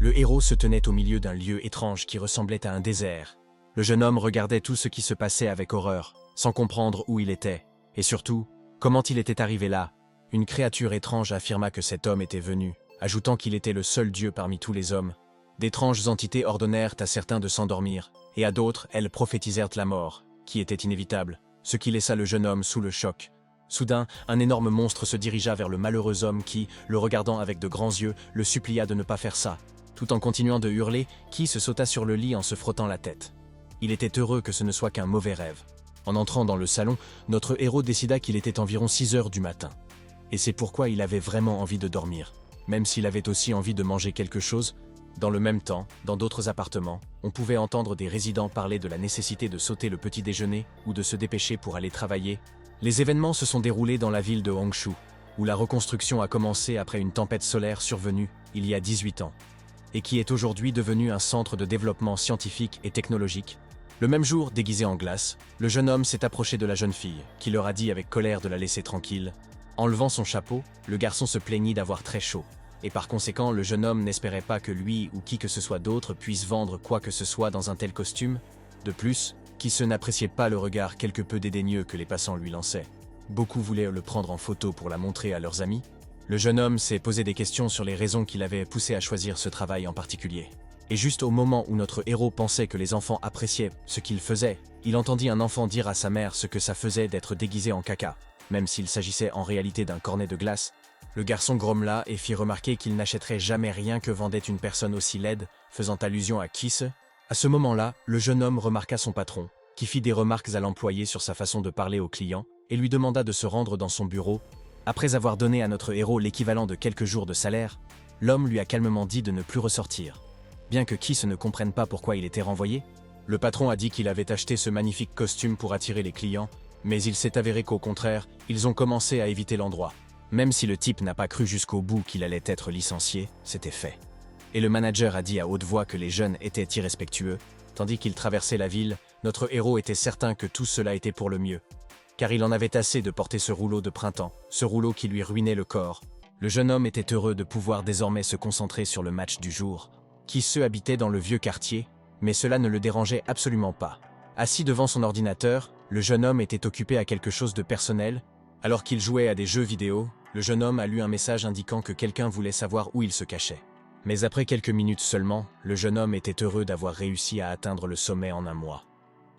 Le héros se tenait au milieu d'un lieu étrange qui ressemblait à un désert. Le jeune homme regardait tout ce qui se passait avec horreur, sans comprendre où il était, et surtout, comment il était arrivé là. Une créature étrange affirma que cet homme était venu, ajoutant qu'il était le seul dieu parmi tous les hommes. D'étranges entités ordonnèrent à certains de s'endormir, et à d'autres, elles prophétisèrent la mort, qui était inévitable, ce qui laissa le jeune homme sous le choc. Soudain, un énorme monstre se dirigea vers le malheureux homme qui, le regardant avec de grands yeux, le supplia de ne pas faire ça. Tout en continuant de hurler, Ki se sauta sur le lit en se frottant la tête. Il était heureux que ce ne soit qu'un mauvais rêve. En entrant dans le salon, notre héros décida qu'il était environ 6 heures du matin. Et c'est pourquoi il avait vraiment envie de dormir, même s'il avait aussi envie de manger quelque chose. Dans le même temps, dans d'autres appartements, on pouvait entendre des résidents parler de la nécessité de sauter le petit déjeuner ou de se dépêcher pour aller travailler. Les événements se sont déroulés dans la ville de Hongshu, où la reconstruction a commencé après une tempête solaire survenue il y a 18 ans, et qui est aujourd'hui devenu un centre de développement scientifique et technologique. Le même jour, déguisé en glace, le jeune homme s'est approché de la jeune fille, qui leur a dit avec colère de la laisser tranquille. Enlevant son chapeau, le garçon se plaignit d'avoir très chaud, et par conséquent, le jeune homme n'espérait pas que lui ou qui que ce soit d'autre puisse vendre quoi que ce soit dans un tel costume. De plus, Ki n'appréciait pas le regard quelque peu dédaigneux que les passants lui lançaient. Beaucoup voulaient le prendre en photo pour la montrer à leurs amis. Le jeune homme s'est posé des questions sur les raisons qui l'avaient poussé à choisir ce travail en particulier. Et juste au moment où notre héros pensait que les enfants appréciaient ce qu'il faisait, il entendit un enfant dire à sa mère ce que ça faisait d'être déguisé en caca, même s'il s'agissait en réalité d'un cornet de glace. Le garçon grommela et fit remarquer qu'il n'achèterait jamais rien que vendait une personne aussi laide, faisant allusion à Ki. À ce moment-là, le jeune homme remarqua son patron, qui fit des remarques à l'employé sur sa façon de parler aux clients, et lui demanda de se rendre dans son bureau. Après avoir donné à notre héros l'équivalent de quelques jours de salaire, l'homme lui a calmement dit de ne plus ressortir. Bien que Ki ne comprenne pas pourquoi il était renvoyé, le patron a dit qu'il avait acheté ce magnifique costume pour attirer les clients, mais il s'est avéré qu'au contraire, ils ont commencé à éviter l'endroit. Même si le type n'a pas cru jusqu'au bout qu'il allait être licencié, c'était fait. Et le manager a dit à haute voix que les jeunes étaient irrespectueux, tandis qu'il traversait la ville, notre héros était certain que tout cela était pour le mieux. Car il en avait assez de porter ce rouleau de printemps, ce rouleau qui lui ruinait le corps. Le jeune homme était heureux de pouvoir désormais se concentrer sur le match du jour. Ki habitait dans le vieux quartier, mais cela ne le dérangeait absolument pas. Assis devant son ordinateur, le jeune homme était occupé à quelque chose de personnel. Alors qu'il jouait à des jeux vidéo, le jeune homme a lu un message indiquant que quelqu'un voulait savoir où il se cachait. Mais après quelques minutes seulement, le jeune homme était heureux d'avoir réussi à atteindre le sommet en un mois.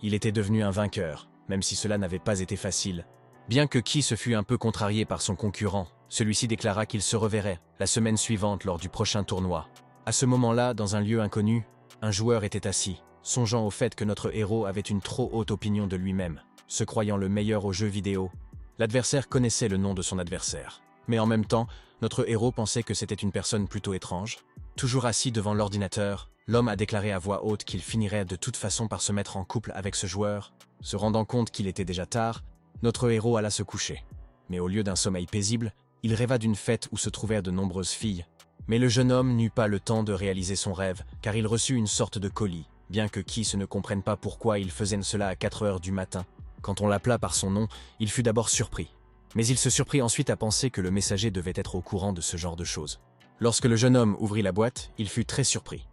Il était devenu un vainqueur, même si cela n'avait pas été facile. Bien que Ki fût un peu contrarié par son concurrent, celui-ci déclara qu'il se reverrait la semaine suivante lors du prochain tournoi. À ce moment-là, dans un lieu inconnu, un joueur était assis, songeant au fait que notre héros avait une trop haute opinion de lui-même, se croyant le meilleur aux jeux vidéo. L'adversaire connaissait le nom de son adversaire. Mais en même temps, notre héros pensait que c'était une personne plutôt étrange. Toujours assis devant l'ordinateur, l'homme a déclaré à voix haute qu'il finirait de toute façon par se mettre en couple avec ce joueur. Se rendant compte qu'il était déjà tard, notre héros alla se coucher. Mais au lieu d'un sommeil paisible, il rêva d'une fête où se trouvèrent de nombreuses filles. Mais le jeune homme n'eut pas le temps de réaliser son rêve, car il reçut une sorte de colis, bien que Ki ne comprenne pas pourquoi il faisait cela à 4 heures du matin. Quand on l'appela par son nom, il fut d'abord surpris. Mais il se surprit ensuite à penser que le messager devait être au courant de ce genre de choses. Lorsque le jeune homme ouvrit la boîte, il fut très surpris,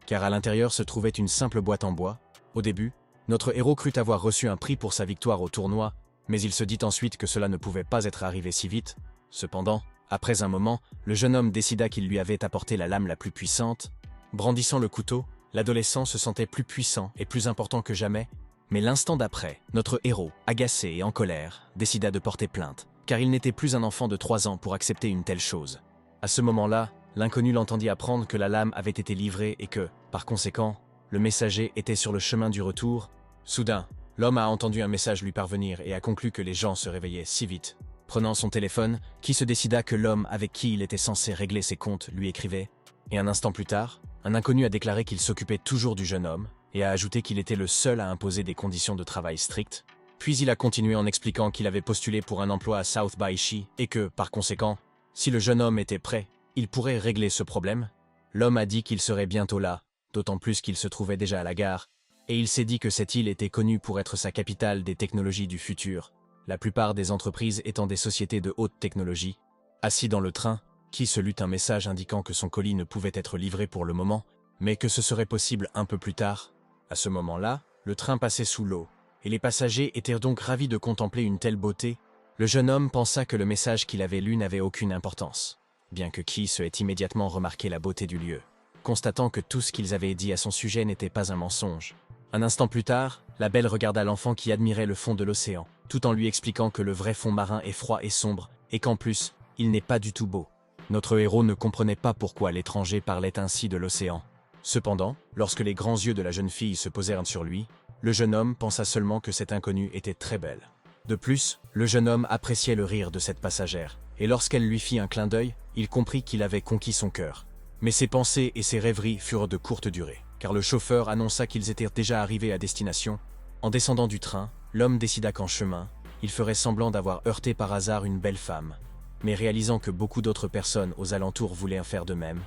car à l'intérieur se trouvait une simple boîte en bois. Au début, notre héros crut avoir reçu un prix pour sa victoire au tournoi, mais il se dit ensuite que cela ne pouvait pas être arrivé si vite. Cependant, après un moment, le jeune homme décida qu'il lui avait apporté la lame la plus puissante. Brandissant le couteau, l'adolescent se sentait plus puissant et plus important que jamais. Mais l'instant d'après, notre héros, agacé et en colère, décida de porter plainte, car il n'était plus un enfant de 3 ans pour accepter une telle chose. À ce moment-là, l'inconnu l'entendit apprendre que la lame avait été livrée et que, par conséquent, le messager était sur le chemin du retour. Soudain, l'homme a entendu un message lui parvenir et a conclu que les gens se réveillaient si vite. Prenant son téléphone, Ki décida que l'homme avec qui il était censé régler ses comptes lui écrivait. Et un instant plus tard, un inconnu a déclaré qu'il s'occupait toujours du jeune homme, et a ajouté qu'il était le seul à imposer des conditions de travail strictes. Puis il a continué en expliquant qu'il avait postulé pour un emploi à South by Shi et que, par conséquent, si le jeune homme était prêt, il pourrait régler ce problème. L'homme a dit qu'il serait bientôt là, d'autant plus qu'il se trouvait déjà à la gare, et il s'est dit que cette île était connue pour être sa capitale des technologies du futur, la plupart des entreprises étant des sociétés de haute technologie. Assis dans le train, Qui se lut un message indiquant que son colis ne pouvait être livré pour le moment, mais que ce serait possible un peu plus tard. À ce moment-là, le train passait sous l'eau, et les passagers étaient donc ravis de contempler une telle beauté. Le jeune homme pensa que le message qu'il avait lu n'avait aucune importance, bien que Qui ait immédiatement remarqué la beauté du lieu, constatant que tout ce qu'ils avaient dit à son sujet n'était pas un mensonge. Un instant plus tard, la belle regarda l'enfant qui admirait le fond de l'océan, tout en lui expliquant que le vrai fond marin est froid et sombre, et qu'en plus, il n'est pas du tout beau. Notre héros ne comprenait pas pourquoi l'étranger parlait ainsi de l'océan. Cependant, lorsque les grands yeux de la jeune fille se posèrent sur lui, le jeune homme pensa seulement que cette inconnue était très belle. De plus, le jeune homme appréciait le rire de cette passagère, et lorsqu'elle lui fit un clin d'œil, il comprit qu'il avait conquis son cœur. Mais ses pensées et ses rêveries furent de courte durée, car le chauffeur annonça qu'ils étaient déjà arrivés à destination. En descendant du train, l'homme décida qu'en chemin, il ferait semblant d'avoir heurté par hasard une belle femme. Mais réalisant que beaucoup d'autres personnes aux alentours voulaient en faire de même,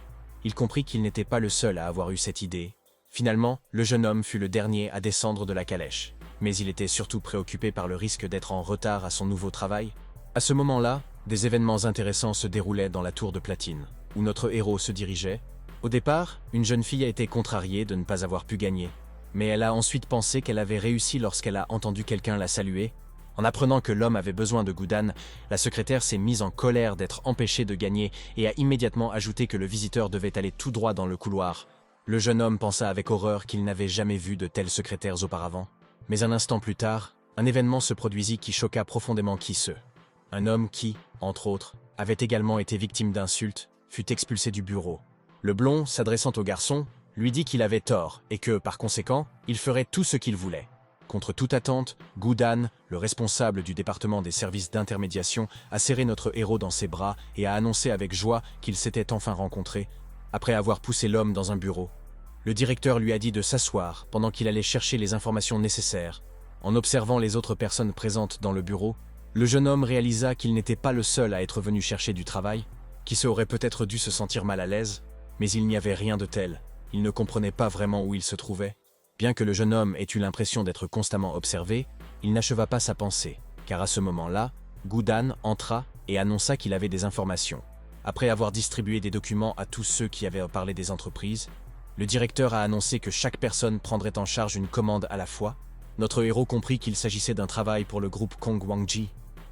il comprit qu'il n'était pas le seul à avoir eu cette idée. Finalement, le jeune homme fut le dernier à descendre de la calèche, mais il était surtout préoccupé par le risque d'être en retard à son nouveau travail. À ce moment-là, des événements intéressants se déroulaient dans la tour de Platine, où notre héros se dirigeait. Au départ, une jeune fille a été contrariée de ne pas avoir pu gagner, mais elle a ensuite pensé qu'elle avait réussi lorsqu'elle a entendu quelqu'un la saluer. En apprenant que l'homme avait besoin de Goudan, la secrétaire s'est mise en colère d'être empêchée de gagner et a immédiatement ajouté que le visiteur devait aller tout droit dans le couloir. Le jeune homme pensa avec horreur qu'il n'avait jamais vu de telles secrétaires auparavant. Mais un instant plus tard, un événement se produisit qui choqua profondément Qui. Un homme qui, entre autres, avait également été victime d'insultes, fut expulsé du bureau. Le blond, s'adressant au garçon, lui dit qu'il avait tort et que, par conséquent, il ferait tout ce qu'il voulait. Contre toute attente, Goudan, le responsable du département des services d'intermédiation, a serré notre héros dans ses bras et a annoncé avec joie qu'ils s'étaient enfin rencontrés, après avoir poussé l'homme dans un bureau. Le directeur lui a dit de s'asseoir pendant qu'il allait chercher les informations nécessaires. En observant les autres personnes présentes dans le bureau, le jeune homme réalisa qu'il n'était pas le seul à être venu chercher du travail, qui aurait peut-être dû se sentir mal à l'aise, mais il n'y avait rien de tel. Il ne comprenait pas vraiment où il se trouvait. Bien que le jeune homme ait eu l'impression d'être constamment observé, il n'acheva pas sa pensée, car à ce moment-là, Goudan entra et annonça qu'il avait des informations. Après avoir distribué des documents à tous ceux qui avaient parlé des entreprises, le directeur a annoncé que chaque personne prendrait en charge une commande à la fois. Notre héros comprit qu'il s'agissait d'un travail pour le groupe Kongwangji,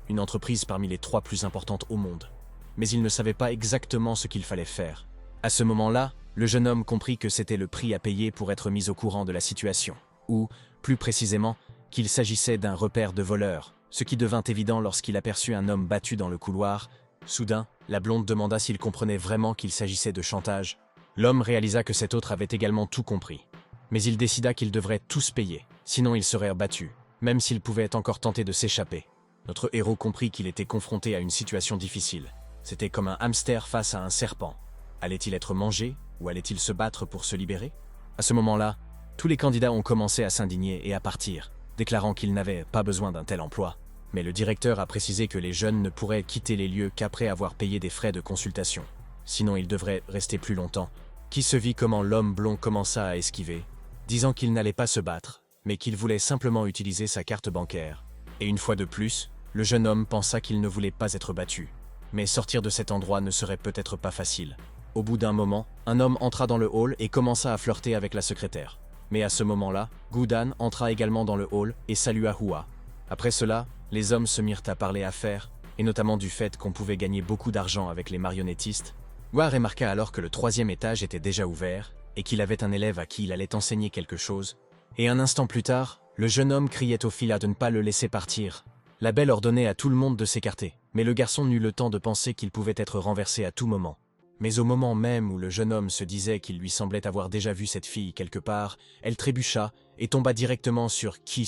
une entreprise parmi les 3 plus importantes au monde. Mais il ne savait pas exactement ce qu'il fallait faire. À ce moment-là, le jeune homme comprit que c'était le prix à payer pour être mis au courant de la situation, ou, plus précisément, qu'il s'agissait d'un repère de voleurs, ce qui devint évident lorsqu'il aperçut un homme battu dans le couloir. Soudain, la blonde demanda s'il comprenait vraiment qu'il s'agissait de chantage. L'homme réalisa que cet autre avait également tout compris. Mais il décida qu'ils devraient tous payer, sinon ils seraient battus, même s'ils pouvaient encore tenter de s'échapper. Notre héros comprit qu'il était confronté à une situation difficile. C'était comme un hamster face à un serpent. Allait-il être mangé, ou allait-il se battre pour se libérer? À ce moment-là, tous les candidats ont commencé à s'indigner et à partir, déclarant qu'ils n'avaient pas besoin d'un tel emploi. Mais le directeur a précisé que les jeunes ne pourraient quitter les lieux qu'après avoir payé des frais de consultation. Sinon ils devraient rester plus longtemps. Qui se vit comment l'homme blond commença à esquiver, disant qu'il n'allait pas se battre, mais qu'il voulait simplement utiliser sa carte bancaire. Et une fois de plus, le jeune homme pensa qu'il ne voulait pas être battu. Mais sortir de cet endroit ne serait peut-être pas facile. Au bout d'un moment, un homme entra dans le hall et commença à flirter avec la secrétaire. Mais à ce moment-là, Goudan entra également dans le hall et salua Hua. Après cela, les hommes se mirent à parler affaires, et notamment du fait qu'on pouvait gagner beaucoup d'argent avec les marionnettistes. Hua remarqua alors que le 3e étage était déjà ouvert, et qu'il avait un élève à qui il allait enseigner quelque chose. Et un instant plus tard, le jeune homme criait au fila de ne pas le laisser partir. La belle ordonnait à tout le monde de s'écarter, mais le garçon n'eut le temps de penser qu'il pouvait être renversé à tout moment. Mais au moment même où le jeune homme se disait qu'il lui semblait avoir déjà vu cette fille quelque part, elle trébucha et tomba directement sur Qui.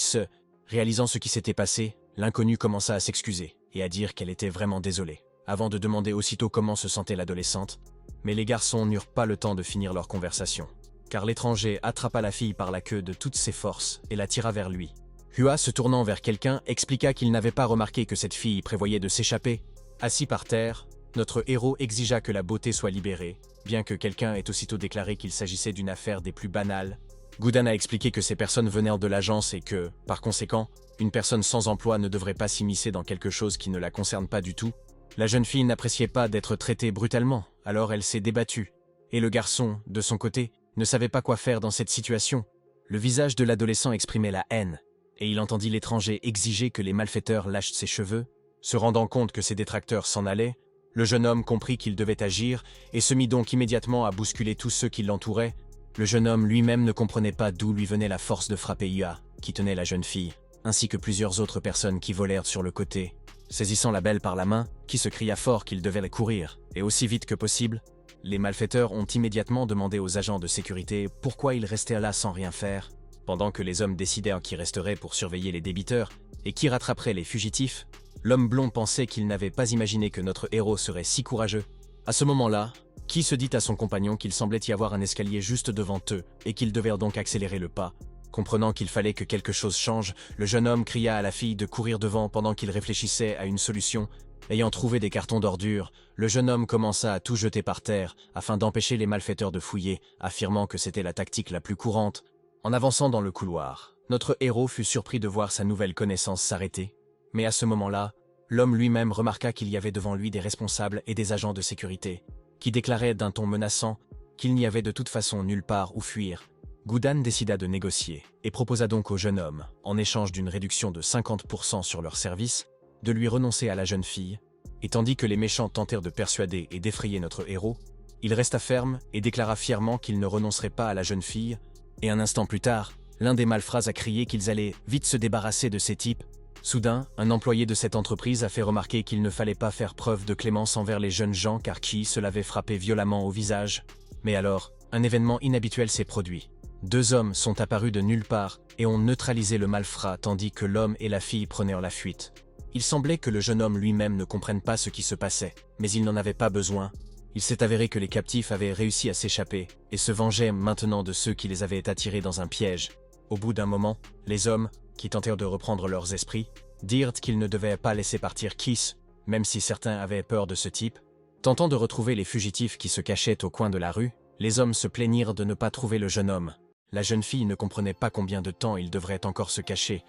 Réalisant ce qui s'était passé, l'inconnu commença à s'excuser et à dire qu'elle était vraiment désolée, avant de demander aussitôt comment se sentait l'adolescente. Mais les garçons n'eurent pas le temps de finir leur conversation, car l'étranger attrapa la fille par la queue de toutes ses forces et la tira vers lui. Hua, se tournant vers quelqu'un, expliqua qu'il n'avait pas remarqué que cette fille prévoyait de s'échapper. Assis par terre, notre héros exigea que la beauté soit libérée, bien que quelqu'un ait aussitôt déclaré qu'il s'agissait d'une affaire des plus banales. Goudan a expliqué que ces personnes venaient de l'agence et que, par conséquent, une personne sans emploi ne devrait pas s'immiscer dans quelque chose qui ne la concerne pas du tout. La jeune fille n'appréciait pas d'être traitée brutalement, alors elle s'est débattue. Et le garçon, de son côté, ne savait pas quoi faire dans cette situation. Le visage de l'adolescent exprimait la haine, et il entendit l'étranger exiger que les malfaiteurs lâchent ses cheveux. Se rendant compte que ses détracteurs s'en allaient, le jeune homme comprit qu'il devait agir et se mit donc immédiatement à bousculer tous ceux qui l'entouraient. Le jeune homme lui-même ne comprenait pas d'où lui venait la force de frapper Yua, qui tenait la jeune fille, ainsi que plusieurs autres personnes qui volèrent sur le côté. Saisissant la belle par la main, qui se cria fort qu'il devait courir, et aussi vite que possible, les malfaiteurs ont immédiatement demandé aux agents de sécurité pourquoi ils restaient là sans rien faire, pendant que les hommes décidèrent qui resterait pour surveiller les débiteurs et qui rattraperait les fugitifs. L'homme blond pensait qu'il n'avait pas imaginé que notre héros serait si courageux. À ce moment-là, Qui se dit à son compagnon qu'il semblait y avoir un escalier juste devant eux et qu'ils devaient donc accélérer le pas. Comprenant qu'il fallait que quelque chose change, le jeune homme cria à la fille de courir devant pendant qu'il réfléchissait à une solution. Ayant trouvé des cartons d'ordures, le jeune homme commença à tout jeter par terre afin d'empêcher les malfaiteurs de fouiller, affirmant que c'était la tactique la plus courante. En avançant dans le couloir, notre héros fut surpris de voir sa nouvelle connaissance s'arrêter. Mais à ce moment-là, l'homme lui-même remarqua qu'il y avait devant lui des responsables et des agents de sécurité, qui déclaraient d'un ton menaçant qu'il n'y avait de toute façon nulle part où fuir. Goudan décida de négocier et proposa donc au jeune homme, en échange d'une réduction de 50% sur leur service, de lui renoncer à la jeune fille, et tandis que les méchants tentèrent de persuader et d'effrayer notre héros, il resta ferme et déclara fièrement qu'il ne renoncerait pas à la jeune fille, et un instant plus tard, l'un des malfrats a crié qu'ils allaient vite se débarrasser de ces types. Soudain, un employé de cette entreprise a fait remarquer qu'il ne fallait pas faire preuve de clémence envers les jeunes gens car qui se l'avait frappé violemment au visage. Mais alors, un événement inhabituel s'est produit. Deux hommes sont apparus de nulle part et ont neutralisé le malfrat tandis que l'homme et la fille prenaient la fuite. Il semblait que le jeune homme lui-même ne comprenne pas ce qui se passait, mais il n'en avait pas besoin. Il s'est avéré que les captifs avaient réussi à s'échapper et se vengeaient maintenant de ceux qui les avaient attirés dans un piège. Au bout d'un moment, les hommes, qui tentèrent de reprendre leurs esprits, dirent qu'ils ne devaient pas laisser partir Kiss, même si certains avaient peur de ce type. Tentant de retrouver les fugitifs qui se cachaient au coin de la rue, les hommes se plaignirent de ne pas trouver le jeune homme. La jeune fille ne comprenait pas combien de temps il devrait encore se cacher,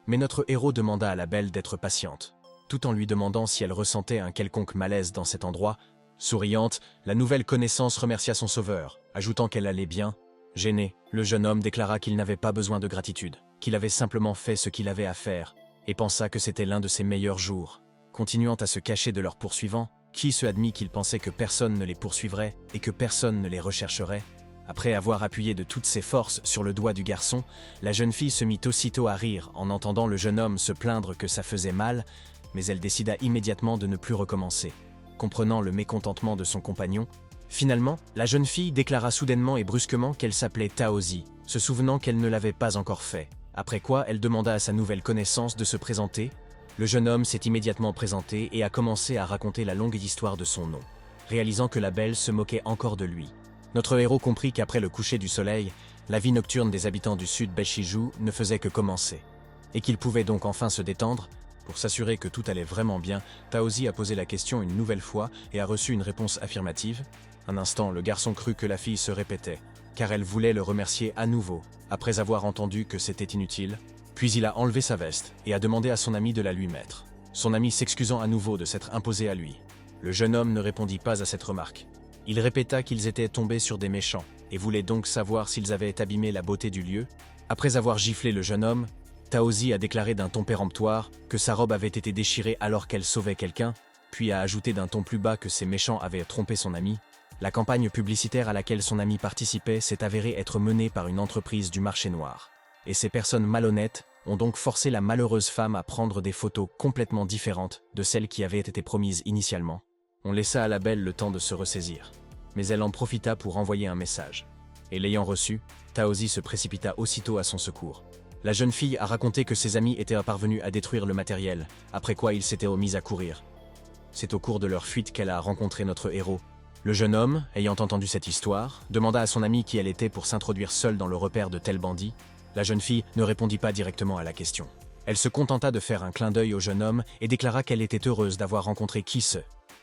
mais notre héros demanda à la belle d'être patiente, tout en lui demandant si elle ressentait un quelconque malaise dans cet endroit. Souriante, la nouvelle connaissance remercia son sauveur, ajoutant qu'elle allait bien. Gêné, le jeune homme déclara qu'il n'avait pas besoin de gratitude, qu'il avait simplement fait ce qu'il avait à faire, et pensa que c'était l'un de ses meilleurs jours. Continuant à se cacher de leurs poursuivants, Qui se admit qu'il pensait que personne ne les poursuivrait et que personne ne les rechercherait. Après avoir appuyé de toutes ses forces sur le doigt du garçon, la jeune fille se mit aussitôt à rire en entendant le jeune homme se plaindre que ça faisait mal, mais elle décida immédiatement de ne plus recommencer. Comprenant le mécontentement de son compagnon, finalement, la jeune fille déclara soudainement et brusquement qu'elle s'appelait Taozi, se souvenant qu'elle ne l'avait pas encore fait. Après quoi, elle demanda à sa nouvelle connaissance de se présenter. Le jeune homme s'est immédiatement présenté et a commencé à raconter la longue histoire de son nom, réalisant que la belle se moquait encore de lui. Notre héros comprit qu'après le coucher du soleil, la vie nocturne des habitants du sud Beshiju ne faisait que commencer, et qu'il pouvait donc enfin se détendre. Pour s'assurer que tout allait vraiment bien, Taozi a posé la question une nouvelle fois et a reçu une réponse affirmative. Un instant, le garçon crut que la fille se répétait, car elle voulait le remercier à nouveau, après avoir entendu que c'était inutile. Puis il a enlevé sa veste et a demandé à son ami de la lui mettre, son ami s'excusant à nouveau de s'être imposé à lui. Le jeune homme ne répondit pas à cette remarque. Il répéta qu'ils étaient tombés sur des méchants et voulait donc savoir s'ils avaient abîmé la beauté du lieu. Après avoir giflé le jeune homme, Taozi a déclaré d'un ton péremptoire que sa robe avait été déchirée alors qu'elle sauvait quelqu'un, puis a ajouté d'un ton plus bas que ces méchants avaient trompé son ami. La campagne publicitaire à laquelle son ami participait s'est avérée être menée par une entreprise du marché noir. Et ces personnes malhonnêtes ont donc forcé la malheureuse femme à prendre des photos complètement différentes de celles qui avaient été promises initialement. On laissa à la belle le temps de se ressaisir, mais elle en profita pour envoyer un message. Et l'ayant reçu, Taozi se précipita aussitôt à son secours. La jeune fille a raconté que ses amis étaient parvenus à détruire le matériel, après quoi ils s'étaient remis à courir. C'est au cours de leur fuite qu'elle a rencontré notre héros. Le jeune homme, ayant entendu cette histoire, demanda à son ami qui elle était pour s'introduire seule dans le repère de tel bandit. La jeune fille ne répondit pas directement à la question. Elle se contenta de faire un clin d'œil au jeune homme et déclara qu'elle était heureuse d'avoir rencontré Kiss.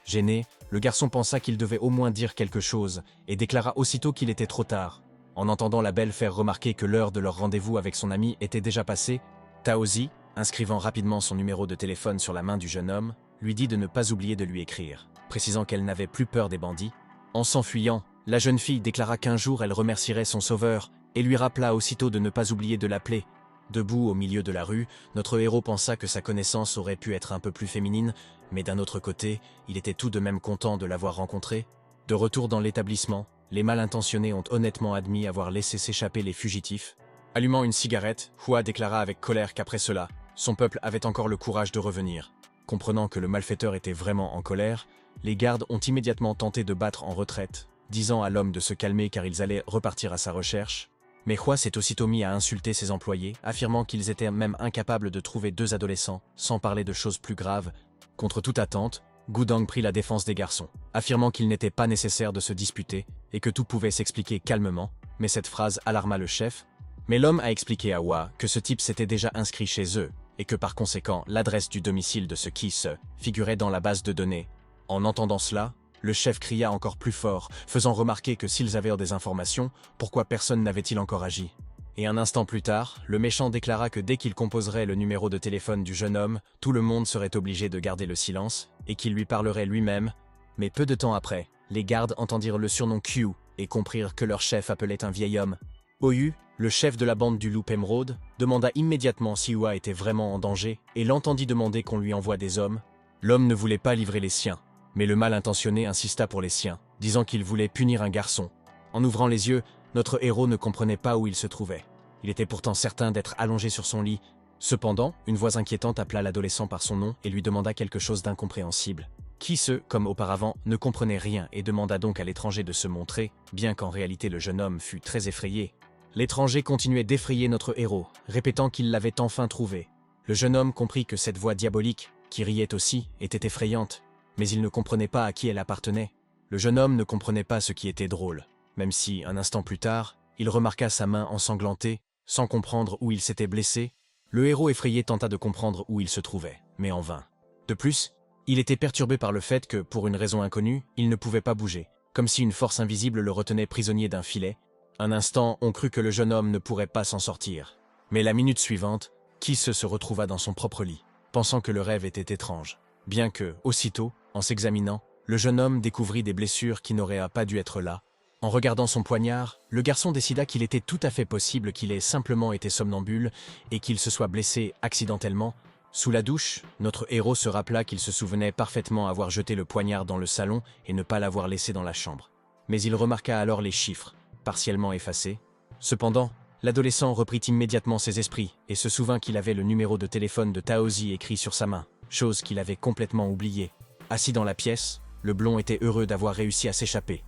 Gêné, le garçon pensa qu'il devait au moins dire quelque chose et déclara aussitôt qu'il était trop tard. En entendant la belle faire remarquer que l'heure de leur rendez-vous avec son ami était déjà passée, Taozi, inscrivant rapidement son numéro de téléphone sur la main du jeune homme, lui dit de ne pas oublier de lui écrire, précisant qu'elle n'avait plus peur des bandits. En s'enfuyant, la jeune fille déclara qu'un jour elle remercierait son sauveur et lui rappela aussitôt de ne pas oublier de l'appeler. Debout au milieu de la rue, notre héros pensa que sa connaissance aurait pu être un peu plus féminine, mais d'un autre côté, il était tout de même content de l'avoir rencontrée. De retour dans l'établissement, les mal intentionnés ont honnêtement admis avoir laissé s'échapper les fugitifs. Allumant une cigarette, Hua déclara avec colère qu'après cela, son peuple avait encore le courage de revenir. Comprenant que le malfaiteur était vraiment en colère, les gardes ont immédiatement tenté de battre en retraite, disant à l'homme de se calmer car ils allaient repartir à sa recherche. Mais Hua s'est aussitôt mis à insulter ses employés, affirmant qu'ils étaient même incapables de trouver deux adolescents, sans parler de choses plus graves. Contre toute attente, Gudong prit la défense des garçons, affirmant qu'il n'était pas nécessaire de se disputer et que tout pouvait s'expliquer calmement, mais cette phrase alarma le chef. Mais l'homme a expliqué à Hua que ce type s'était déjà inscrit chez eux et que par conséquent l'adresse du domicile de ce qui se figurait dans la base de données. En entendant cela, le chef cria encore plus fort, faisant remarquer que s'ils avaient des informations, pourquoi personne n'avait-il encore agi? Et un instant plus tard, le méchant déclara que dès qu'il composerait le numéro de téléphone du jeune homme, tout le monde serait obligé de garder le silence, et qu'il lui parlerait lui-même. Mais peu de temps après, les gardes entendirent le surnom Q et comprirent que leur chef appelait un vieil homme. Oyu, le chef de la bande du loup émeraude, demanda immédiatement si Hua était vraiment en danger et l'entendit demander qu'on lui envoie des hommes. L'homme ne voulait pas livrer les siens, mais le mal intentionné insista pour les siens, disant qu'il voulait punir un garçon. En ouvrant les yeux, notre héros ne comprenait pas où il se trouvait. Il était pourtant certain d'être allongé sur son lit. Cependant, une voix inquiétante appela l'adolescent par son nom et lui demanda quelque chose d'incompréhensible. Qui comme auparavant, ne comprenait rien et demanda donc à l'étranger de se montrer, bien qu'en réalité le jeune homme fût très effrayé. L'étranger continuait d'effrayer notre héros, répétant qu'il l'avait enfin trouvé. Le jeune homme comprit que cette voix diabolique, qui riait aussi, était effrayante, mais il ne comprenait pas à qui elle appartenait. Le jeune homme ne comprenait pas ce qui était drôle, même si, un instant plus tard, il remarqua sa main ensanglantée, sans comprendre où il s'était blessé. Le héros effrayé tenta de comprendre où il se trouvait, mais en vain. De plus, il était perturbé par le fait que, pour une raison inconnue, il ne pouvait pas bouger, comme si une force invisible le retenait prisonnier d'un filet. Un instant, on crut que le jeune homme ne pourrait pas s'en sortir. Mais la minute suivante, Qui se retrouva dans son propre lit, pensant que le rêve était étrange. Bien que, aussitôt, en s'examinant, le jeune homme découvrit des blessures qui n'auraient pas dû être là. En regardant son poignard, le garçon décida qu'il était tout à fait possible qu'il ait simplement été somnambule et qu'il se soit blessé accidentellement. Sous la douche, notre héros se rappela qu'il se souvenait parfaitement avoir jeté le poignard dans le salon et ne pas l'avoir laissé dans la chambre. Mais il remarqua alors les chiffres, partiellement effacés. Cependant, l'adolescent reprit immédiatement ses esprits et se souvint qu'il avait le numéro de téléphone de Taozi écrit sur sa main, chose qu'il avait complètement oubliée. Assis dans la pièce, le blond était heureux d'avoir réussi à s'échapper,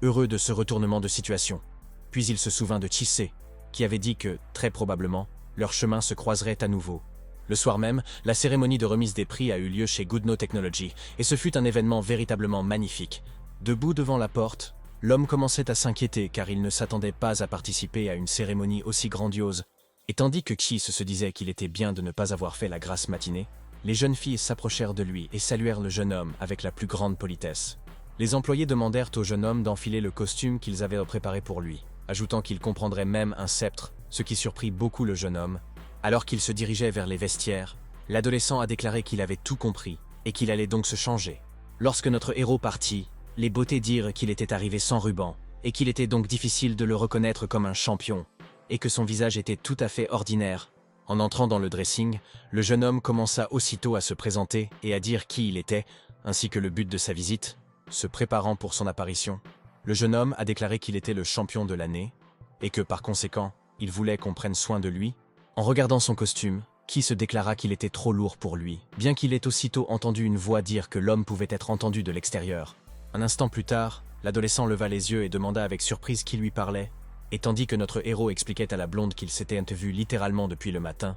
heureux de ce retournement de situation. Puis il se souvint de Chise, qui avait dit que, très probablement, leurs chemins se croiseraient à nouveau. Le soir même, la cérémonie de remise des prix a eu lieu chez Goodno Technology, et ce fut un événement véritablement magnifique. Debout devant la porte, l'homme commençait à s'inquiéter car il ne s'attendait pas à participer à une cérémonie aussi grandiose. Et tandis que Chise se disait qu'il était bien de ne pas avoir fait la grasse matinée, les jeunes filles s'approchèrent de lui et saluèrent le jeune homme avec la plus grande politesse. Les employés demandèrent au jeune homme d'enfiler le costume qu'ils avaient préparé pour lui, ajoutant qu'il comprendrait même un sceptre, ce qui surprit beaucoup le jeune homme. Alors qu'il se dirigeait vers les vestiaires, l'adolescent a déclaré qu'il avait tout compris et qu'il allait donc se changer. Lorsque notre héros partit, les beautés dirent qu'il était arrivé sans ruban et qu'il était donc difficile de le reconnaître comme un champion et que son visage était tout à fait ordinaire. En entrant dans le dressing, le jeune homme commença aussitôt à se présenter et à dire qui il était, ainsi que le but de sa visite. Se préparant pour son apparition, le jeune homme a déclaré qu'il était le champion de l'année et que par conséquent, il voulait qu'on prenne soin de lui. En regardant son costume, Qui se déclara qu'il était trop lourd pour lui, bien qu'il ait aussitôt entendu une voix dire que l'homme pouvait être entendu de l'extérieur. Un instant plus tard, l'adolescent leva les yeux et demanda avec surprise qui lui parlait, et tandis que notre héros expliquait à la blonde qu'il s'était vu littéralement depuis le matin,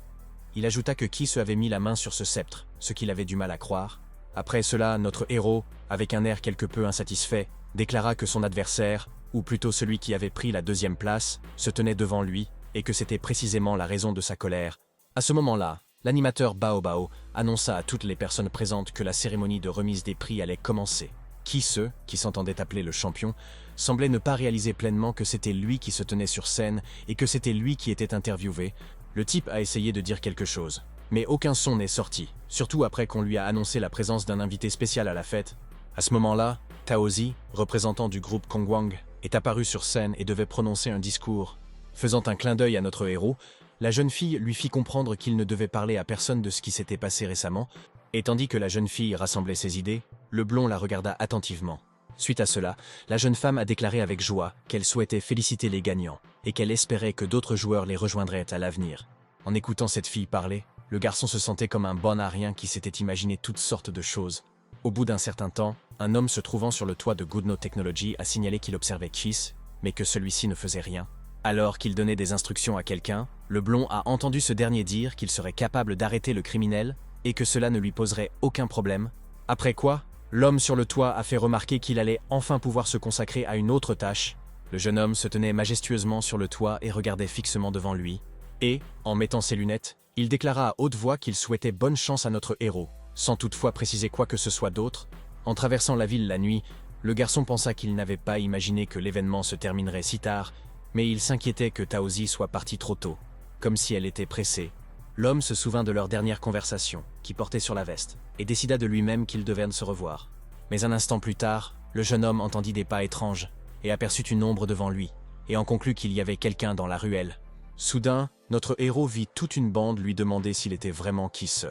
il ajouta que Qui se avait mis la main sur ce sceptre, ce qu'il avait du mal à croire. Après cela, notre héros, avec un air quelque peu insatisfait, déclara que son adversaire, ou plutôt celui qui avait pris la deuxième place, se tenait devant lui, et que c'était précisément la raison de sa colère. À ce moment-là, l'animateur Bao Bao annonça à toutes les personnes présentes que la cérémonie de remise des prix allait commencer. Qui s'entendait appeler le champion, semblait ne pas réaliser pleinement que c'était lui qui se tenait sur scène et que c'était lui qui était interviewé. Le type a essayé de dire quelque chose, Mais aucun son n'est sorti, surtout après qu'on lui a annoncé la présence d'un invité spécial à la fête. À ce moment-là, Taozi, représentant du groupe Kongwang, est apparu sur scène et devait prononcer un discours. Faisant un clin d'œil à notre héros, la jeune fille lui fit comprendre qu'il ne devait parler à personne de ce qui s'était passé récemment, et tandis que la jeune fille rassemblait ses idées, le blond la regarda attentivement. Suite à cela, la jeune femme a déclaré avec joie qu'elle souhaitait féliciter les gagnants et qu'elle espérait que d'autres joueurs les rejoindraient à l'avenir. En écoutant cette fille parler, le garçon se sentait comme un bon à rien qui s'était imaginé toutes sortes de choses. Au bout d'un certain temps, un homme se trouvant sur le toit de Goodnote Technology a signalé qu'il observait Kiss, mais que celui-ci ne faisait rien. Alors qu'il donnait des instructions à quelqu'un, le blond a entendu ce dernier dire qu'il serait capable d'arrêter le criminel et que cela ne lui poserait aucun problème. Après quoi, l'homme sur le toit a fait remarquer qu'il allait enfin pouvoir se consacrer à une autre tâche. Le jeune homme se tenait majestueusement sur le toit et regardait fixement devant lui. Et, en mettant ses lunettes, il déclara à haute voix qu'il souhaitait bonne chance à notre héros, sans toutefois préciser quoi que ce soit d'autre. En traversant la ville la nuit, le garçon pensa qu'il n'avait pas imaginé que l'événement se terminerait si tard, mais il s'inquiétait que Taozi soit partie trop tôt, comme si elle était pressée. L'homme se souvint de leur dernière conversation, qui portait sur la veste, et décida de lui-même qu'ils devaient se revoir. Mais un instant plus tard, le jeune homme entendit des pas étranges, et aperçut une ombre devant lui, et en conclut qu'il y avait quelqu'un dans la ruelle. Soudain, notre héros vit toute une bande lui demander s'il était vraiment Kiss.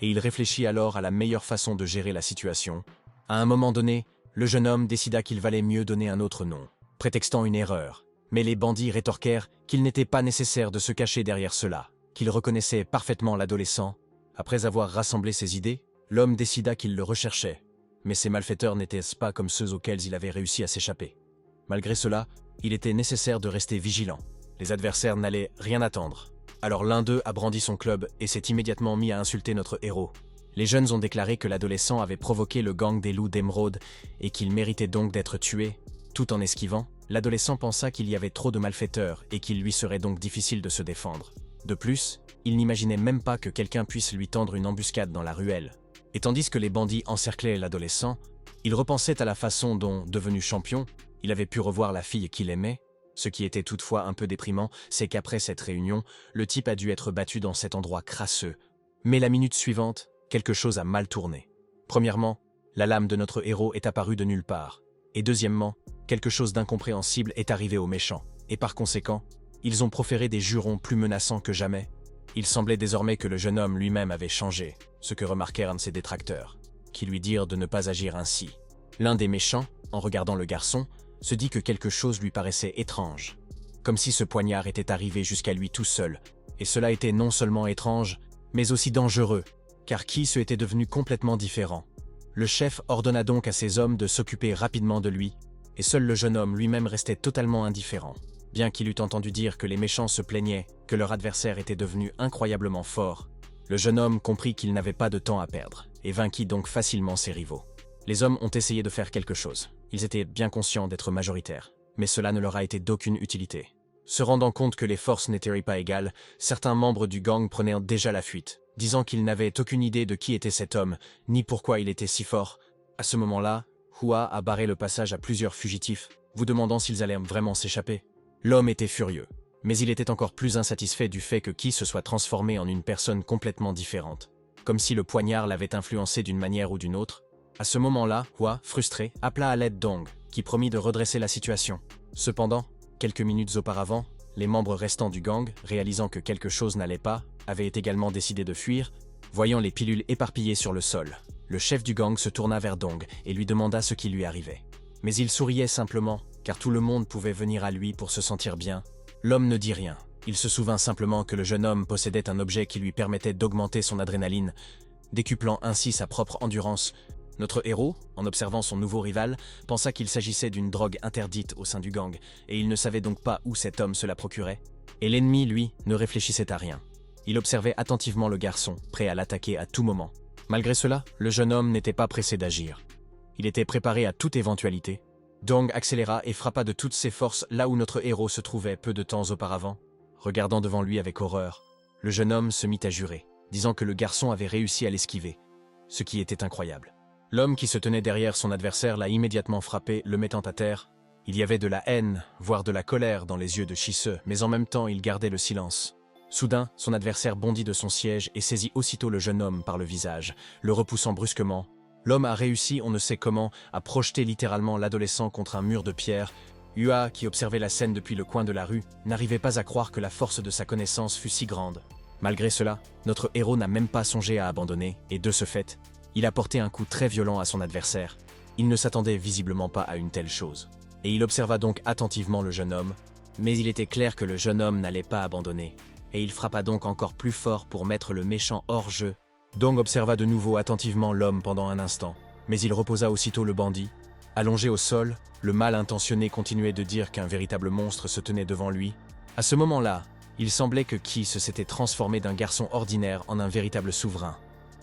Et il réfléchit alors à la meilleure façon de gérer la situation. À un moment donné, le jeune homme décida qu'il valait mieux donner un autre nom, prétextant une erreur. Mais les bandits rétorquèrent qu'il n'était pas nécessaire de se cacher derrière cela, qu'ils reconnaissaient parfaitement l'adolescent. Après avoir rassemblé ses idées, l'homme décida qu'il le recherchait. Mais ces malfaiteurs n'étaient pas comme ceux auxquels il avait réussi à s'échapper. Malgré cela, il était nécessaire de rester vigilant. Les adversaires n'allaient rien attendre. Alors l'un d'eux a brandi son club et s'est immédiatement mis à insulter notre héros. Les jeunes ont déclaré que l'adolescent avait provoqué le gang des loups d'émeraude et qu'il méritait donc d'être tué. Tout en esquivant, l'adolescent pensa qu'il y avait trop de malfaiteurs et qu'il lui serait donc difficile de se défendre. De plus, il n'imaginait même pas que quelqu'un puisse lui tendre une embuscade dans la ruelle. Et tandis que les bandits encerclaient l'adolescent, il repensait à la façon dont, devenu champion, il avait pu revoir la fille qu'il aimait. Ce qui était toutefois un peu déprimant, c'est qu'après cette réunion, le type a dû être battu dans cet endroit crasseux. Mais la minute suivante, quelque chose a mal tourné. Premièrement, la lame de notre héros est apparue de nulle part. Et deuxièmement, quelque chose d'incompréhensible est arrivé aux méchants. Et par conséquent, ils ont proféré des jurons plus menaçants que jamais. Il semblait désormais que le jeune homme lui-même avait changé, ce que remarquèrent un de ses détracteurs, qui lui dirent de ne pas agir ainsi. L'un des méchants, en regardant le garçon, se dit que quelque chose lui paraissait étrange, comme si ce poignard était arrivé jusqu'à lui tout seul, et cela était non seulement étrange, mais aussi dangereux, car Kiss était devenu complètement différent. Le chef ordonna donc à ses hommes de s'occuper rapidement de lui, et seul le jeune homme lui-même restait totalement indifférent, bien qu'il eût entendu dire que les méchants se plaignaient que leur adversaire était devenu incroyablement fort. Le jeune homme comprit qu'il n'avait pas de temps à perdre, et vainquit donc facilement ses rivaux. Les hommes ont essayé de faire quelque chose. Ils étaient bien conscients d'être majoritaires, mais cela ne leur a été d'aucune utilité. Se rendant compte que les forces n'étaient pas égales, certains membres du gang prenaient déjà la fuite, disant qu'ils n'avaient aucune idée de qui était cet homme, ni pourquoi il était si fort. À ce moment-là, Hua a barré le passage à plusieurs fugitifs, vous demandant s'ils allaient vraiment s'échapper. L'homme était furieux, mais il était encore plus insatisfait du fait que Ki se soit transformé en une personne complètement différente, comme si le poignard l'avait influencé d'une manière ou d'une autre. À ce moment-là, Hua, frustré, appela à l'aide Dong, qui promit de redresser la situation. Cependant, quelques minutes auparavant, les membres restants du gang, réalisant que quelque chose n'allait pas, avaient également décidé de fuir, voyant les pilules éparpillées sur le sol. Le chef du gang se tourna vers Dong et lui demanda ce qui lui arrivait. Mais il souriait simplement, car tout le monde pouvait venir à lui pour se sentir bien. L'homme ne dit rien. Il se souvint simplement que le jeune homme possédait un objet qui lui permettait d'augmenter son adrénaline, décuplant ainsi sa propre endurance. Notre héros, en observant son nouveau rival, pensa qu'il s'agissait d'une drogue interdite au sein du gang, et il ne savait donc pas où cet homme se la procurait. Et l'ennemi, lui, ne réfléchissait à rien. Il observait attentivement le garçon, prêt à l'attaquer à tout moment. Malgré cela, le jeune homme n'était pas pressé d'agir. Il était préparé à toute éventualité. Dong accéléra et frappa de toutes ses forces là où notre héros se trouvait peu de temps auparavant. Regardant devant lui avec horreur, le jeune homme se mit à jurer, disant que le garçon avait réussi à l'esquiver, ce qui était incroyable. L'homme qui se tenait derrière son adversaire l'a immédiatement frappé, le mettant à terre. Il y avait de la haine, voire de la colère dans les yeux de Shise, mais en même temps il gardait le silence. Soudain, son adversaire bondit de son siège et saisit aussitôt le jeune homme par le visage, le repoussant brusquement. L'homme a réussi, on ne sait comment, à projeter littéralement l'adolescent contre un mur de pierre. Hua, qui observait la scène depuis le coin de la rue, n'arrivait pas à croire que la force de sa connaissance fût si grande. Malgré cela, notre héros n'a même pas songé à abandonner, et de ce fait, il a porté un coup très violent à son adversaire. Il ne s'attendait visiblement pas à une telle chose. Et il observa donc attentivement le jeune homme, mais il était clair que le jeune homme n'allait pas abandonner. Et il frappa donc encore plus fort pour mettre le méchant hors jeu. Dong observa de nouveau attentivement l'homme pendant un instant, mais il reposa aussitôt le bandit. Allongé au sol, le mal intentionné continuait de dire qu'un véritable monstre se tenait devant lui. À ce moment-là, il semblait que Ki se s'était transformé d'un garçon ordinaire en un véritable souverain,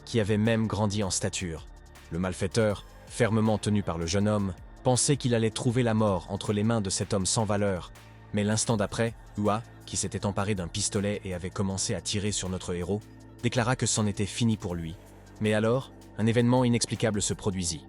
qui avait même grandi en stature. Le malfaiteur, fermement tenu par le jeune homme, pensait qu'il allait trouver la mort entre les mains de cet homme sans valeur. Mais l'instant d'après, Hua, qui s'était emparé d'un pistolet et avait commencé à tirer sur notre héros, déclara que c'en était fini pour lui. Mais alors, un événement inexplicable se produisit.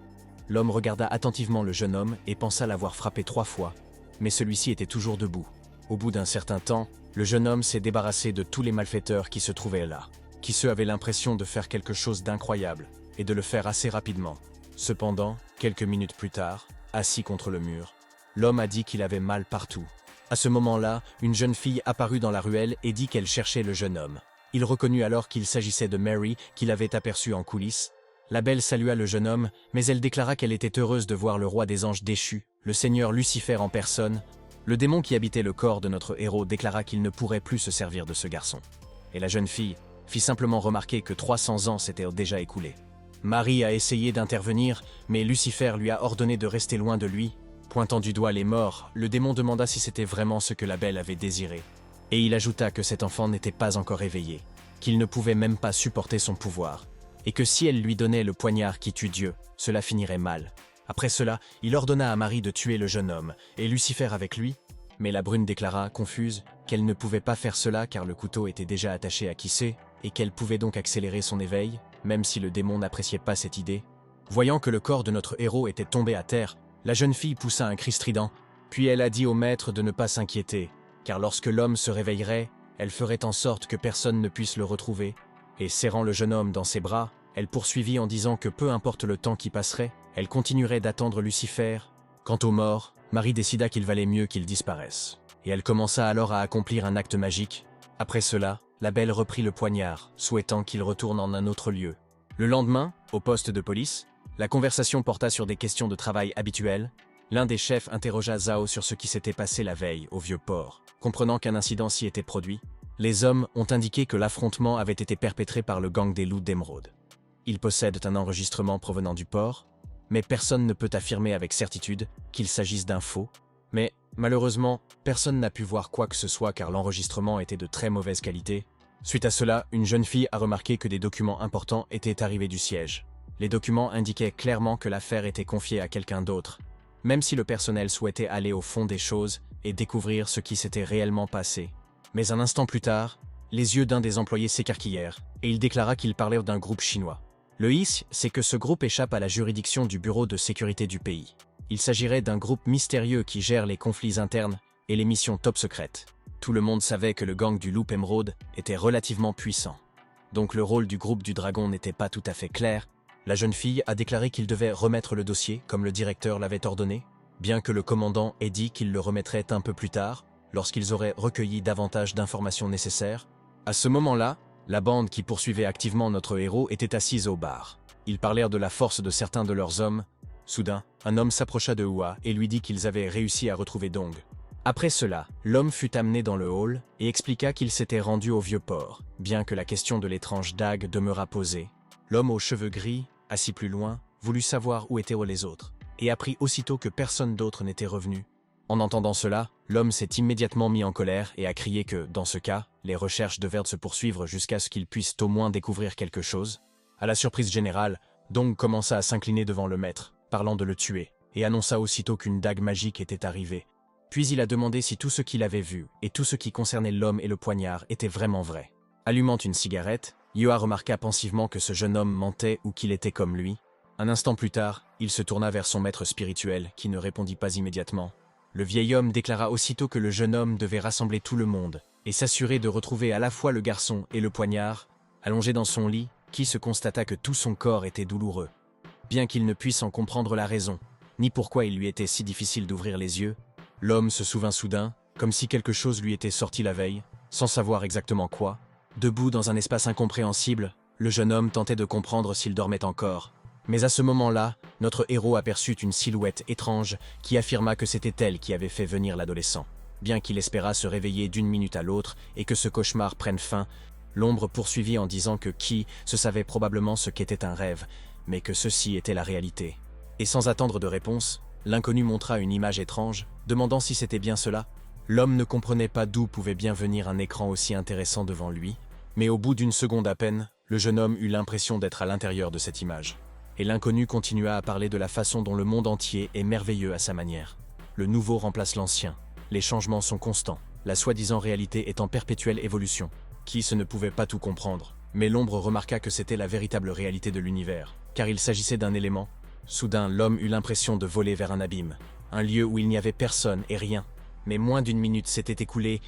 L'homme regarda attentivement le jeune homme et pensa l'avoir frappé 3 fois, mais celui-ci était toujours debout. Au bout d'un certain temps, le jeune homme s'est débarrassé de tous les malfaiteurs qui se trouvaient là, qui ceux avaient l'impression de faire quelque chose d'incroyable, et de le faire assez rapidement. Cependant, quelques minutes plus tard, assis contre le mur, l'homme a dit qu'il avait mal partout. À ce moment-là, une jeune fille apparut dans la ruelle et dit qu'elle cherchait le jeune homme. Il reconnut alors qu'il s'agissait de Mary, qu'il avait aperçue en coulisses. La belle salua le jeune homme, mais elle déclara qu'elle était heureuse de voir le roi des anges déchu, le seigneur Lucifer en personne. Le démon qui habitait le corps de notre héros déclara qu'il ne pourrait plus se servir de ce garçon. Et la jeune fille fit simplement remarquer que 300 ans s'étaient déjà écoulés. Marie a essayé d'intervenir, mais Lucifer lui a ordonné de rester loin de lui. Pointant du doigt les morts, le démon demanda si c'était vraiment ce que la belle avait désiré. Et il ajouta que cet enfant n'était pas encore éveillé, qu'il ne pouvait même pas supporter son pouvoir, et que si elle lui donnait le poignard qui tue Dieu, cela finirait mal. Après cela, il ordonna à Marie de tuer le jeune homme, et Lucifer avec lui, mais la brune déclara, confuse, qu'elle ne pouvait pas faire cela car le couteau était déjà attaché à Kissé, et qu'elle pouvait donc accélérer son éveil, même si le démon n'appréciait pas cette idée. Voyant que le corps de notre héros était tombé à terre, la jeune fille poussa un cri strident, puis elle a dit au maître de ne pas s'inquiéter, car lorsque l'homme se réveillerait, elle ferait en sorte que personne ne puisse le retrouver, et serrant le jeune homme dans ses bras, elle poursuivit en disant que peu importe le temps qui passerait, elle continuerait d'attendre Lucifer. Quant aux morts, Marie décida qu'il valait mieux qu'ils disparaissent, et elle commença alors à accomplir un acte magique. Après cela, la belle reprit le poignard, souhaitant qu'il retourne en un autre lieu. Le lendemain, au poste de police, la conversation porta sur des questions de travail habituelles. L'un des chefs interrogea Zhao sur ce qui s'était passé la veille au vieux port. Comprenant qu'un incident s'y était produit, les hommes ont indiqué que l'affrontement avait été perpétré par le gang des loups d'émeraude. Ils possèdent un enregistrement provenant du port, mais personne ne peut affirmer avec certitude qu'il s'agisse d'un faux. Mais, malheureusement, personne n'a pu voir quoi que ce soit car l'enregistrement était de très mauvaise qualité. Suite à cela, une jeune fille a remarqué que des documents importants étaient arrivés du siège. Les documents indiquaient clairement que l'affaire était confiée à quelqu'un d'autre, même si le personnel souhaitait aller au fond des choses et découvrir ce qui s'était réellement passé. Mais un instant plus tard, les yeux d'un des employés s'écarquillèrent, et il déclara qu'il parlait d'un groupe chinois. Le hic, c'est que ce groupe échappe à la juridiction du bureau de sécurité du pays. Il s'agirait d'un groupe mystérieux qui gère les conflits internes et les missions top secrètes. Tout le monde savait que le gang du Loup Émeraude était relativement puissant. Donc le rôle du groupe du Dragon n'était pas tout à fait clair. La jeune fille a déclaré qu'il devait remettre le dossier comme le directeur l'avait ordonné, bien que le commandant ait dit qu'il le remettrait un peu plus tard, lorsqu'ils auraient recueilli davantage d'informations nécessaires. À ce moment-là, la bande qui poursuivait activement notre héros était assise au bar. Ils parlèrent de la force de certains de leurs hommes. Soudain, un homme s'approcha de Hua et lui dit qu'ils avaient réussi à retrouver Dong. Après cela, l'homme fut amené dans le hall et expliqua qu'il s'était rendu au vieux port, bien que la question de l'étrange dague demeurât posée. L'homme aux cheveux gris, assis plus loin, voulut savoir où étaient les autres, et apprit aussitôt que personne d'autre n'était revenu. En entendant cela, l'homme s'est immédiatement mis en colère et a crié que, dans ce cas, les recherches devaient se poursuivre jusqu'à ce qu'ils puissent au moins découvrir quelque chose. À la surprise générale, Dong commença à s'incliner devant le maître, parlant de le tuer, et annonça aussitôt qu'une dague magique était arrivée. Puis il a demandé si tout ce qu'il avait vu, et tout ce qui concernait l'homme et le poignard, était vraiment vrai. Allumant une cigarette, Hua remarqua pensivement que ce jeune homme mentait ou qu'il était comme lui. Un instant plus tard, il se tourna vers son maître spirituel, qui ne répondit pas immédiatement. Le vieil homme déclara aussitôt que le jeune homme devait rassembler tout le monde, et s'assurer de retrouver à la fois le garçon et le poignard, allongé dans son lit, Ki se constata que tout son corps était douloureux. Bien qu'il ne puisse en comprendre la raison, ni pourquoi il lui était si difficile d'ouvrir les yeux, l'homme se souvint soudain, comme si quelque chose lui était sorti la veille, sans savoir exactement quoi. Debout dans un espace incompréhensible, le jeune homme tentait de comprendre s'il dormait encore. Mais à ce moment-là, notre héros aperçut une silhouette étrange qui affirma que c'était elle qui avait fait venir l'adolescent. Bien qu'il espéra se réveiller d'une minute à l'autre et que ce cauchemar prenne fin, l'ombre poursuivit en disant que Ki se savait probablement ce qu'était un rêve, mais que ceci était la réalité. Et sans attendre de réponse, l'inconnu montra une image étrange, demandant si c'était bien cela. L'homme ne comprenait pas d'où pouvait bien venir un écran aussi intéressant devant lui, mais au bout d'une seconde à peine, le jeune homme eut l'impression d'être à l'intérieur de cette image. Et l'inconnu continua à parler de la façon dont le monde entier est merveilleux à sa manière. Le nouveau remplace l'ancien, les changements sont constants, la soi-disant réalité est en perpétuelle évolution. Ki ne pouvait pas tout comprendre, mais l'ombre remarqua que c'était la véritable réalité de l'univers, car il s'agissait d'un élément. Soudain, l'homme eut l'impression de voler vers un abîme, un lieu où il n'y avait personne et rien. Mais moins d'une minute s'était écoulée,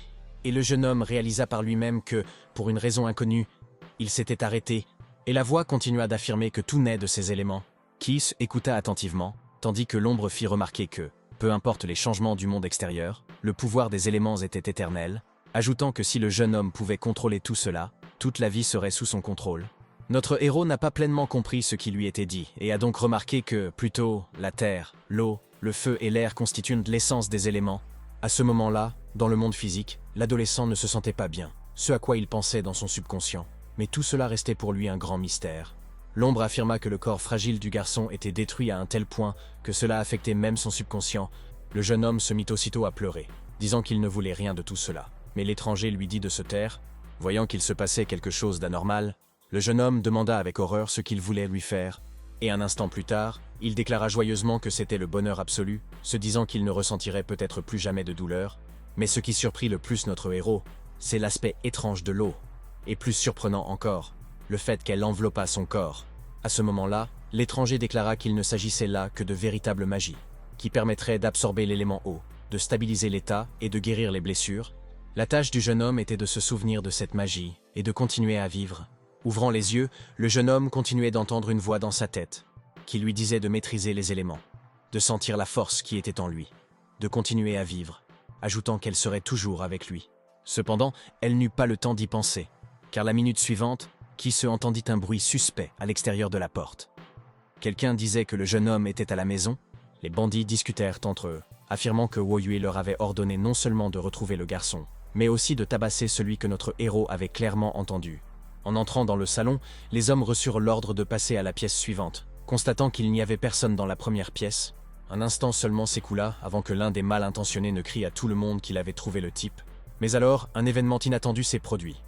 et le jeune homme réalisa par lui-même que, pour une raison inconnue, il s'était arrêté, et la voix continua d'affirmer que tout naît de ces éléments. Ki écouta attentivement, tandis que l'ombre fit remarquer que, peu importe les changements du monde extérieur, le pouvoir des éléments était éternel, ajoutant que si le jeune homme pouvait contrôler tout cela, toute la vie serait sous son contrôle. Notre héros n'a pas pleinement compris ce qui lui était dit, et a donc remarqué que, plutôt, la terre, l'eau, le feu et l'air constituent l'essence des éléments. À ce moment-là, dans le monde physique, l'adolescent ne se sentait pas bien, ce à quoi il pensait dans son subconscient. Mais tout cela restait pour lui un grand mystère. L'ombre affirma que le corps fragile du garçon était détruit à un tel point que cela affectait même son subconscient. Le jeune homme se mit aussitôt à pleurer, disant qu'il ne voulait rien de tout cela. Mais l'étranger lui dit de se taire. Voyant qu'il se passait quelque chose d'anormal, le jeune homme demanda avec horreur ce qu'il voulait lui faire, et un instant plus tard, il déclara joyeusement que c'était le bonheur absolu, se disant qu'il ne ressentirait peut-être plus jamais de douleur. Mais ce qui surprit le plus notre héros, c'est l'aspect étrange de l'eau. Et plus surprenant encore, le fait qu'elle enveloppa son corps. À ce moment-là, l'étranger déclara qu'il ne s'agissait là que de véritable magie, qui permettrait d'absorber l'élément eau, de stabiliser l'état et de guérir les blessures. La tâche du jeune homme était de se souvenir de cette magie et de continuer à vivre. Ouvrant les yeux, le jeune homme continuait d'entendre une voix dans sa tête, qui lui disait de maîtriser les éléments, de sentir la force qui était en lui, de continuer à vivre, ajoutant qu'elle serait toujours avec lui. Cependant, elle n'eut pas le temps d'y penser, car la minute suivante, Ki entendit un bruit suspect à l'extérieur de la porte. Quelqu'un disait que le jeune homme était à la maison. Les bandits discutèrent entre eux, affirmant que Wo Yue leur avait ordonné non seulement de retrouver le garçon, mais aussi de tabasser celui que notre héros avait clairement entendu. En entrant dans le salon, les hommes reçurent l'ordre de passer à la pièce suivante. Constatant qu'il n'y avait personne dans la première pièce, un instant seulement s'écoula avant que l'un des mal intentionnés ne crie à tout le monde qu'il avait trouvé le type. Mais alors, un événement inattendu s'est produit.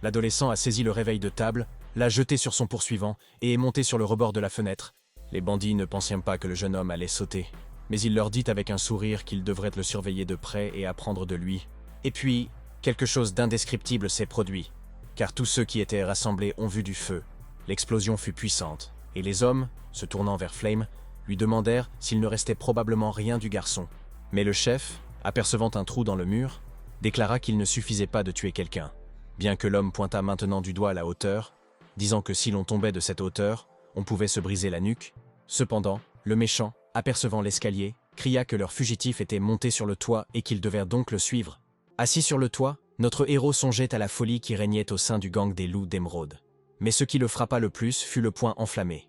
L'adolescent a saisi le réveil de table, l'a jeté sur son poursuivant et est monté sur le rebord de la fenêtre. Les bandits ne pensaient pas que le jeune homme allait sauter, mais il leur dit avec un sourire qu'ils devraient le surveiller de près et apprendre de lui. Et puis, quelque chose d'indescriptible s'est produit, car tous ceux qui étaient rassemblés ont vu du feu. L'explosion fut puissante, et les hommes, se tournant vers Flame, lui demandèrent s'il ne restait probablement rien du garçon. Mais le chef, apercevant un trou dans le mur, déclara qu'il ne suffisait pas de tuer quelqu'un, bien que l'homme pointa maintenant du doigt la hauteur, disant que si l'on tombait de cette hauteur, on pouvait se briser la nuque. Cependant, le méchant, apercevant l'escalier, cria que leur fugitif était monté sur le toit et qu'ils devaient donc le suivre. Assis sur le toit, notre héros songeait à la folie qui régnait au sein du gang des loups d'émeraude. Mais ce qui le frappa le plus fut le poing enflammé.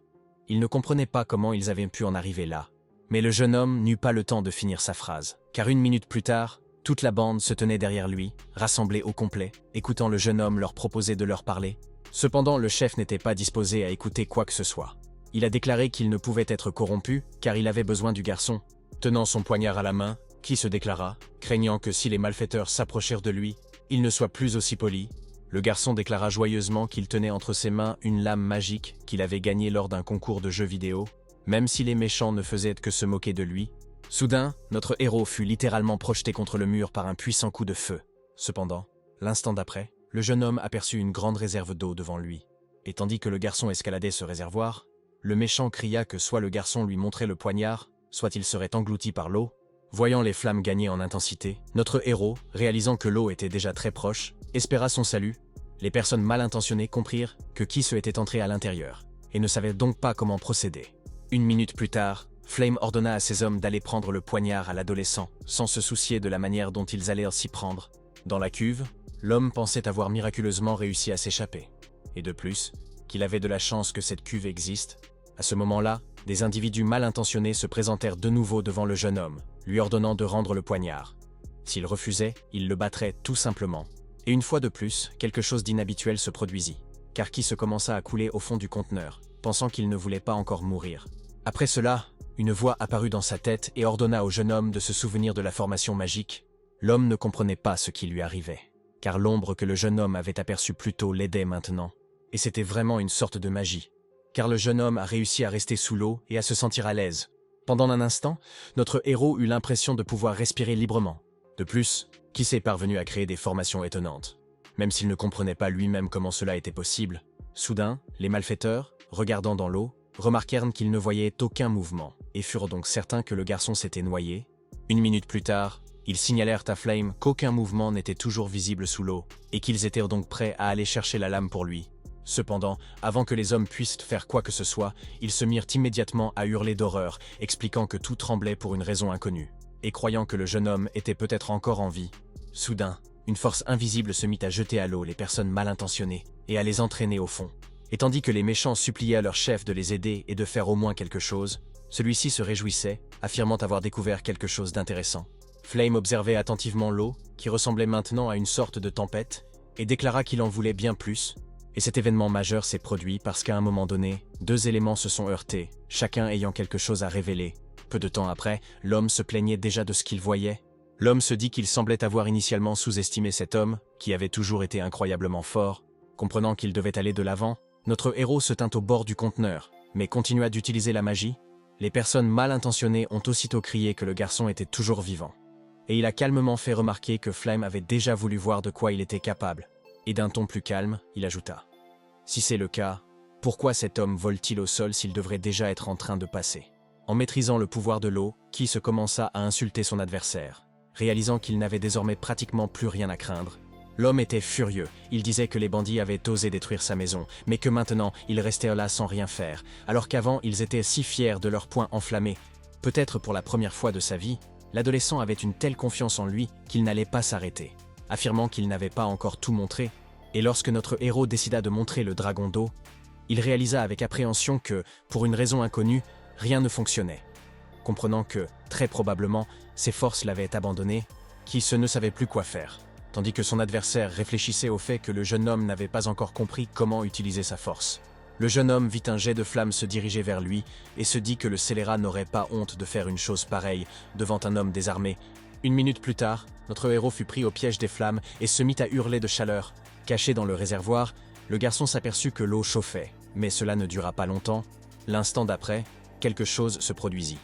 Il ne comprenait pas comment ils avaient pu en arriver là. Mais le jeune homme n'eut pas le temps de finir sa phrase, car une minute plus tard, toute la bande se tenait derrière lui, rassemblée au complet, écoutant le jeune homme leur proposer de leur parler. Cependant, le chef n'était pas disposé à écouter quoi que ce soit. Il a déclaré qu'il ne pouvait être corrompu, car il avait besoin du garçon. Tenant son poignard à la main, Ki se déclara, craignant que si les malfaiteurs s'approchèrent de lui, il ne soit plus aussi poli. Le garçon déclara joyeusement qu'il tenait entre ses mains une lame magique qu'il avait gagnée lors d'un concours de jeux vidéo, même si les méchants ne faisaient que se moquer de lui. Soudain, notre héros fut littéralement projeté contre le mur par un puissant coup de feu. Cependant, l'instant d'après, le jeune homme aperçut une grande réserve d'eau devant lui. Et tandis que le garçon escaladait ce réservoir, le méchant cria que soit le garçon lui montrait le poignard, soit il serait englouti par l'eau. Voyant les flammes gagner en intensité, notre héros, réalisant que l'eau était déjà très proche, espéra son salut. Les personnes mal intentionnées comprirent que Kiss était entré à l'intérieur, et ne savaient donc pas comment procéder. Une minute plus tard, Flame ordonna à ses hommes d'aller prendre le poignard à l'adolescent, sans se soucier de la manière dont ils allaient s'y prendre. Dans la cuve, l'homme pensait avoir miraculeusement réussi à s'échapper. Et de plus, qu'il avait de la chance que cette cuve existe. À ce moment-là, des individus mal intentionnés se présentèrent de nouveau devant le jeune homme, lui ordonnant de rendre le poignard. S'il refusait, il le battrait tout simplement. Et une fois de plus, quelque chose d'inhabituel se produisit, car Kiss commença à couler au fond du conteneur, pensant qu'il ne voulait pas encore mourir. Après cela, une voix apparut dans sa tête et ordonna au jeune homme de se souvenir de la formation magique. L'homme ne comprenait pas ce qui lui arrivait, car l'ombre que le jeune homme avait aperçue plus tôt l'aidait maintenant. Et c'était vraiment une sorte de magie, car le jeune homme a réussi à rester sous l'eau et à se sentir à l'aise. Pendant un instant, notre héros eut l'impression de pouvoir respirer librement. De plus, Kiss est parvenu à créer des formations étonnantes. Même s'il ne comprenait pas lui-même comment cela était possible, soudain, les malfaiteurs, regardant dans l'eau, remarquèrent qu'ils ne voyaient aucun mouvement et furent donc certains que le garçon s'était noyé. Une minute plus tard, ils signalèrent à Flame qu'aucun mouvement n'était toujours visible sous l'eau et qu'ils étaient donc prêts à aller chercher la lame pour lui. Cependant, avant que les hommes puissent faire quoi que ce soit, ils se mirent immédiatement à hurler d'horreur, expliquant que tout tremblait pour une raison inconnue. Et croyant que le jeune homme était peut-être encore en vie. Soudain, une force invisible se mit à jeter à l'eau les personnes mal intentionnées et à les entraîner au fond. Et tandis que les méchants suppliaient à leur chef de les aider et de faire au moins quelque chose, celui-ci se réjouissait, affirmant avoir découvert quelque chose d'intéressant. Flame observait attentivement l'eau, qui ressemblait maintenant à une sorte de tempête, et déclara qu'il en voulait bien plus. Et cet événement majeur s'est produit parce qu'à un moment donné, deux éléments se sont heurtés, chacun ayant quelque chose à révéler. Peu de temps après, l'homme se plaignait déjà de ce qu'il voyait. L'homme se dit qu'il semblait avoir initialement sous-estimé cet homme, qui avait toujours été incroyablement fort. Comprenant qu'il devait aller de l'avant, notre héros se tint au bord du conteneur, mais continua d'utiliser la magie. Les personnes mal intentionnées ont aussitôt crié que le garçon était toujours vivant. Et il a calmement fait remarquer que Flame avait déjà voulu voir de quoi il était capable. Et d'un ton plus calme, il ajouta : « Si c'est le cas, pourquoi cet homme vole-t-il au sol s'il devrait déjà être en train de passer ?» En maîtrisant le pouvoir de l'eau, Kiss commença à insulter son adversaire. Réalisant qu'il n'avait désormais pratiquement plus rien à craindre, l'homme était furieux. Il disait que les bandits avaient osé détruire sa maison, mais que maintenant, ils restaient là sans rien faire, alors qu'avant, ils étaient si fiers de leur poing enflammé. Peut-être pour la première fois de sa vie, l'adolescent avait une telle confiance en lui qu'il n'allait pas s'arrêter, affirmant qu'il n'avait pas encore tout montré. Et lorsque notre héros décida de montrer le dragon d'eau, il réalisa avec appréhension que, pour une raison inconnue, rien ne fonctionnait. Comprenant que, très probablement, ses forces l'avaient abandonné, Kiss ne savait plus quoi faire, tandis que son adversaire réfléchissait au fait que le jeune homme n'avait pas encore compris comment utiliser sa force. Le jeune homme vit un jet de flamme se diriger vers lui et se dit que le scélérat n'aurait pas honte de faire une chose pareille devant un homme désarmé. Une minute plus tard, notre héros fut pris au piège des flammes et se mit à hurler de chaleur. Caché dans le réservoir, le garçon s'aperçut que l'eau chauffait, mais cela ne dura pas longtemps. L'instant d'après, quelque chose se produisit.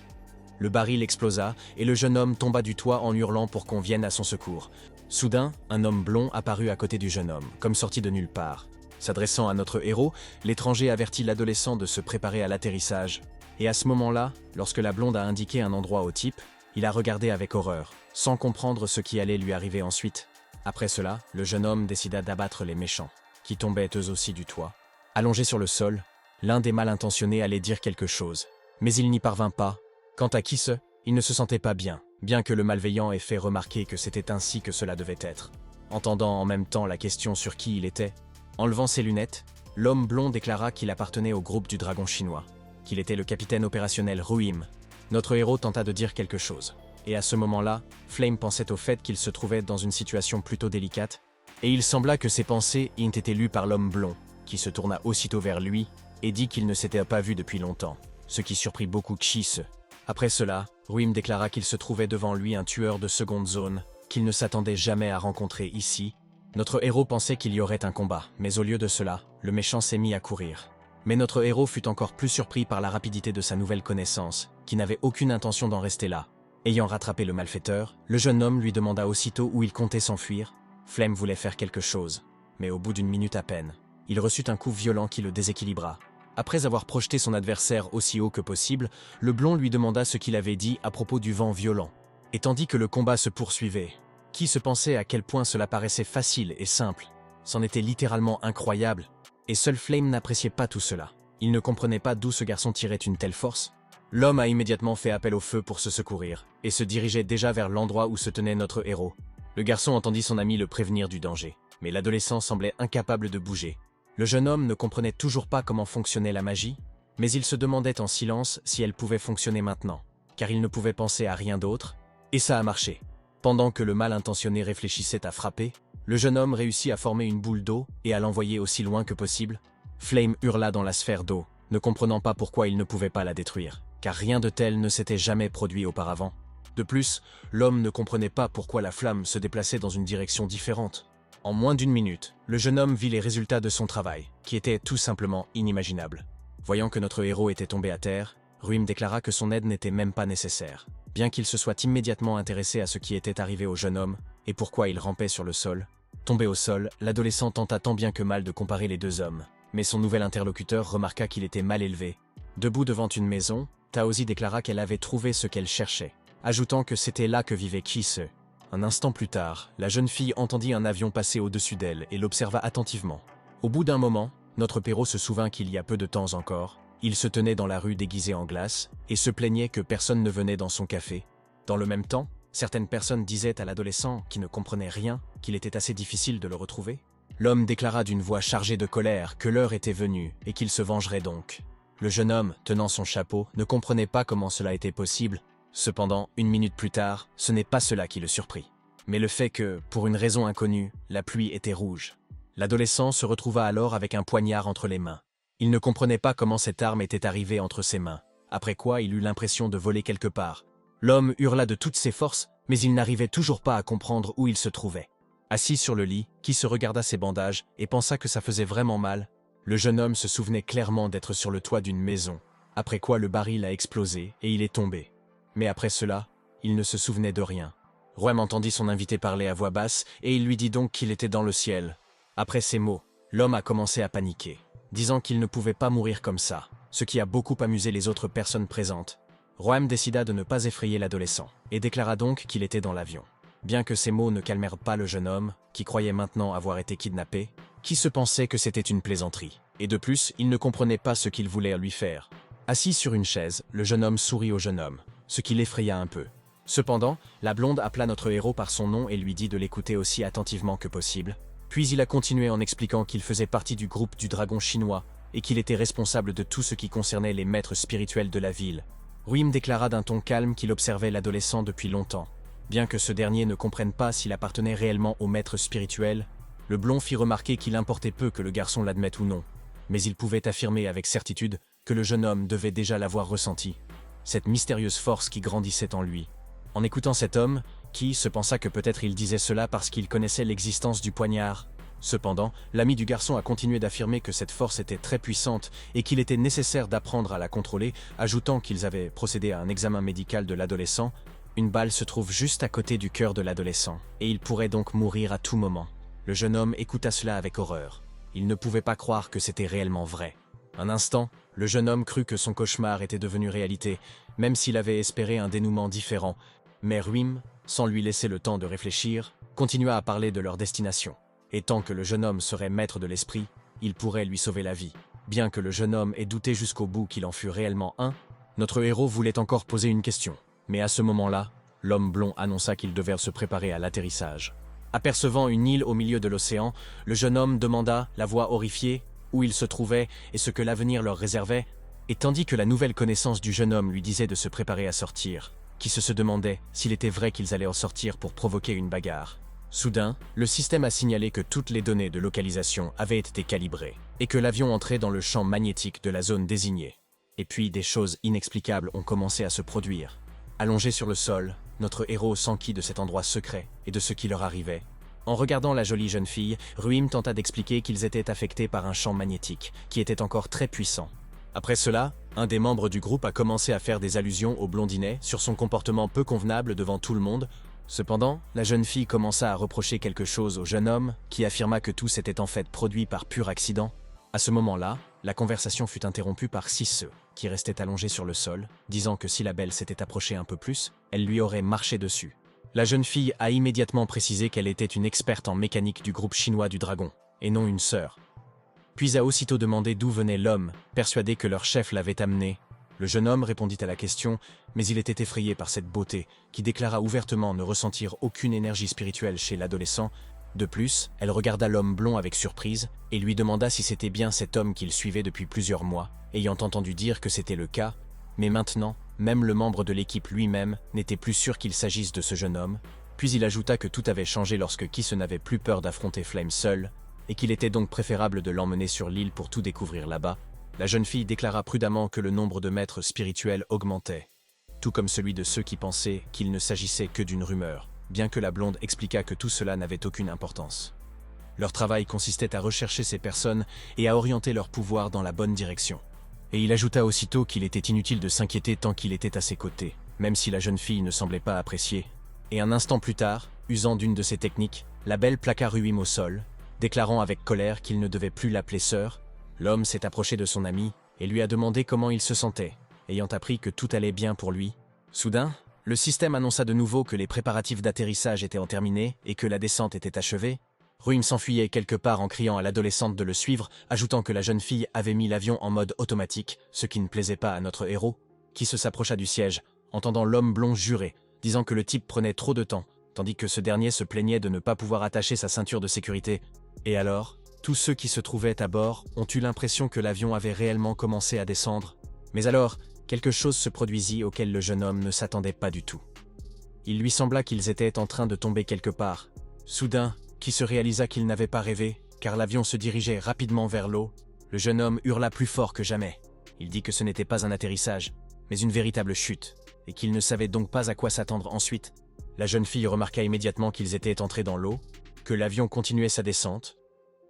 Le baril explosa et le jeune homme tomba du toit en hurlant pour qu'on vienne à son secours. Soudain, un homme blond apparut à côté du jeune homme, comme sorti de nulle part. S'adressant à notre héros, l'étranger avertit l'adolescent de se préparer à l'atterrissage. Et à ce moment-là, lorsque la blonde a indiqué un endroit au type, il a regardé avec horreur, sans comprendre ce qui allait lui arriver ensuite. Après cela, le jeune homme décida d'abattre les méchants, qui tombaient eux aussi du toit. Allongé sur le sol, l'un des mal intentionnés allait dire quelque chose, mais il n'y parvint pas. Quant à Kiss, il ne se sentait pas bien que le malveillant ait fait remarquer que c'était ainsi que cela devait être. Entendant en même temps la question sur qui il était, enlevant ses lunettes, l'homme blond déclara qu'il appartenait au groupe du dragon chinois, qu'il était le capitaine opérationnel Ruim. Notre héros tenta de dire quelque chose, et à ce moment-là, Flame pensait au fait qu'il se trouvait dans une situation plutôt délicate, et il sembla que ses pensées aient été lues par l'homme blond, qui se tourna aussitôt vers lui et dit qu'il ne s'était pas vu depuis longtemps, ce qui surprit beaucoup Kiss. Après cela, Ruim déclara qu'il se trouvait devant lui un tueur de seconde zone, qu'il ne s'attendait jamais à rencontrer ici. Notre héros pensait qu'il y aurait un combat, mais au lieu de cela, le méchant s'est mis à courir. Mais notre héros fut encore plus surpris par la rapidité de sa nouvelle connaissance, qui n'avait aucune intention d'en rester là. Ayant rattrapé le malfaiteur, le jeune homme lui demanda aussitôt où il comptait s'enfuir. Flame voulait faire quelque chose, mais au bout d'une minute à peine, il reçut un coup violent qui le déséquilibra. Après avoir projeté son adversaire aussi haut que possible, le blond lui demanda ce qu'il avait dit à propos du vent violent. Et tandis que le combat se poursuivait, qui se pensait à quel point cela paraissait facile et simple, c'en était littéralement incroyable, et seul Flame n'appréciait pas tout cela. Il ne comprenait pas d'où ce garçon tirait une telle force. L'homme a immédiatement fait appel au feu pour se secourir, et se dirigeait déjà vers l'endroit où se tenait notre héros. Le garçon entendit son ami le prévenir du danger, mais l'adolescent semblait incapable de bouger. Le jeune homme ne comprenait toujours pas comment fonctionnait la magie, mais il se demandait en silence si elle pouvait fonctionner maintenant, car il ne pouvait penser à rien d'autre, et ça a marché. Pendant que le mal intentionné réfléchissait à frapper, le jeune homme réussit à former une boule d'eau et à l'envoyer aussi loin que possible. Flame hurla dans la sphère d'eau, ne comprenant pas pourquoi il ne pouvait pas la détruire, car rien de tel ne s'était jamais produit auparavant. De plus, l'homme ne comprenait pas pourquoi la flamme se déplaçait dans une direction différente. En moins d'une minute, le jeune homme vit les résultats de son travail, qui étaient tout simplement inimaginables. Voyant que notre héros était tombé à terre, Ruim déclara que son aide n'était même pas nécessaire, bien qu'il se soit immédiatement intéressé à ce qui était arrivé au jeune homme et pourquoi il rampait sur le sol. Tombé au sol, l'adolescent tenta tant bien que mal de comparer les deux hommes, mais son nouvel interlocuteur remarqua qu'il était mal élevé. Debout devant une maison, Taozi déclara qu'elle avait trouvé ce qu'elle cherchait, ajoutant que c'était là que vivait Kise. Un instant plus tard, la jeune fille entendit un avion passer au-dessus d'elle et l'observa attentivement. Au bout d'un moment, notre héros se souvint qu'il y a peu de temps encore, il se tenait dans la rue déguisé en glace et se plaignait que personne ne venait dans son café. Dans le même temps, certaines personnes disaient à l'adolescent qui ne comprenait rien qu'il était assez difficile de le retrouver. L'homme déclara d'une voix chargée de colère que l'heure était venue et qu'il se vengerait donc. Le jeune homme, tenant son chapeau, ne comprenait pas comment cela était possible. Cependant, une minute plus tard, ce n'est pas cela qui le surprit, mais le fait que, pour une raison inconnue, la pluie était rouge. L'adolescent se retrouva alors avec un poignard entre les mains. Il ne comprenait pas comment cette arme était arrivée entre ses mains, après quoi il eut l'impression de voler quelque part. L'homme hurla de toutes ses forces, mais il n'arrivait toujours pas à comprendre où il se trouvait. Assis sur le lit, qui se regarda ses bandages et pensa que ça faisait vraiment mal, le jeune homme se souvenait clairement d'être sur le toit d'une maison, après quoi le baril a explosé et il est tombé. Mais après cela, il ne se souvenait de rien. Ruem entendit son invité parler à voix basse et il lui dit donc qu'il était dans le ciel. Après ces mots, l'homme a commencé à paniquer, disant qu'il ne pouvait pas mourir comme ça, ce qui a beaucoup amusé les autres personnes présentes. Ruem décida de ne pas effrayer l'adolescent et déclara donc qu'il était dans l'avion. Bien que ces mots ne calmèrent pas le jeune homme, qui croyait maintenant avoir été kidnappé, qui se pensait que c'était une plaisanterie. Et de plus, il ne comprenait pas ce qu'il voulait lui faire. Assis sur une chaise, le jeune homme sourit au jeune homme, ce qui l'effraya un peu. Cependant, la blonde appela notre héros par son nom et lui dit de l'écouter aussi attentivement que possible. Puis il a continué en expliquant qu'il faisait partie du groupe du dragon chinois et qu'il était responsable de tout ce qui concernait les maîtres spirituels de la ville. Ruim déclara d'un ton calme qu'il observait l'adolescent depuis longtemps. Bien que ce dernier ne comprenne pas s'il appartenait réellement au maître spirituel, le blond fit remarquer qu'il importait peu que le garçon l'admette ou non, mais il pouvait affirmer avec certitude que le jeune homme devait déjà l'avoir ressenti, cette mystérieuse force qui grandissait en lui. En écoutant cet homme, qui se pensa que peut-être il disait cela parce qu'il connaissait l'existence du poignard. Cependant, l'ami du garçon a continué d'affirmer que cette force était très puissante et qu'il était nécessaire d'apprendre à la contrôler, ajoutant qu'ils avaient procédé à un examen médical de l'adolescent. Une balle se trouve juste à côté du cœur de l'adolescent, et il pourrait donc mourir à tout moment. Le jeune homme écouta cela avec horreur. Il ne pouvait pas croire que c'était réellement vrai. Un instant, le jeune homme crut que son cauchemar était devenu réalité, même s'il avait espéré un dénouement différent. Mais Ruim, sans lui laisser le temps de réfléchir, continua à parler de leur destination. Et tant que le jeune homme serait maître de l'esprit, il pourrait lui sauver la vie. Bien que le jeune homme ait douté jusqu'au bout qu'il en fût réellement un, notre héros voulait encore poser une question. Mais à ce moment-là, l'homme blond annonça qu'il devait se préparer à l'atterrissage. Apercevant une île au milieu de l'océan, le jeune homme demanda, la voix horrifiée, où il se trouvait et ce que l'avenir leur réservait, et tandis que la nouvelle connaissance du jeune homme lui disait de se préparer à sortir, qui se demandait s'il était vrai qu'ils allaient en sortir pour provoquer une bagarre. Soudain, le système a signalé que toutes les données de localisation avaient été calibrées, et que l'avion entrait dans le champ magnétique de la zone désignée. Et puis des choses inexplicables ont commencé à se produire. Allongé sur le sol, notre héros s'enquit de cet endroit secret et de ce qui leur arrivait. En regardant la jolie jeune fille, Ruim tenta d'expliquer qu'ils étaient affectés par un champ magnétique, qui était encore très puissant. Après cela, un des membres du groupe a commencé à faire des allusions au blondinet sur son comportement peu convenable devant tout le monde. Cependant, la jeune fille commença à reprocher quelque chose au jeune homme, qui affirma que tout s'était en fait produit par pur accident. À ce moment-là, la conversation fut interrompue par Cisse, qui restait allongée sur le sol, disant que si la belle s'était approchée un peu plus, elle lui aurait marché dessus. La jeune fille a immédiatement précisé qu'elle était une experte en mécanique du groupe chinois du Dragon, et non une sœur. Puis a aussitôt demandé d'où venait l'homme, persuadé que leur chef l'avait amené. Le jeune homme répondit à la question, mais il était effrayé par cette beauté, qui déclara ouvertement ne ressentir aucune énergie spirituelle chez l'adolescent. De plus, elle regarda l'homme blond avec surprise, et lui demanda si c'était bien cet homme qu'il suivait depuis plusieurs mois, ayant entendu dire que c'était le cas, mais maintenant, même le membre de l'équipe lui-même n'était plus sûr qu'il s'agisse de ce jeune homme, puis il ajouta que tout avait changé lorsque Kiss n'avait plus peur d'affronter Flame seul, et qu'il était donc préférable de l'emmener sur l'île pour tout découvrir là-bas. La jeune fille déclara prudemment que le nombre de maîtres spirituels augmentait, tout comme celui de ceux qui pensaient qu'il ne s'agissait que d'une rumeur, bien que la blonde expliqua que tout cela n'avait aucune importance. Leur travail consistait à rechercher ces personnes et à orienter leur pouvoir dans la bonne direction. Et il ajouta aussitôt qu'il était inutile de s'inquiéter tant qu'il était à ses côtés, même si la jeune fille ne semblait pas apprécier. Et un instant plus tard, usant d'une de ses techniques, la belle plaqua Ruim au sol, déclarant avec colère qu'il ne devait plus l'appeler sœur. L'homme s'est approché de son ami et lui a demandé comment il se sentait, ayant appris que tout allait bien pour lui. Soudain, le système annonça de nouveau que les préparatifs d'atterrissage étaient terminés et que la descente était achevée. Ruim s'enfuyait quelque part en criant à l'adolescente de le suivre, ajoutant que la jeune fille avait mis l'avion en mode automatique, ce qui ne plaisait pas à notre héros, qui s'approcha du siège, entendant l'homme blond jurer, disant que le type prenait trop de temps, tandis que ce dernier se plaignait de ne pas pouvoir attacher sa ceinture de sécurité. Et alors, tous ceux qui se trouvaient à bord ont eu l'impression que l'avion avait réellement commencé à descendre. Mais alors, quelque chose se produisit auquel le jeune homme ne s'attendait pas du tout. Il lui sembla qu'ils étaient en train de tomber quelque part. Soudain, qui se réalisa qu'il n'avait pas rêvé, car l'avion se dirigeait rapidement vers l'eau. Le jeune homme hurla plus fort que jamais. Il dit que ce n'était pas un atterrissage, mais une véritable chute, et qu'il ne savait donc pas à quoi s'attendre ensuite. La jeune fille remarqua immédiatement qu'ils étaient entrés dans l'eau, que l'avion continuait sa descente,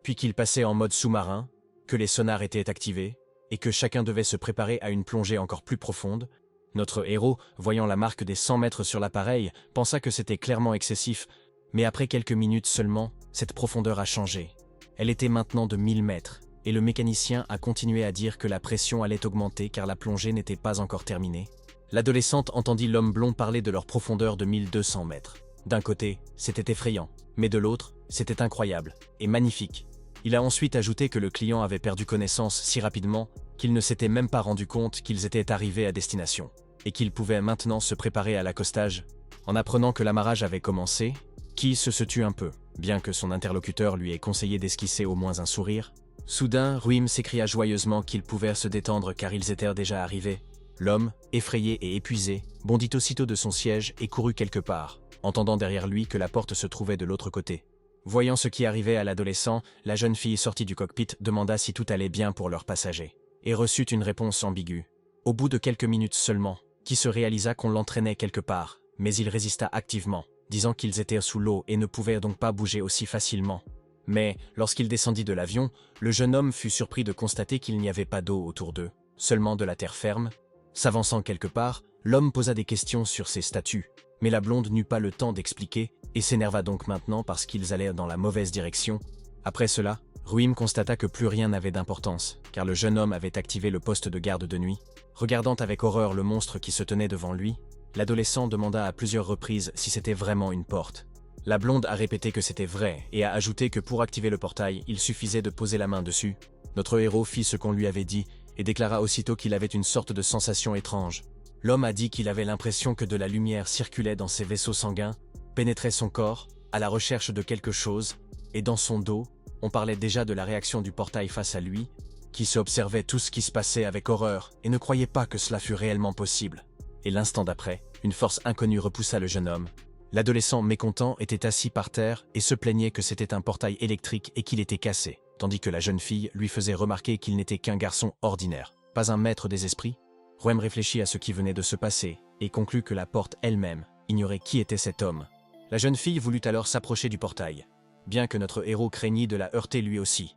puis qu'il passait en mode sous-marin, que les sonars étaient activés, et que chacun devait se préparer à une plongée encore plus profonde. Notre héros, voyant la marque des 100 mètres sur l'appareil, pensa que c'était clairement excessif, mais après quelques minutes seulement, cette profondeur a changé. Elle était maintenant de 1000 mètres, et le mécanicien a continué à dire que la pression allait augmenter car la plongée n'était pas encore terminée. L'adolescente entendit l'homme blond parler de leur profondeur de 1200 mètres. D'un côté, c'était effrayant, mais de l'autre, c'était incroyable et magnifique. Il a ensuite ajouté que le client avait perdu connaissance si rapidement qu'il ne s'était même pas rendu compte qu'ils étaient arrivés à destination, et qu'il pouvait maintenant se préparer à l'accostage. En apprenant que l'amarrage avait commencé, Kiss se tut un peu, bien que son interlocuteur lui ait conseillé d'esquisser au moins un sourire. Soudain, Ruim s'écria joyeusement qu'ils pouvaient se détendre car ils étaient déjà arrivés. L'homme, effrayé et épuisé, bondit aussitôt de son siège et courut quelque part, entendant derrière lui que la porte se trouvait de l'autre côté. Voyant ce qui arrivait à l'adolescent, la jeune fille sortie du cockpit demanda si tout allait bien pour leurs passagers, et reçut une réponse ambiguë. Au bout de quelques minutes seulement, Kiss réalisa qu'on l'entraînait quelque part, mais il résista activement, disant qu'ils étaient sous l'eau et ne pouvaient donc pas bouger aussi facilement. Mais, lorsqu'il descendit de l'avion, le jeune homme fut surpris de constater qu'il n'y avait pas d'eau autour d'eux, seulement de la terre ferme. S'avançant quelque part, l'homme posa des questions sur ses statuts, mais la blonde n'eut pas le temps d'expliquer et s'énerva donc maintenant parce qu'ils allaient dans la mauvaise direction. Après cela, Ruim constata que plus rien n'avait d'importance, car le jeune homme avait activé le poste de garde de nuit. Regardant avec horreur le monstre qui se tenait devant lui, l'adolescent demanda à plusieurs reprises si c'était vraiment une porte. La blonde a répété que c'était vrai et a ajouté que pour activer le portail, il suffisait de poser la main dessus. Notre héros fit ce qu'on lui avait dit et déclara aussitôt qu'il avait une sorte de sensation étrange. L'homme a dit qu'il avait l'impression que de la lumière circulait dans ses vaisseaux sanguins, pénétrait son corps, à la recherche de quelque chose, et dans son dos, on parlait déjà de la réaction du portail face à lui, qui se observait tout ce qui se passait avec horreur et ne croyait pas que cela fût réellement possible. Et l'instant d'après, une force inconnue repoussa le jeune homme. L'adolescent mécontent était assis par terre et se plaignait que c'était un portail électrique et qu'il était cassé, tandis que la jeune fille lui faisait remarquer qu'il n'était qu'un garçon ordinaire, pas un maître des esprits. Ruim réfléchit à ce qui venait de se passer et conclut que la porte elle-même ignorait qui était cet homme. La jeune fille voulut alors s'approcher du portail, bien que notre héros craignit de la heurter lui aussi.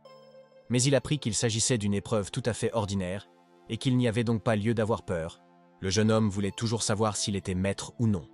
Mais il apprit qu'il s'agissait d'une épreuve tout à fait ordinaire et qu'il n'y avait donc pas lieu d'avoir peur. Le jeune homme voulait toujours savoir s'il était maître ou non.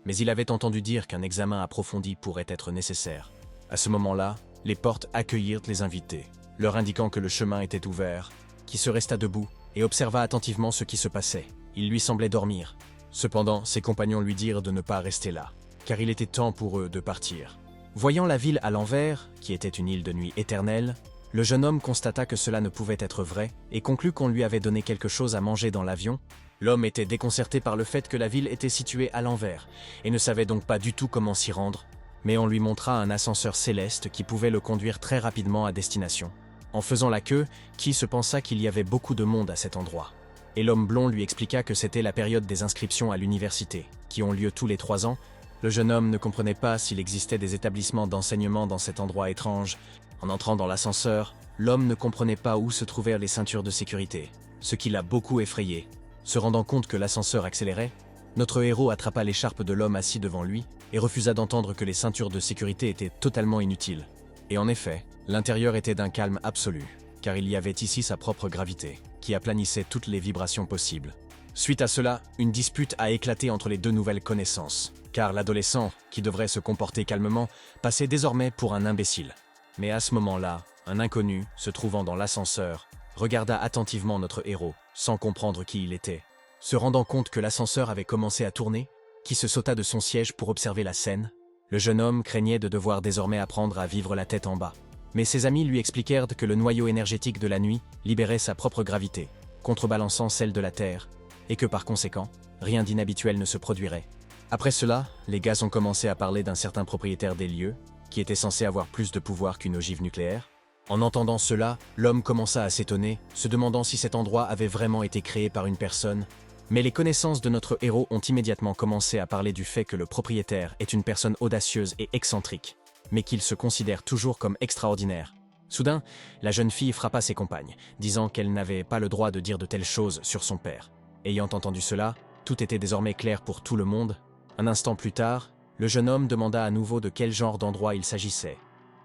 Mais il avait entendu dire qu'un examen approfondi pourrait être nécessaire. À ce moment-là, les portes accueillirent les invités, leur indiquant que le chemin était ouvert. qui se resta debout et observa attentivement ce qui se passait. Il lui semblait dormir. Cependant, ses compagnons lui dirent de ne pas rester là, car il était temps pour eux de partir. Voyant la ville à l'envers, qui était une île de nuit éternelle, le jeune homme constata que cela ne pouvait être vrai et conclut qu'on lui avait donné quelque chose à manger dans l'avion. L'homme était déconcerté par le fait que la ville était située à l'envers et ne savait donc pas du tout comment s'y rendre, mais on lui montra un ascenseur céleste qui pouvait le conduire très rapidement à destination. En faisant la queue, Qui se pensa qu'il y avait beaucoup de monde à cet endroit. Et l'homme blond lui expliqua que c'était la période des inscriptions à l'université, qui ont lieu tous les 3 ans. Le jeune homme ne comprenait pas s'il existait des établissements d'enseignement dans cet endroit étrange. En entrant dans l'ascenseur, l'homme ne comprenait pas où se trouvaient les ceintures de sécurité, ce qui l'a beaucoup effrayé. Se rendant compte que l'ascenseur accélérait, notre héros attrapa l'écharpe de l'homme assis devant lui et refusa d'entendre que les ceintures de sécurité étaient totalement inutiles. Et en effet, l'intérieur était d'un calme absolu, car il y avait ici sa propre gravité, qui aplanissait toutes les vibrations possibles. Suite à cela, une dispute a éclaté entre les deux nouvelles connaissances, car l'adolescent, qui devrait se comporter calmement, passait désormais pour un imbécile. Mais à ce moment-là, un inconnu, se trouvant dans l'ascenseur, regarda attentivement notre héros, sans comprendre qui il était. Se rendant compte que l'ascenseur avait commencé à tourner, Qui se sauta de son siège pour observer la scène. Le jeune homme craignait de devoir désormais apprendre à vivre la tête en bas. Mais ses amis lui expliquèrent que le noyau énergétique de la nuit libérait sa propre gravité, contrebalançant celle de la Terre, et que par conséquent, rien d'inhabituel ne se produirait. Après cela, les gars ont commencé à parler d'un certain propriétaire des lieux, qui était censé avoir plus de pouvoir qu'une ogive nucléaire. En entendant cela, l'homme commença à s'étonner, se demandant si cet endroit avait vraiment été créé par une personne. Mais les connaissances de notre héros ont immédiatement commencé à parler du fait que le propriétaire est une personne audacieuse et excentrique, mais qu'il se considère toujours comme extraordinaire. Soudain, la jeune fille frappa ses compagnes, disant qu'elle n'avait pas le droit de dire de telles choses sur son père. Ayant entendu cela, tout était désormais clair pour tout le monde. Un instant plus tard, le jeune homme demanda à nouveau de quel genre d'endroit il s'agissait.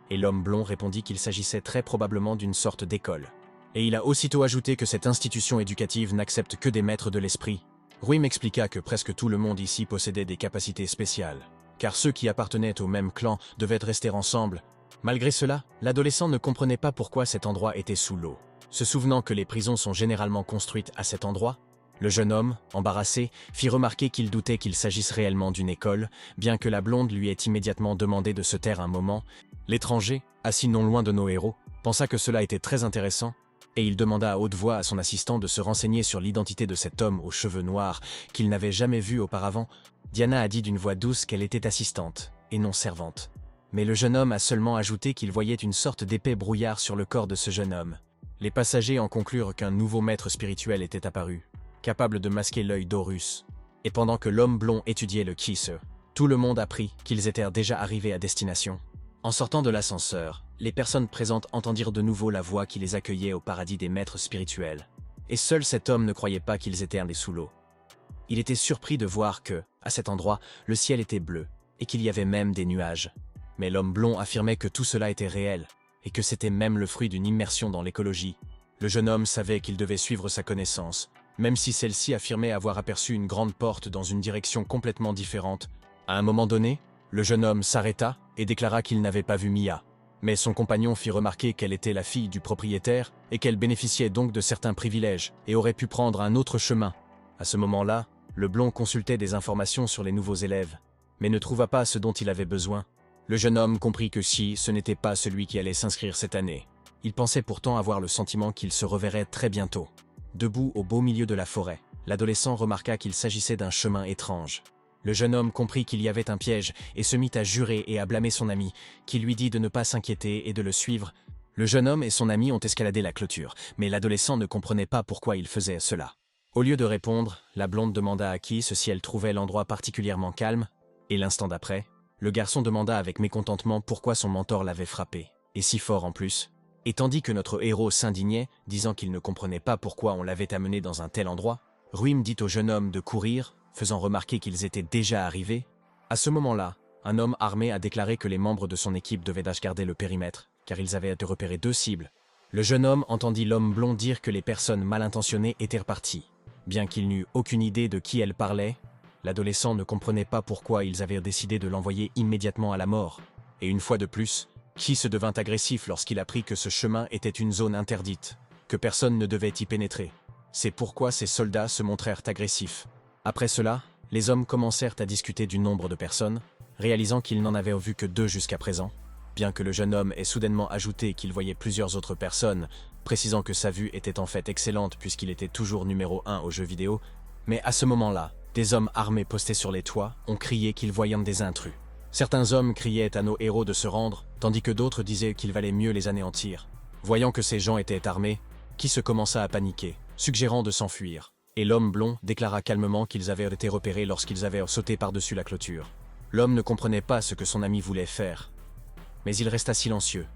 Et l'homme blond répondit qu'il s'agissait très probablement d'une sorte d'école. Et il a aussitôt ajouté que cette institution éducative n'accepte que des maîtres de l'esprit. Rui m'expliqua que presque tout le monde ici possédait des capacités spéciales, car ceux qui appartenaient au même clan devaient rester ensemble. Malgré cela, l'adolescent ne comprenait pas pourquoi cet endroit était sous l'eau. Se souvenant que les prisons sont généralement construites à cet endroit, le jeune homme, embarrassé, fit remarquer qu'il doutait qu'il s'agisse réellement d'une école, bien que la blonde lui ait immédiatement demandé de se taire un moment. L'étranger, assis non loin de nos héros, pensa que cela était très intéressant, et il demanda à haute voix à son assistant de se renseigner sur l'identité de cet homme aux cheveux noirs qu'il n'avait jamais vu auparavant. Diana a dit d'une voix douce qu'elle était assistante, et non servante. Mais le jeune homme a seulement ajouté qu'il voyait une sorte d'épais brouillard sur le corps de ce jeune homme. Les passagers en conclurent qu'un nouveau maître spirituel était apparu, capable de masquer l'œil d'Horus. Et pendant que l'homme blond étudiait le Kisse, tout le monde apprit qu'ils étaient déjà arrivés à destination. En sortant de l'ascenseur, les personnes présentes entendirent de nouveau la voix qui les accueillait au paradis des maîtres spirituels. Et seul cet homme ne croyait pas qu'ils étaient allés sous l'eau. Il était surpris de voir que, à cet endroit, le ciel était bleu, et qu'il y avait même des nuages. Mais l'homme blond affirmait que tout cela était réel, et que c'était même le fruit d'une immersion dans l'écologie. Le jeune homme savait qu'il devait suivre sa connaissance, même si celle-ci affirmait avoir aperçu une grande porte dans une direction complètement différente. À un moment donné, le jeune homme s'arrêta et déclara qu'il n'avait pas vu Mia. Mais son compagnon fit remarquer qu'elle était la fille du propriétaire et qu'elle bénéficiait donc de certains privilèges et aurait pu prendre un autre chemin. À ce moment-là, le blond consultait des informations sur les nouveaux élèves, mais ne trouva pas ce dont il avait besoin. Le jeune homme comprit que si ce n'était pas celui qui allait s'inscrire cette année. Il pensait pourtant avoir le sentiment qu'il se reverrait très bientôt. Debout au beau milieu de la forêt, l'adolescent remarqua qu'il s'agissait d'un chemin étrange. Le jeune homme comprit qu'il y avait un piège et se mit à jurer et à blâmer son ami, qui lui dit de ne pas s'inquiéter et de le suivre. Le jeune homme et son ami ont escaladé la clôture, mais l'adolescent ne comprenait pas pourquoi il faisait cela. Au lieu de répondre, la blonde demanda à Kisse si elle trouvait l'endroit particulièrement calme, et l'instant d'après, le garçon demanda avec mécontentement pourquoi son mentor l'avait frappé, et si fort en plus. Et tandis que notre héros s'indignait, disant qu'il ne comprenait pas pourquoi on l'avait amené dans un tel endroit, Ruim dit au jeune homme de courir, faisant remarquer qu'ils étaient déjà arrivés. À ce moment-là, un homme armé a déclaré que les membres de son équipe devaient garder le périmètre, car ils avaient repéré 2 cibles. Le jeune homme entendit l'homme blond dire que les personnes mal intentionnées étaient reparties. Bien qu'il n'eût aucune idée de qui elle parlait, l'adolescent ne comprenait pas pourquoi ils avaient décidé de l'envoyer immédiatement à la mort. Et une fois de plus, Qui se devint agressif lorsqu'il apprit que ce chemin était une zone interdite. que personne ne devait y pénétrer. C'est pourquoi ces soldats se montrèrent agressifs. Après cela, les hommes commencèrent à discuter du nombre de personnes, réalisant qu'ils n'en avaient vu que 2 jusqu'à présent, bien que le jeune homme ait soudainement ajouté qu'il voyait plusieurs autres personnes, précisant que sa vue était en fait excellente puisqu'il était toujours numéro 1 aux jeux vidéo, mais à ce moment-là, des hommes armés postés sur les toits ont crié qu'ils voyaient des intrus. Certains hommes criaient à nos héros de se rendre, tandis que d'autres disaient qu'il valait mieux les anéantir. Voyant que ces gens étaient armés, Qui se commença à paniquer, suggérant de s'enfuir, et l'homme blond déclara calmement qu'ils avaient été repérés lorsqu'ils avaient sauté par-dessus la clôture. L'homme ne comprenait pas ce que son ami voulait faire, mais il resta silencieux.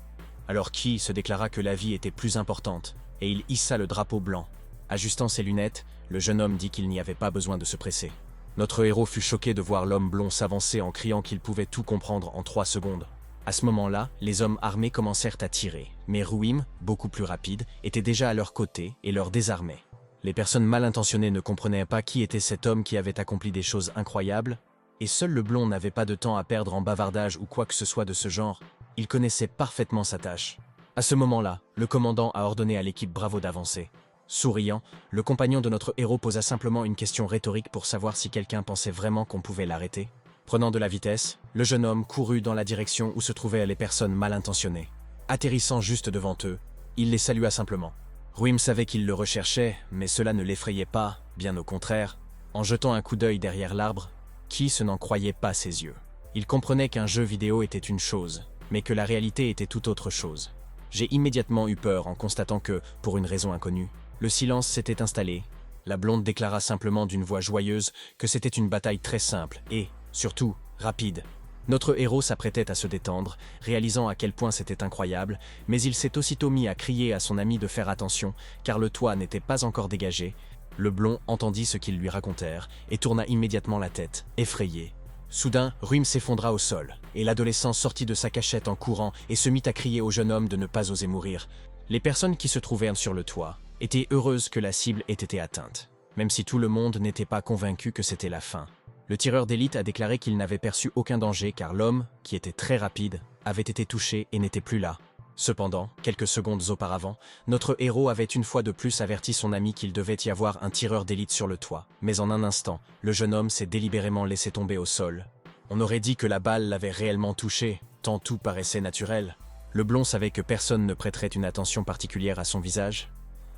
Alors Qui se déclara que la vie était plus importante, et il hissa le drapeau blanc. Ajustant ses lunettes, le jeune homme dit qu'il n'y avait pas besoin de se presser. Notre héros fut choqué de voir l'homme blond s'avancer en criant qu'il pouvait tout comprendre en 3 secondes. À ce moment-là, les hommes armés commencèrent à tirer, mais Ruim, beaucoup plus rapide, était déjà à leur côté et leur désarmait. Les personnes mal intentionnées ne comprenaient pas qui était cet homme qui avait accompli des choses incroyables, et seul le blond n'avait pas de temps à perdre en bavardage ou quoi que ce soit de ce genre. Il connaissait parfaitement sa tâche. À ce moment-là, le commandant a ordonné à l'équipe Bravo d'avancer. Souriant, le compagnon de notre héros posa simplement une question rhétorique pour savoir si quelqu'un pensait vraiment qu'on pouvait l'arrêter. Prenant de la vitesse, le jeune homme courut dans la direction où se trouvaient les personnes mal intentionnées. Atterrissant juste devant eux, il les salua simplement. Ruim savait qu'il le recherchait, mais cela ne l'effrayait pas, bien au contraire. En jetant un coup d'œil derrière l'arbre, Qui se n'en croyait pas ses yeux. Il comprenait qu'un jeu vidéo était une chose, mais que la réalité était tout autre chose. J'ai immédiatement eu peur en constatant que, pour une raison inconnue, le silence s'était installé. La blonde déclara simplement d'une voix joyeuse que c'était une bataille très simple et, surtout, rapide. Notre héros s'apprêtait à se détendre, réalisant à quel point c'était incroyable, mais il s'est aussitôt mis à crier à son ami de faire attention, car le toit n'était pas encore dégagé. Le blond entendit ce qu'ils lui racontèrent et tourna immédiatement la tête, effrayé. Soudain, Ruim s'effondra au sol, et l'adolescent sortit de sa cachette en courant et se mit à crier au jeune homme de ne pas oser mourir. Les personnes qui se trouvaient sur le toit étaient heureuses que la cible ait été atteinte, même si tout le monde n'était pas convaincu que c'était la fin. Le tireur d'élite a déclaré qu'il n'avait perçu aucun danger car l'homme, qui était très rapide, avait été touché et n'était plus là. Cependant, quelques secondes auparavant, notre héros avait une fois de plus averti son ami qu'il devait y avoir un tireur d'élite sur le toit, mais en un instant, le jeune homme s'est délibérément laissé tomber au sol. On aurait dit que la balle l'avait réellement touché, tant tout paraissait naturel. Le blond savait que personne ne prêterait une attention particulière à son visage.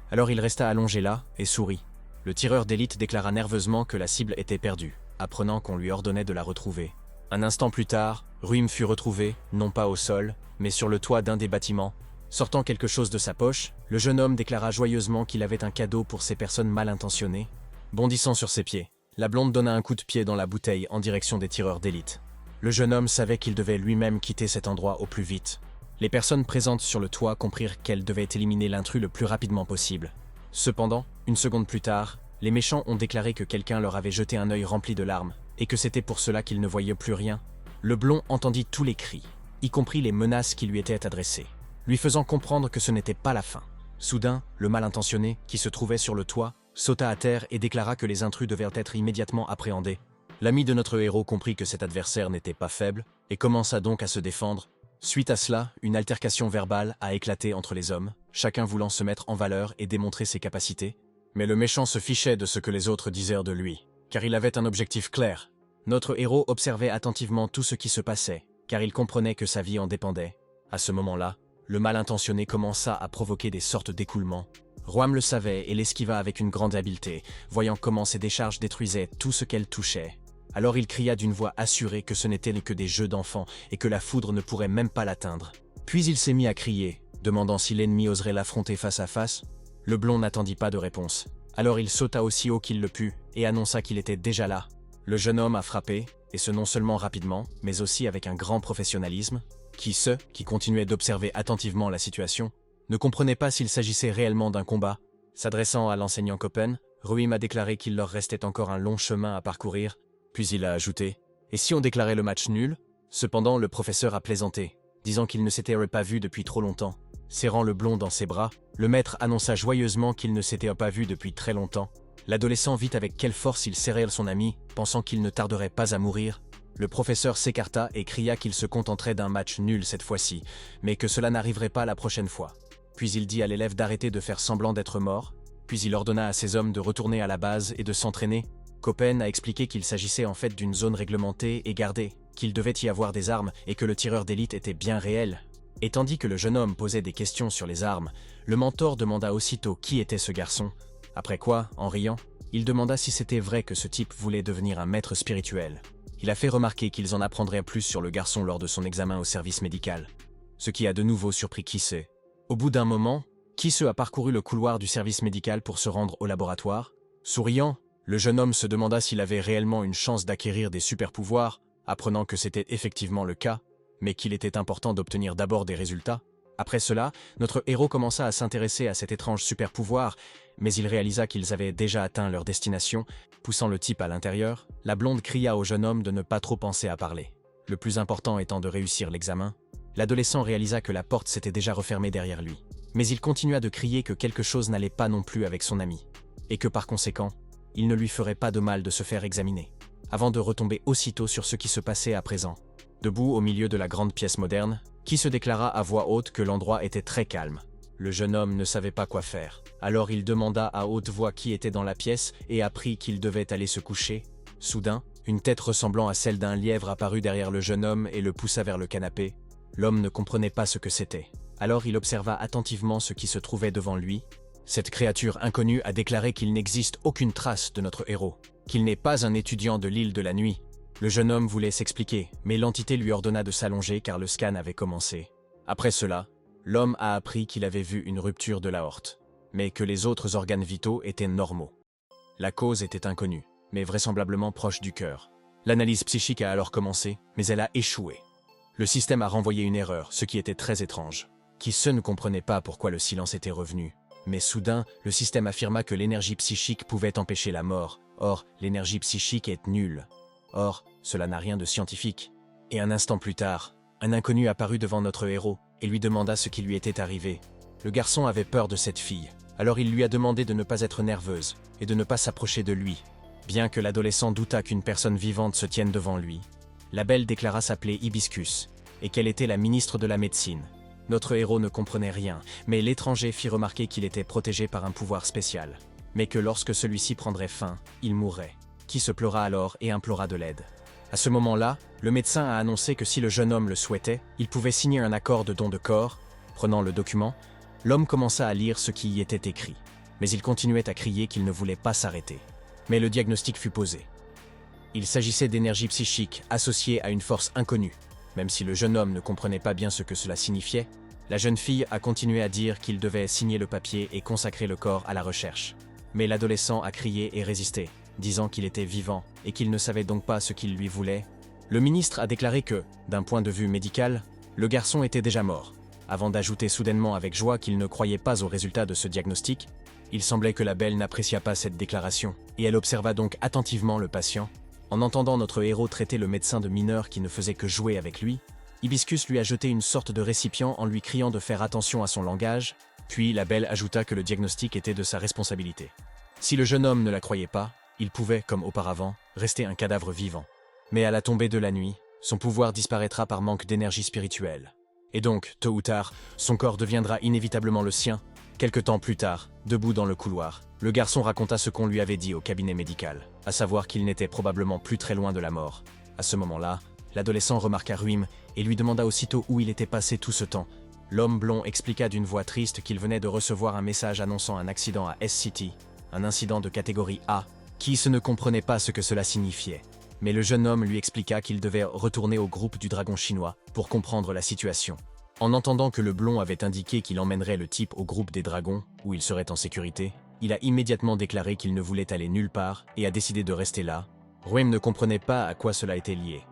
Alors il resta allongé là et sourit. Le tireur d'élite déclara nerveusement que la cible était perdue, apprenant qu'on lui ordonnait de la retrouver. Un instant plus tard, Ruim fut retrouvé, non pas au sol, mais sur le toit d'un des bâtiments. Sortant quelque chose de sa poche, le jeune homme déclara joyeusement qu'il avait un cadeau pour ces personnes mal intentionnées. Bondissant sur ses pieds, la blonde donna un coup de pied dans la bouteille en direction des tireurs d'élite. Le jeune homme savait qu'il devait lui-même quitter cet endroit au plus vite. Les personnes présentes sur le toit comprirent qu'elles devaient éliminer l'intrus le plus rapidement possible. Cependant, une seconde plus tard, les méchants ont déclaré que quelqu'un leur avait jeté un œil rempli de larmes, et que c'était pour cela qu'ils ne voyaient plus rien. Le blond entendit tous les cris, y compris les menaces qui lui étaient adressées, lui faisant comprendre que ce n'était pas la fin. Soudain, le mal intentionné, qui se trouvait sur le toit, sauta à terre et déclara que les intrus devaient être immédiatement appréhendés. L'ami de notre héros comprit que cet adversaire n'était pas faible, et commença donc à se défendre. Suite à cela, une altercation verbale a éclaté entre les hommes, chacun voulant se mettre en valeur et démontrer ses capacités. Mais le méchant se fichait de ce que les autres disèrent de lui, car il avait un objectif clair. Notre héros observait attentivement tout ce qui se passait, car il comprenait que sa vie en dépendait. À ce moment-là, le mal intentionné commença à provoquer des sortes d'écoulements. Ruam le savait et l'esquiva avec une grande habileté, voyant comment ses décharges détruisaient tout ce qu'elle touchait. Alors il cria d'une voix assurée que ce n'était que des jeux d'enfants et que la foudre ne pourrait même pas l'atteindre. Puis il s'est mis à crier, demandant si l'ennemi oserait l'affronter face à face. Le blond n'attendit pas de réponse. Alors il sauta aussi haut qu'il le put et annonça qu'il était déjà là. Le jeune homme a frappé, et ce non seulement rapidement, mais aussi avec un grand professionnalisme. Qui continuait d'observer attentivement la situation, ne comprenait pas s'il s'agissait réellement d'un combat. S'adressant à l'enseignant Copen, Ruim a déclaré qu'il leur restait encore un long chemin à parcourir, puis il a ajouté « Et si on déclarait le match nul ?» Cependant, le professeur a plaisanté, disant qu'il ne s'était pas vu depuis trop longtemps. Serrant le blond dans ses bras, le maître annonça joyeusement qu'il ne s'était pas vu depuis très longtemps. L'adolescent vit avec quelle force il serrait son ami, pensant qu'il ne tarderait pas à mourir. Le professeur s'écarta et cria qu'il se contenterait d'un match nul cette fois-ci, mais que cela n'arriverait pas la prochaine fois. puis il dit à l'élève d'arrêter de faire semblant d'être mort, puis il ordonna à ses hommes de retourner à la base et de s'entraîner. Copen a expliqué qu'il s'agissait en fait d'une zone réglementée et gardée, qu'il devait y avoir des armes et que le tireur d'élite était bien réel. Et tandis que le jeune homme posait des questions sur les armes, le mentor demanda aussitôt qui était ce garçon. Après quoi, en riant, il demanda si c'était vrai que ce type voulait devenir un maître spirituel. Il a fait remarquer qu'ils en apprendraient plus sur le garçon lors de son examen au service médical. Ce qui a de nouveau surpris Kise. Au bout d'un moment, Kise a parcouru le couloir du service médical pour se rendre au laboratoire. Souriant, le jeune homme se demanda s'il avait réellement une chance d'acquérir des super-pouvoirs, apprenant que c'était effectivement le cas, mais qu'il était important d'obtenir d'abord des résultats. Après cela, notre héros commença à s'intéresser à cet étrange super-pouvoir, mais il réalisa qu'ils avaient déjà atteint leur destination. Poussant le type à l'intérieur, la blonde cria au jeune homme de ne pas trop penser à parler. Le plus important étant de réussir l'examen. L'adolescent réalisa que la porte s'était déjà refermée derrière lui. Mais il continua de crier que quelque chose n'allait pas non plus avec son ami, et que par conséquent, il ne lui ferait pas de mal de se faire examiner, avant de retomber aussitôt sur ce qui se passait à présent. Debout au milieu de la grande pièce moderne, qui se déclara à voix haute que l'endroit était très calme. Le jeune homme ne savait pas quoi faire. Alors il demanda à haute voix qui était dans la pièce et apprit qu'il devait aller se coucher. Soudain, une tête ressemblant à celle d'un lièvre apparut derrière le jeune homme et le poussa vers le canapé. L'homme ne comprenait pas ce que c'était. Alors il observa attentivement ce qui se trouvait devant lui. Cette créature inconnue a déclaré qu'il n'existe aucune trace de notre héros, qu'il n'est pas un étudiant de l'île de la nuit. Le jeune homme voulait s'expliquer, mais l'entité lui ordonna de s'allonger car le scan avait commencé. Après cela, l'homme a appris qu'il avait vu une rupture de l'aorte, mais que les autres organes vitaux étaient normaux. La cause était inconnue, mais vraisemblablement proche du cœur. L'analyse psychique a alors commencé, mais elle a échoué. Le système a renvoyé une erreur, ce qui était très étrange. Kise ne comprenait pas pourquoi le silence était revenu. Mais soudain, le système affirma que l'énergie psychique pouvait empêcher la mort. Or, l'énergie psychique est nulle. Or, cela n'a rien de scientifique. Et un instant plus tard, un inconnu apparut devant notre héros et lui demanda ce qui lui était arrivé. Le garçon avait peur de cette fille, alors il lui a demandé de ne pas être nerveuse et de ne pas s'approcher de lui. Bien que l'adolescent doutât qu'une personne vivante se tienne devant lui, la belle déclara s'appeler Hibiscus et qu'elle était la ministre de la médecine. Notre héros ne comprenait rien, mais l'étranger fit remarquer qu'il était protégé par un pouvoir spécial, mais que lorsque celui-ci prendrait fin, il mourrait. Qui se pleura alors et implora de l'aide. À ce moment-là, le médecin a annoncé que si le jeune homme le souhaitait, il pouvait signer un accord de don de corps. Prenant le document, l'homme commença à lire ce qui y était écrit, mais il continuait à crier qu'il ne voulait pas s'arrêter. Mais le diagnostic fut posé. Il s'agissait d'énergie psychique associée à une force inconnue. Même si le jeune homme ne comprenait pas bien ce que cela signifiait, la jeune fille a continué à dire qu'il devait signer le papier et consacrer le corps à la recherche. Mais l'adolescent a crié et résisté, disant qu'il était vivant et qu'il ne savait donc pas ce qu'il lui voulait. Le ministre a déclaré que, d'un point de vue médical, le garçon était déjà mort, avant d'ajouter soudainement avec joie qu'il ne croyait pas au résultat de ce diagnostic. Il semblait que la belle n'apprécia pas cette déclaration, et elle observa donc attentivement le patient. En entendant notre héros traiter le médecin de mineur qui ne faisait que jouer avec lui, Hibiscus lui a jeté une sorte de récipient en lui criant de faire attention à son langage, puis la belle ajouta que le diagnostic était de sa responsabilité. Si le jeune homme ne la croyait pas, il pouvait, comme auparavant, rester un cadavre vivant. Mais à la tombée de la nuit, son pouvoir disparaîtra par manque d'énergie spirituelle. Et donc, tôt ou tard, son corps deviendra inévitablement le sien. Quelque temps plus tard, debout dans le couloir, le garçon raconta ce qu'on lui avait dit au cabinet médical, à savoir qu'il n'était probablement plus très loin de la mort. À ce moment-là, l'adolescent remarqua Ruim et lui demanda aussitôt où il était passé tout ce temps. L'homme blond expliqua d'une voix triste qu'il venait de recevoir un message annonçant un accident à S-City, un incident de catégorie A. Kise ne comprenait pas ce que cela signifiait, mais le jeune homme lui expliqua qu'il devait retourner au groupe du dragon chinois pour comprendre la situation. En entendant que le blond avait indiqué qu'il emmènerait le type au groupe des dragons, où il serait en sécurité, il a immédiatement déclaré qu'il ne voulait aller nulle part et a décidé de rester là. Ruim ne comprenait pas à quoi cela était lié.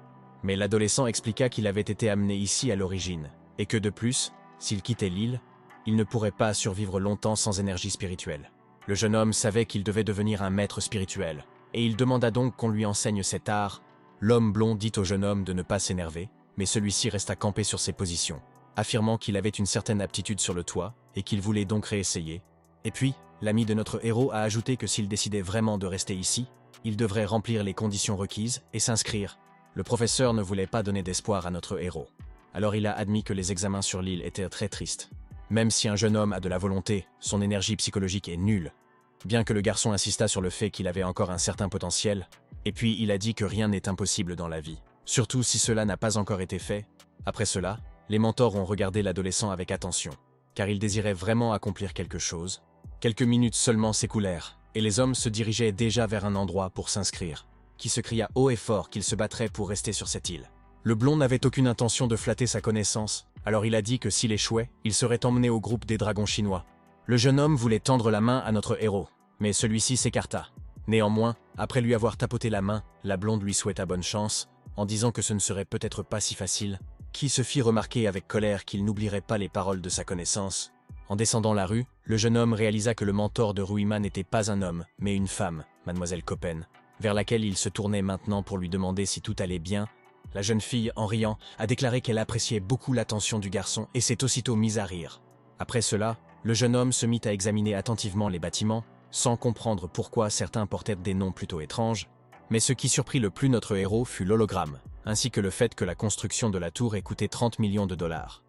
Mais l'adolescent expliqua qu'il avait été amené ici à l'origine, et que de plus, s'il quittait l'île, il ne pourrait pas survivre longtemps sans énergie spirituelle. Le jeune homme savait qu'il devait devenir un maître spirituel, et il demanda donc qu'on lui enseigne cet art. L'homme blond dit au jeune homme de ne pas s'énerver, mais celui-ci resta campé sur ses positions, affirmant qu'il avait une certaine aptitude sur le toit, et qu'il voulait donc réessayer. Et puis, l'ami de notre héros a ajouté que s'il décidait vraiment de rester ici, il devrait remplir les conditions requises et s'inscrire. Le professeur ne voulait pas donner d'espoir à notre héros. Alors il a admis que les examens sur l'île étaient très tristes. Même si un jeune homme a de la volonté, son énergie psychologique est nulle. Bien que le garçon insista sur le fait qu'il avait encore un certain potentiel, et puis il a dit que rien n'est impossible dans la vie. Surtout si cela n'a pas encore été fait. Après cela, les mentors ont regardé l'adolescent avec attention, car il désirait vraiment accomplir quelque chose. Quelques minutes seulement s'écoulèrent, et les hommes se dirigeaient déjà vers un endroit pour s'inscrire, qui se cria haut et fort qu'il se battrait pour rester sur cette île. Le blond n'avait aucune intention de flatter sa connaissance, alors il a dit que s'il échouait, il serait emmené au groupe des dragons chinois. Le jeune homme voulait tendre la main à notre héros, mais celui-ci s'écarta. Néanmoins, après lui avoir tapoté la main, la blonde lui souhaita bonne chance, en disant que ce ne serait peut-être pas si facile, qui se fit remarquer avec colère qu'il n'oublierait pas les paroles de sa connaissance. En descendant la rue, le jeune homme réalisa que le mentor de Ruima n'était pas un homme, mais une femme, mademoiselle Coppen, vers laquelle il se tournait maintenant pour lui demander si tout allait bien. La jeune fille, en riant, a déclaré qu'elle appréciait beaucoup l'attention du garçon et s'est aussitôt mise à rire. Après cela, le jeune homme se mit à examiner attentivement les bâtiments, sans comprendre pourquoi certains portaient des noms plutôt étranges. Mais ce qui surprit le plus notre héros fut l'hologramme, ainsi que le fait que la construction de la tour ait coûté 30 millions de dollars.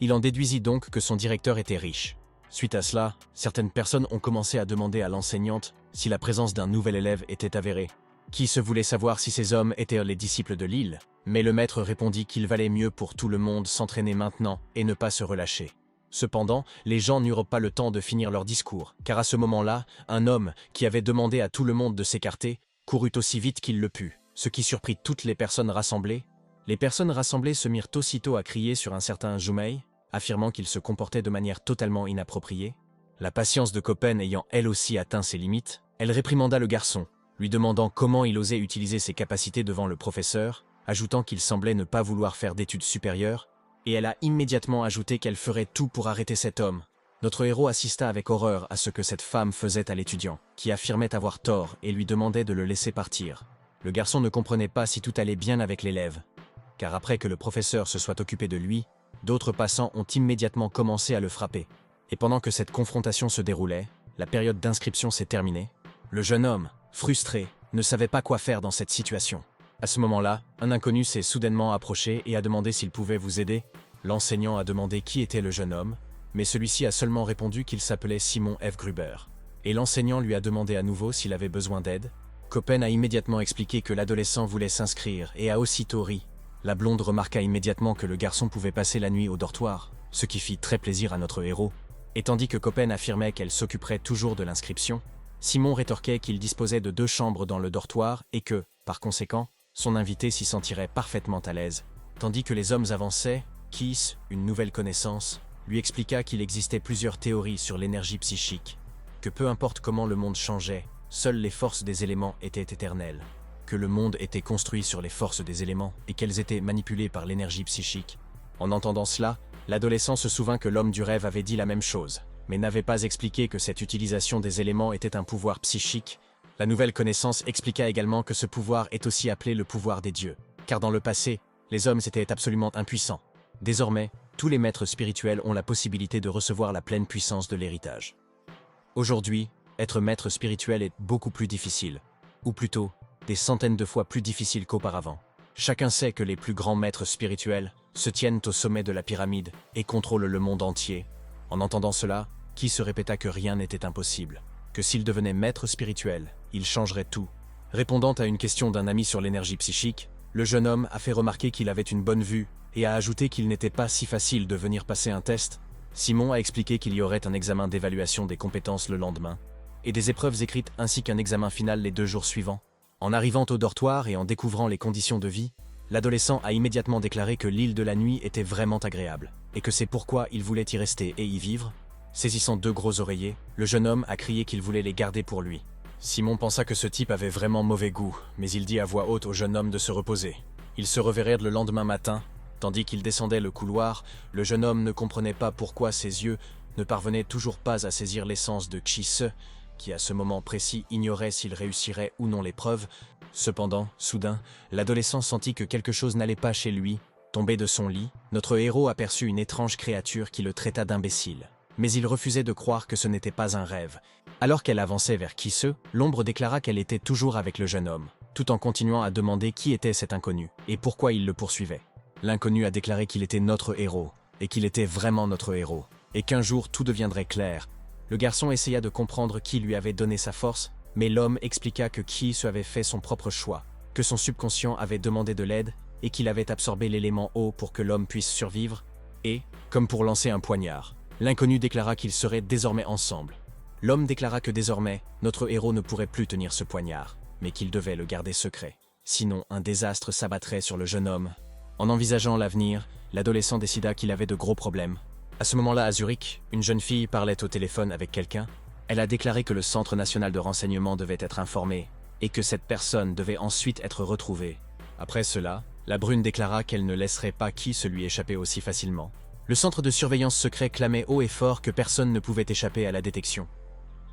Il en déduisit donc que son directeur était riche. Suite à cela, certaines personnes ont commencé à demander à l'enseignante si la présence d'un nouvel élève était avérée, qui se voulait savoir si ces hommes étaient les disciples de l'île, mais le maître répondit qu'il valait mieux pour tout le monde s'entraîner maintenant et ne pas se relâcher. Cependant, les gens n'eurent pas le temps de finir leur discours, car à ce moment-là, un homme, qui avait demandé à tout le monde de s'écarter, courut aussi vite qu'il le put, ce qui surprit toutes les personnes rassemblées. Les personnes rassemblées se mirent aussitôt à crier sur un certain Jumei, affirmant qu'il se comportait de manière totalement inappropriée. La patience de Coppen ayant elle aussi atteint ses limites, elle réprimanda le garçon, lui demandant comment il osait utiliser ses capacités devant le professeur, ajoutant qu'il semblait ne pas vouloir faire d'études supérieures, et elle a immédiatement ajouté qu'elle ferait tout pour arrêter cet homme. Notre héros assista avec horreur à ce que cette femme faisait à l'étudiant, qui affirmait avoir tort et lui demandait de le laisser partir. Le garçon ne comprenait pas si tout allait bien avec l'élève, car après que le professeur se soit occupé de lui, d'autres passants ont immédiatement commencé à le frapper. Et pendant que cette confrontation se déroulait, la période d'inscription s'est terminée. Le jeune homme, frustré, ne savait pas quoi faire dans cette situation. À ce moment-là, un inconnu s'est soudainement approché et a demandé s'il pouvait vous aider. L'enseignant a demandé qui était le jeune homme, mais celui-ci a seulement répondu qu'il s'appelait Simon F. Gruber. Et l'enseignant lui a demandé à nouveau s'il avait besoin d'aide. Coppen a immédiatement expliqué que l'adolescent voulait s'inscrire et a aussitôt ri. La blonde remarqua immédiatement que le garçon pouvait passer la nuit au dortoir, ce qui fit très plaisir à notre héros. Et tandis que Coppen affirmait qu'elle s'occuperait toujours de l'inscription, Simon rétorquait qu'il disposait de 2 chambres dans le dortoir et que, par conséquent, son invité s'y sentirait parfaitement à l'aise. Tandis que les hommes avançaient, Keith, une nouvelle connaissance, lui expliqua qu'il existait plusieurs théories sur l'énergie psychique, que peu importe comment le monde changeait, seules les forces des éléments étaient éternelles, que le monde était construit sur les forces des éléments et qu'elles étaient manipulées par l'énergie psychique. En entendant cela, l'adolescent se souvint que l'homme du rêve avait dit la même chose, mais n'avait pas expliqué que cette utilisation des éléments était un pouvoir psychique. La nouvelle connaissance expliqua également que ce pouvoir est aussi appelé le pouvoir des dieux, car dans le passé, les hommes étaient absolument impuissants. Désormais, tous les maîtres spirituels ont la possibilité de recevoir la pleine puissance de l'héritage. Aujourd'hui, être maître spirituel est beaucoup plus difficile, ou plutôt, des centaines de fois plus difficile qu'auparavant. Chacun sait que les plus grands maîtres spirituels se tiennent au sommet de la pyramide et contrôlent le monde entier. En entendant cela, Qui se répéta que rien n'était impossible, que s'il devenait maître spirituel, il changerait tout. Répondant à une question d'un ami sur l'énergie psychique, le jeune homme a fait remarquer qu'il avait une bonne vue et a ajouté qu'il n'était pas si facile de venir passer un test. Simon a expliqué qu'il y aurait un examen d'évaluation des compétences le lendemain, et des épreuves écrites ainsi qu'un examen final les 2 jours suivants. En arrivant au dortoir et en découvrant les conditions de vie, l'adolescent a immédiatement déclaré que l'île de la nuit était vraiment agréable, et que c'est pourquoi il voulait y rester et y vivre. Saisissant 2 gros oreillers, le jeune homme a crié qu'il voulait les garder pour lui. Simon pensa que ce type avait vraiment mauvais goût, mais il dit à voix haute au jeune homme de se reposer. Ils se reverrèrent le lendemain matin. Tandis qu'il descendait le couloir, le jeune homme ne comprenait pas pourquoi ses yeux ne parvenaient toujours pas à saisir l'essence de Chi-Se, qui à ce moment précis ignorait s'il réussirait ou non l'épreuve. Cependant, soudain, l'adolescent sentit que quelque chose n'allait pas chez lui. Tombé de son lit, notre héros aperçut une étrange créature qui le traita d'imbécile. Mais il refusait de croire que ce n'était pas un rêve. Alors qu'elle avançait vers Chi-Se, l'ombre déclara qu'elle était toujours avec le jeune homme, tout en continuant à demander qui était cet inconnu et pourquoi il le poursuivait. L'inconnu a déclaré qu'il était notre héros, et qu'il était vraiment notre héros. et qu'un jour tout deviendrait clair. Le garçon essaya de comprendre qui lui avait donné sa force, mais l'homme expliqua que Ki se avait fait son propre choix, que son subconscient avait demandé de l'aide et qu'il avait absorbé l'élément eau pour que l'homme puisse survivre, et, comme pour lancer un poignard, l'inconnu déclara qu'ils seraient désormais ensemble. L'homme déclara que désormais, notre héros ne pourrait plus tenir ce poignard, mais qu'il devait le garder secret. Sinon, un désastre s'abattrait sur le jeune homme. En envisageant l'avenir, l'adolescent décida qu'il avait de gros problèmes. À ce moment-là, à Zurich, une jeune fille parlait au téléphone avec quelqu'un. Elle a déclaré que le Centre national de renseignement devait être informé, et que cette personne devait ensuite être retrouvée. Après cela, la brune déclara qu'elle ne laisserait pas Ki se lui échapper aussi facilement. Le centre de surveillance secret clamait haut et fort que personne ne pouvait échapper à la détection.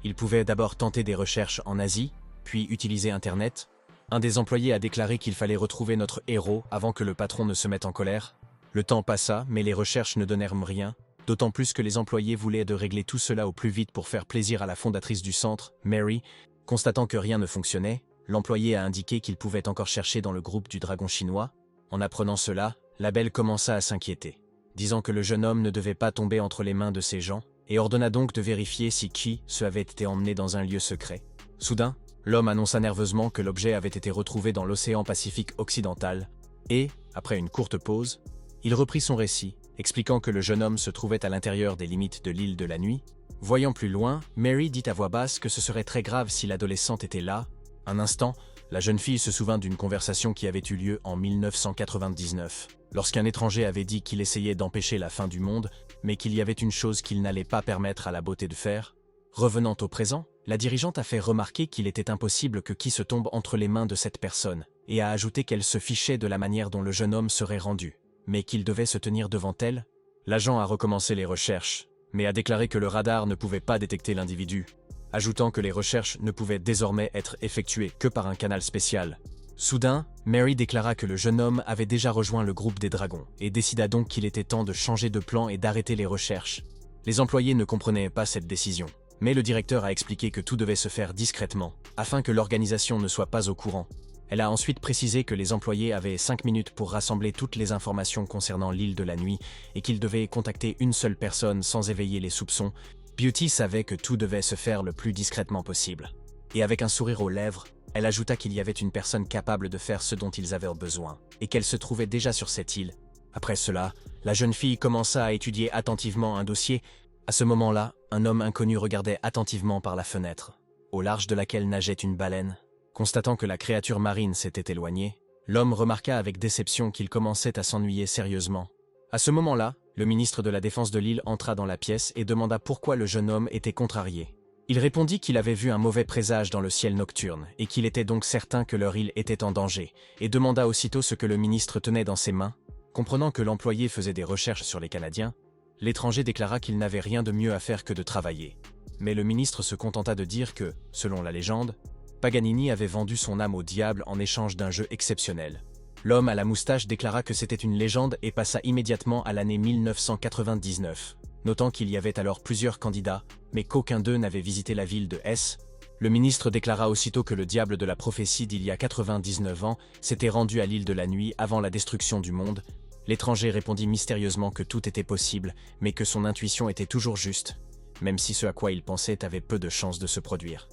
Il pouvait d'abord tenter des recherches en Asie, puis utiliser Internet. Un des employés a déclaré qu'il fallait retrouver notre héros avant que le patron ne se mette en colère. Le temps passa, mais les recherches ne donnèrent rien, d'autant plus que les employés voulaient de régler tout cela au plus vite pour faire plaisir à la fondatrice du centre, Mary. Constatant que rien ne fonctionnait, l'employé a indiqué qu'il pouvait encore chercher dans le groupe du dragon chinois. En apprenant cela, la belle commença à s'inquiéter, disant que le jeune homme ne devait pas tomber entre les mains de ces gens, et ordonna donc de vérifier si Ki se avait été emmené dans un lieu secret. Soudain, l'homme annonça nerveusement que l'objet avait été retrouvé dans l'océan Pacifique occidental, et, après une courte pause, il reprit son récit, expliquant que le jeune homme se trouvait à l'intérieur des limites de l'île de la nuit. Voyant plus loin, Mary dit à voix basse que ce serait très grave si l'adolescente était là. Un instant, la jeune fille se souvint d'une conversation qui avait eu lieu en 1999, lorsqu'un étranger avait dit qu'il essayait d'empêcher la fin du monde, mais qu'il y avait une chose qu'il n'allait pas permettre à la beauté de faire. Revenant au présent, la dirigeante a fait remarquer qu'il était impossible que Ki se tombe entre les mains de cette personne, et a ajouté qu'elle se fichait de la manière dont le jeune homme serait rendu, mais qu'il devait se tenir devant elle. L'agent a recommencé les recherches, mais a déclaré que le radar ne pouvait pas détecter l'individu, ajoutant que les recherches ne pouvaient désormais être effectuées que par un canal spécial. Soudain, Mary déclara que le jeune homme avait déjà rejoint le groupe des dragons, et décida donc qu'il était temps de changer de plan et d'arrêter les recherches. Les employés ne comprenaient pas cette décision, mais le directeur a expliqué que tout devait se faire discrètement, afin que l'organisation ne soit pas au courant. Elle a ensuite précisé que les employés avaient 5 minutes pour rassembler toutes les informations concernant l'île de la nuit, et qu'ils devaient contacter une seule personne sans éveiller les soupçons. Beauty savait que tout devait se faire le plus discrètement possible. Et avec un sourire aux lèvres, elle ajouta qu'il y avait une personne capable de faire ce dont ils avaient besoin, et qu'elle se trouvait déjà sur cette île. Après cela, la jeune fille commença à étudier attentivement un dossier. À ce moment-là, un homme inconnu regardait attentivement par la fenêtre, au large de laquelle nageait une baleine. Constatant que la créature marine s'était éloignée, l'homme remarqua avec déception qu'il commençait à s'ennuyer sérieusement. À ce moment-là, le ministre de la Défense de l'île entra dans la pièce et demanda pourquoi le jeune homme était contrarié. Il répondit qu'il avait vu un mauvais présage dans le ciel nocturne et qu'il était donc certain que leur île était en danger, et demanda aussitôt ce que le ministre tenait dans ses mains. Comprenant que l'employé faisait des recherches sur les Canadiens, l'étranger déclara qu'il n'avait rien de mieux à faire que de travailler. Mais le ministre se contenta de dire que, selon la légende, Paganini avait vendu son âme au diable en échange d'un jeu exceptionnel. L'homme à la moustache déclara que c'était une légende et passa immédiatement à l'année 1999, notant qu'il y avait alors plusieurs candidats, mais qu'aucun d'eux n'avait visité la ville de S. Le ministre déclara aussitôt que le diable de la prophétie d'il y a 99 ans s'était rendu à l'île de la nuit avant la destruction du monde. L'étranger répondit mystérieusement que tout était possible, mais que son intuition était toujours juste, même si ce à quoi il pensait avait peu de chances de se produire.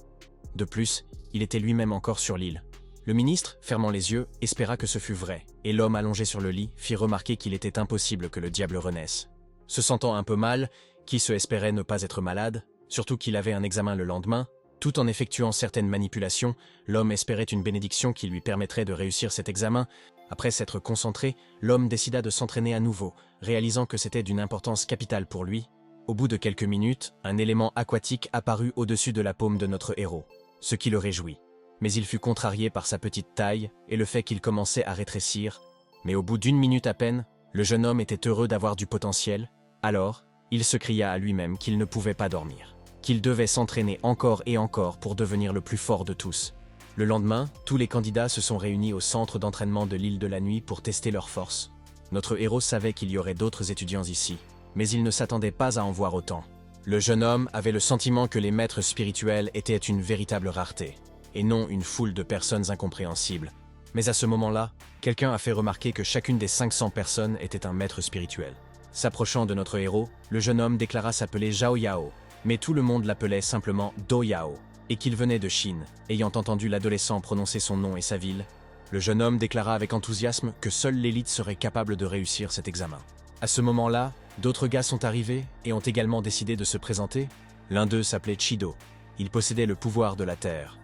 De plus, il était lui-même encore sur l'île. Le ministre, fermant les yeux, espéra que ce fût vrai, et l'homme allongé sur le lit fit remarquer qu'il était impossible que le diable renaisse. Se sentant un peu mal, Ki se espérait ne pas être malade, surtout qu'il avait un examen le lendemain. Tout en effectuant certaines manipulations, l'homme espérait une bénédiction qui lui permettrait de réussir cet examen. Après s'être concentré, l'homme décida de s'entraîner à nouveau, réalisant que c'était d'une importance capitale pour lui. Au bout de quelques minutes, un élément aquatique apparut au-dessus de la paume de notre héros, ce qui le réjouit. Mais il fut contrarié par sa petite taille et le fait qu'il commençait à rétrécir. Mais au bout d'1 minute à peine, le jeune homme était heureux d'avoir du potentiel. Alors, il se cria à lui-même qu'il ne pouvait pas dormir, qu'il devait s'entraîner encore et encore pour devenir le plus fort de tous. Le lendemain, tous les candidats se sont réunis au centre d'entraînement de l'île de la nuit pour tester leurs forces. Notre héros savait qu'il y aurait d'autres étudiants ici, mais il ne s'attendait pas à en voir autant. Le jeune homme avait le sentiment que les maîtres spirituels étaient une véritable rareté, et non une foule de personnes incompréhensibles. Mais à ce moment-là, quelqu'un a fait remarquer que chacune des 500 personnes était un maître spirituel. S'approchant de notre héros, le jeune homme déclara s'appeler Zhao Yao, mais tout le monde l'appelait simplement Do Yao, et qu'il venait de Chine. Ayant entendu l'adolescent prononcer son nom et sa ville, le jeune homme déclara avec enthousiasme que seule l'élite serait capable de réussir cet examen. À ce moment-là, d'autres gars sont arrivés et ont également décidé de se présenter. L'un d'eux s'appelait Chido. Il possédait le pouvoir de la terre.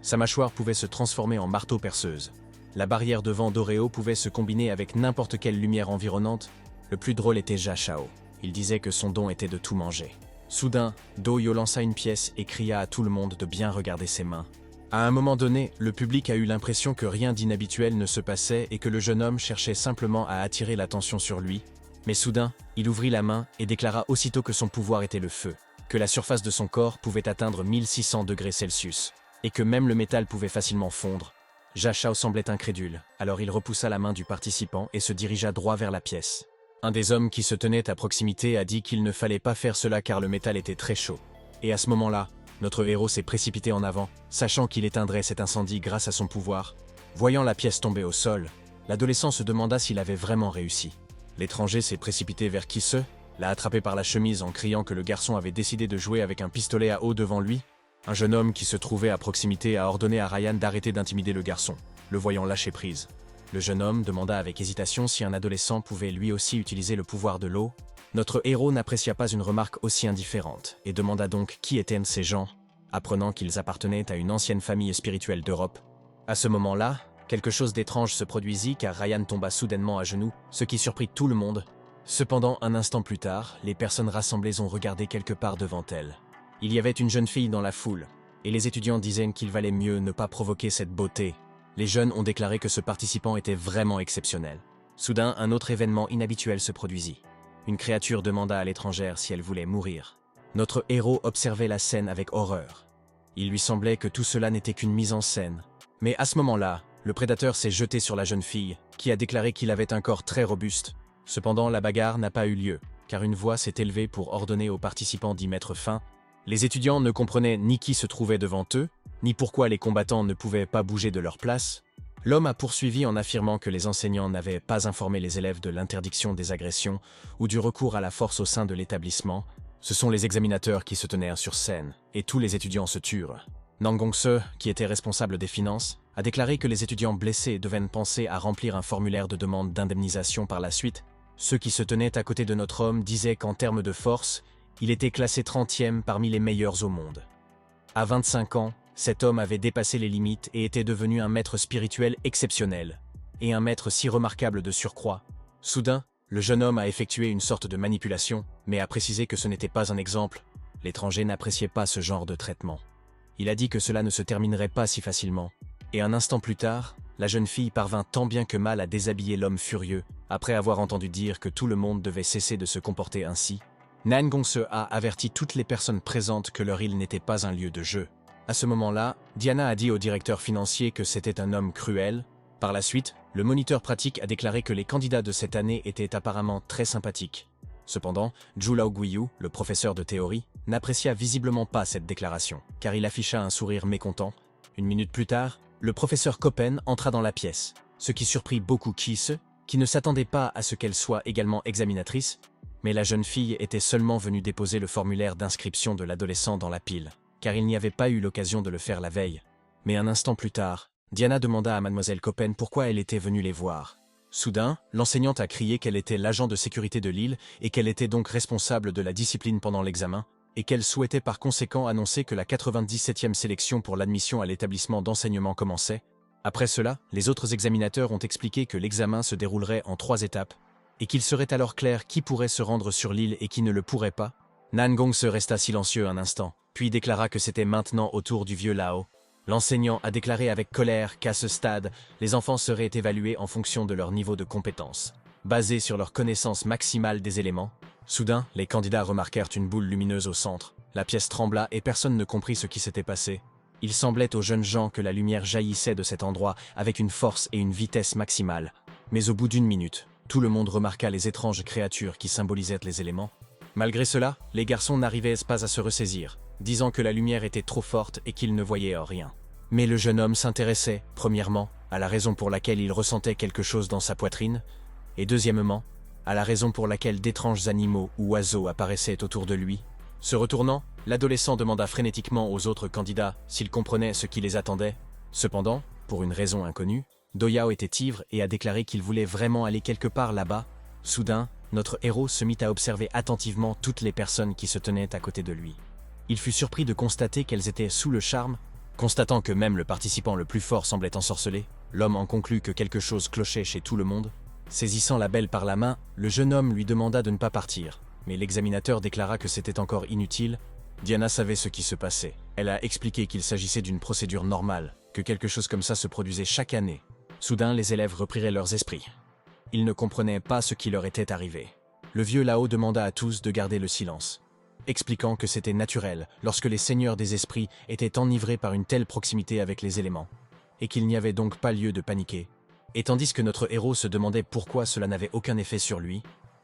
Sa mâchoire pouvait se transformer en marteau perceuse. La barrière de vent d'Oreo pouvait se combiner avec n'importe quelle lumière environnante. Le plus drôle était Jia Shao. Il disait que son don était de tout manger. Soudain, Do Yo lança une pièce et cria à tout le monde de bien regarder ses mains. À un moment donné, le public a eu l'impression que rien d'inhabituel ne se passait et que le jeune homme cherchait simplement à attirer l'attention sur lui. Mais soudain, il ouvrit la main et déclara aussitôt que son pouvoir était le feu, que la surface de son corps pouvait atteindre 1600 degrés Celsius, et que même le métal pouvait facilement fondre. Jia Shao semblait incrédule, alors il repoussa la main du participant et se dirigea droit vers la pièce. Un des hommes qui se tenait à proximité a dit qu'il ne fallait pas faire cela car le métal était très chaud. Et à ce moment-là, notre héros s'est précipité en avant, sachant qu'il éteindrait cet incendie grâce à son pouvoir. Voyant la pièce tomber au sol, l'adolescent se demanda s'il avait vraiment réussi. L'étranger s'est précipité vers Kise, l'a attrapé par la chemise en criant que le garçon avait décidé de jouer avec un pistolet à eau devant lui. Un jeune homme qui se trouvait à proximité a ordonné à Ryan d'arrêter d'intimider le garçon, le voyant lâcher prise. Le jeune homme demanda avec hésitation si un adolescent pouvait lui aussi utiliser le pouvoir de l'eau. Notre héros n'apprécia pas une remarque aussi indifférente et demanda donc qui étaient ces gens, apprenant qu'ils appartenaient à une ancienne famille spirituelle d'Europe. À ce moment-là, quelque chose d'étrange se produisit car Ryan tomba soudainement à genoux, ce qui surprit tout le monde. Cependant, un instant plus tard, les personnes rassemblées ont regardé quelque part devant elles. Il y avait une jeune fille dans la foule, et les étudiants disaient qu'il valait mieux ne pas provoquer cette beauté. Les jeunes ont déclaré que ce participant était vraiment exceptionnel. Soudain, un autre événement inhabituel se produisit. Une créature demanda à l'étrangère si elle voulait mourir. Notre héros observait la scène avec horreur. Il lui semblait que tout cela n'était qu'une mise en scène. Mais à ce moment-là, le prédateur s'est jeté sur la jeune fille, qui a déclaré qu'il avait un corps très robuste. Cependant, la bagarre n'a pas eu lieu, car une voix s'est élevée pour ordonner aux participants d'y mettre fin. Les étudiants ne comprenaient ni qui se trouvait devant eux, ni pourquoi les combattants ne pouvaient pas bouger de leur place. L'homme a poursuivi en affirmant que les enseignants n'avaient pas informé les élèves de l'interdiction des agressions ou du recours à la force au sein de l'établissement. Ce sont les examinateurs qui se tenaient sur scène, et tous les étudiants se turent. Nang Gongse, qui était responsable des finances, a déclaré que les étudiants blessés devaient penser à remplir un formulaire de demande d'indemnisation par la suite. Ceux qui se tenaient à côté de notre homme disaient qu'en termes de force, il était classé 30e parmi les meilleurs au monde. À 25 ans, cet homme avait dépassé les limites et était devenu un maître spirituel exceptionnel, et un maître si remarquable de surcroît. Soudain, le jeune homme a effectué une sorte de manipulation, mais a précisé que ce n'était pas un exemple. L'étranger n'appréciait pas ce genre de traitement. Il a dit que cela ne se terminerait pas si facilement, et un instant plus tard, la jeune fille parvint tant bien que mal à déshabiller l'homme furieux, après avoir entendu dire que tout le monde devait cesser de se comporter ainsi. Nan Gongse a averti toutes les personnes présentes que leur île n'était pas un lieu de jeu. À ce moment-là, Diana a dit au directeur financier que c'était un homme cruel. Par la suite, le moniteur pratique a déclaré que les candidats de cette année étaient apparemment très sympathiques. Cependant, Zhu Laoguiyu, le professeur de théorie, n'apprécia visiblement pas cette déclaration, car il afficha un sourire mécontent. Une minute plus tard, le professeur Koppen entra dans la pièce, ce qui surprit beaucoup Kise, qui ne s'attendait pas à ce qu'elle soit également examinatrice, mais la jeune fille était seulement venue déposer le formulaire d'inscription de l'adolescent dans la pile, car il n'y avait pas eu l'occasion de le faire la veille. Mais un instant plus tard, Diana demanda à mademoiselle Koppen pourquoi elle était venue les voir. Soudain, l'enseignante a crié qu'elle était l'agent de sécurité de l'île et qu'elle était donc responsable de la discipline pendant l'examen, et qu'elle souhaitait par conséquent annoncer que la 97e sélection pour l'admission à l'établissement d'enseignement commençait. Après cela, les autres examinateurs ont expliqué que l'examen se déroulerait en 3 étapes, et qu'il serait alors clair qui pourrait se rendre sur l'île et qui ne le pourrait pas. Nan Gongse resta silencieux un instant, puis déclara que c'était maintenant au tour du vieux Lao. L'enseignant a déclaré avec colère qu'à ce stade, les enfants seraient évalués en fonction de leur niveau de compétence, basé sur leur connaissance maximale des éléments. Soudain, les candidats remarquèrent une boule lumineuse au centre. La pièce trembla et personne ne comprit ce qui s'était passé. Il semblait aux jeunes gens que la lumière jaillissait de cet endroit avec une force et une vitesse maximale. Mais au bout d'une minute, tout le monde remarqua les étranges créatures qui symbolisaient les éléments. Malgré cela, les garçons n'arrivaient pas à se ressaisir, disant que la lumière était trop forte et qu'ils ne voyaient rien. Mais le jeune homme s'intéressait, premièrement, à la raison pour laquelle il ressentait quelque chose dans sa poitrine, et deuxièmement, à la raison pour laquelle d'étranges animaux ou oiseaux apparaissaient autour de lui. Se retournant, l'adolescent demanda frénétiquement aux autres candidats s'ils comprenaient ce qui les attendait. Cependant, pour une raison inconnue, Doyao était ivre et a déclaré qu'il voulait vraiment aller quelque part là-bas. Soudain, notre héros se mit à observer attentivement toutes les personnes qui se tenaient à côté de lui. Il fut surpris de constater qu'elles étaient sous le charme. Constatant que même le participant le plus fort semblait ensorcelé, l'homme en conclut que quelque chose clochait chez tout le monde. Saisissant la belle par la main, le jeune homme lui demanda de ne pas partir, mais l'examinateur déclara que c'était encore inutile. Diana savait ce qui se passait. Elle a expliqué qu'il s'agissait d'une procédure normale, que quelque chose comme ça se produisait chaque année. Soudain, les élèves reprirent leurs esprits. Ils ne comprenaient pas ce qui leur était arrivé. Le vieux Lao demanda à tous de garder le silence, expliquant que c'était naturel lorsque les seigneurs des esprits étaient enivrés par une telle proximité avec les éléments, et qu'il n'y avait donc pas lieu de paniquer. Et tandis que notre héros se demandait pourquoi cela n'avait aucun effet sur lui,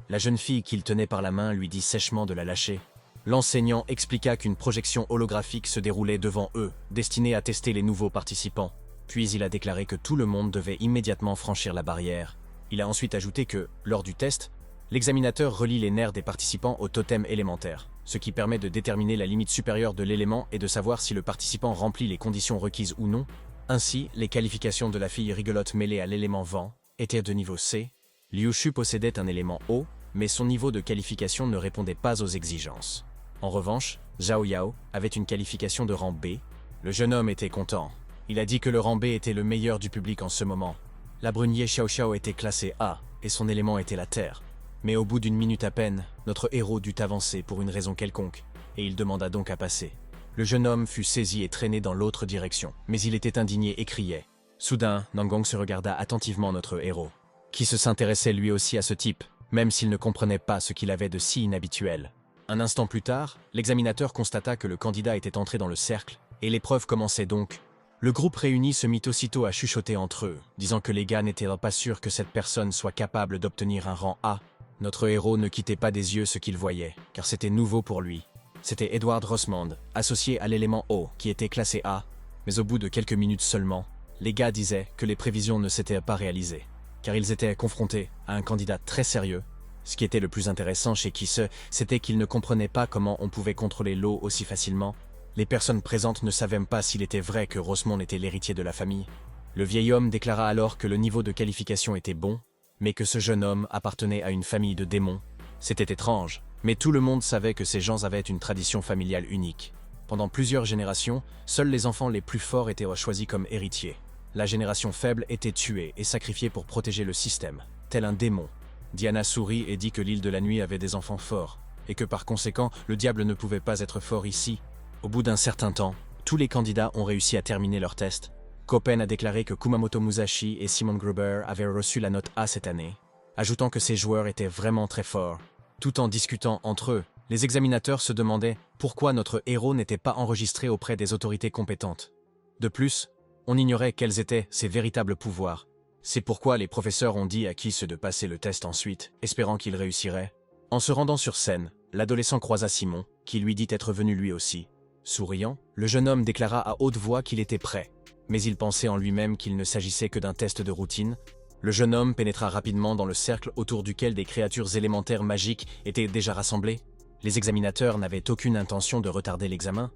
la jeune fille qu'il tenait par la main lui dit sèchement de la lâcher. L'enseignant expliqua qu'une projection holographique se déroulait devant eux, destinée à tester les nouveaux participants. Puis il a déclaré que tout le monde devait immédiatement franchir la barrière. Il a ensuite ajouté que, lors du test, l'examinateur relie les nerfs des participants au totem élémentaire, ce qui permet de déterminer la limite supérieure de l'élément et de savoir si le participant remplit les conditions requises ou non. Ainsi, les qualifications de la fille rigolote mêlée à l'élément vent étaient de niveau C. Liu Shu possédait un élément O, mais son niveau de qualification ne répondait pas aux exigences. En revanche, Zhao Yao avait une qualification de rang B. Le jeune homme était content. Il a dit que le rang B était le meilleur du public en ce moment. La brunier Xiao Xiao était classée A, et son élément était la terre. Mais au bout d'une minute à peine, notre héros dut avancer pour une raison quelconque, et il demanda donc à passer. Le jeune homme fut saisi et traîné dans l'autre direction, mais il était indigné et criait. Soudain, Nangong se regarda attentivement notre héros, qui s'intéressait lui aussi à ce type, même s'il ne comprenait pas ce qu'il avait de si inhabituel. Un instant plus tard, l'examinateur constata que le candidat était entré dans le cercle, et l'épreuve commençait donc. Le groupe réuni se mit aussitôt à chuchoter entre eux, disant que les gars n'étaient pas sûrs que cette personne soit capable d'obtenir un rang A. Notre héros ne quittait pas des yeux ce qu'il voyait, car c'était nouveau pour lui. C'était Edward Rossmond, associé à l'élément O, qui était classé A, mais au bout de quelques minutes seulement, les gars disaient que les prévisions ne s'étaient pas réalisées, car ils étaient confrontés à un candidat très sérieux. Ce qui était le plus intéressant chez Kisse, c'était qu'ils ne comprenaient pas comment on pouvait contrôler l'eau aussi facilement. Les personnes présentes ne savaient même pas s'il était vrai que Rossmond était l'héritier de la famille. Le vieil homme déclara alors que le niveau de qualification était bon, mais que ce jeune homme appartenait à une famille de démons. C'était étrange, mais tout le monde savait que ces gens avaient une tradition familiale unique. Pendant plusieurs générations, seuls les enfants les plus forts étaient choisis comme héritiers. La génération faible était tuée et sacrifiée pour protéger le système, tel un démon. Diana sourit et dit que l'île de la nuit avait des enfants forts, et que par conséquent, le diable ne pouvait pas être fort ici. Au bout d'un certain temps, tous les candidats ont réussi à terminer leur test. Koppen a déclaré que Kumamoto Musashi et Simon Gruber avaient reçu la note A cette année, ajoutant que ces joueurs étaient vraiment très forts. Tout en discutant entre eux, les examinateurs se demandaient pourquoi notre héros n'était pas enregistré auprès des autorités compétentes. De plus, on ignorait quels étaient ses véritables pouvoirs. C'est pourquoi les professeurs ont dit à Kisse de passer le test ensuite, espérant qu'il réussirait. En se rendant sur scène, l'adolescent croisa Simon, qui lui dit être venu lui aussi. Souriant, le jeune homme déclara à haute voix qu'il était prêt, mais il pensait en lui-même qu'il ne s'agissait que d'un test de routine. Le jeune homme pénétra rapidement dans le cercle autour duquel des créatures élémentaires magiques étaient déjà rassemblées. Les examinateurs n'avaient aucune intention de retarder l'examen.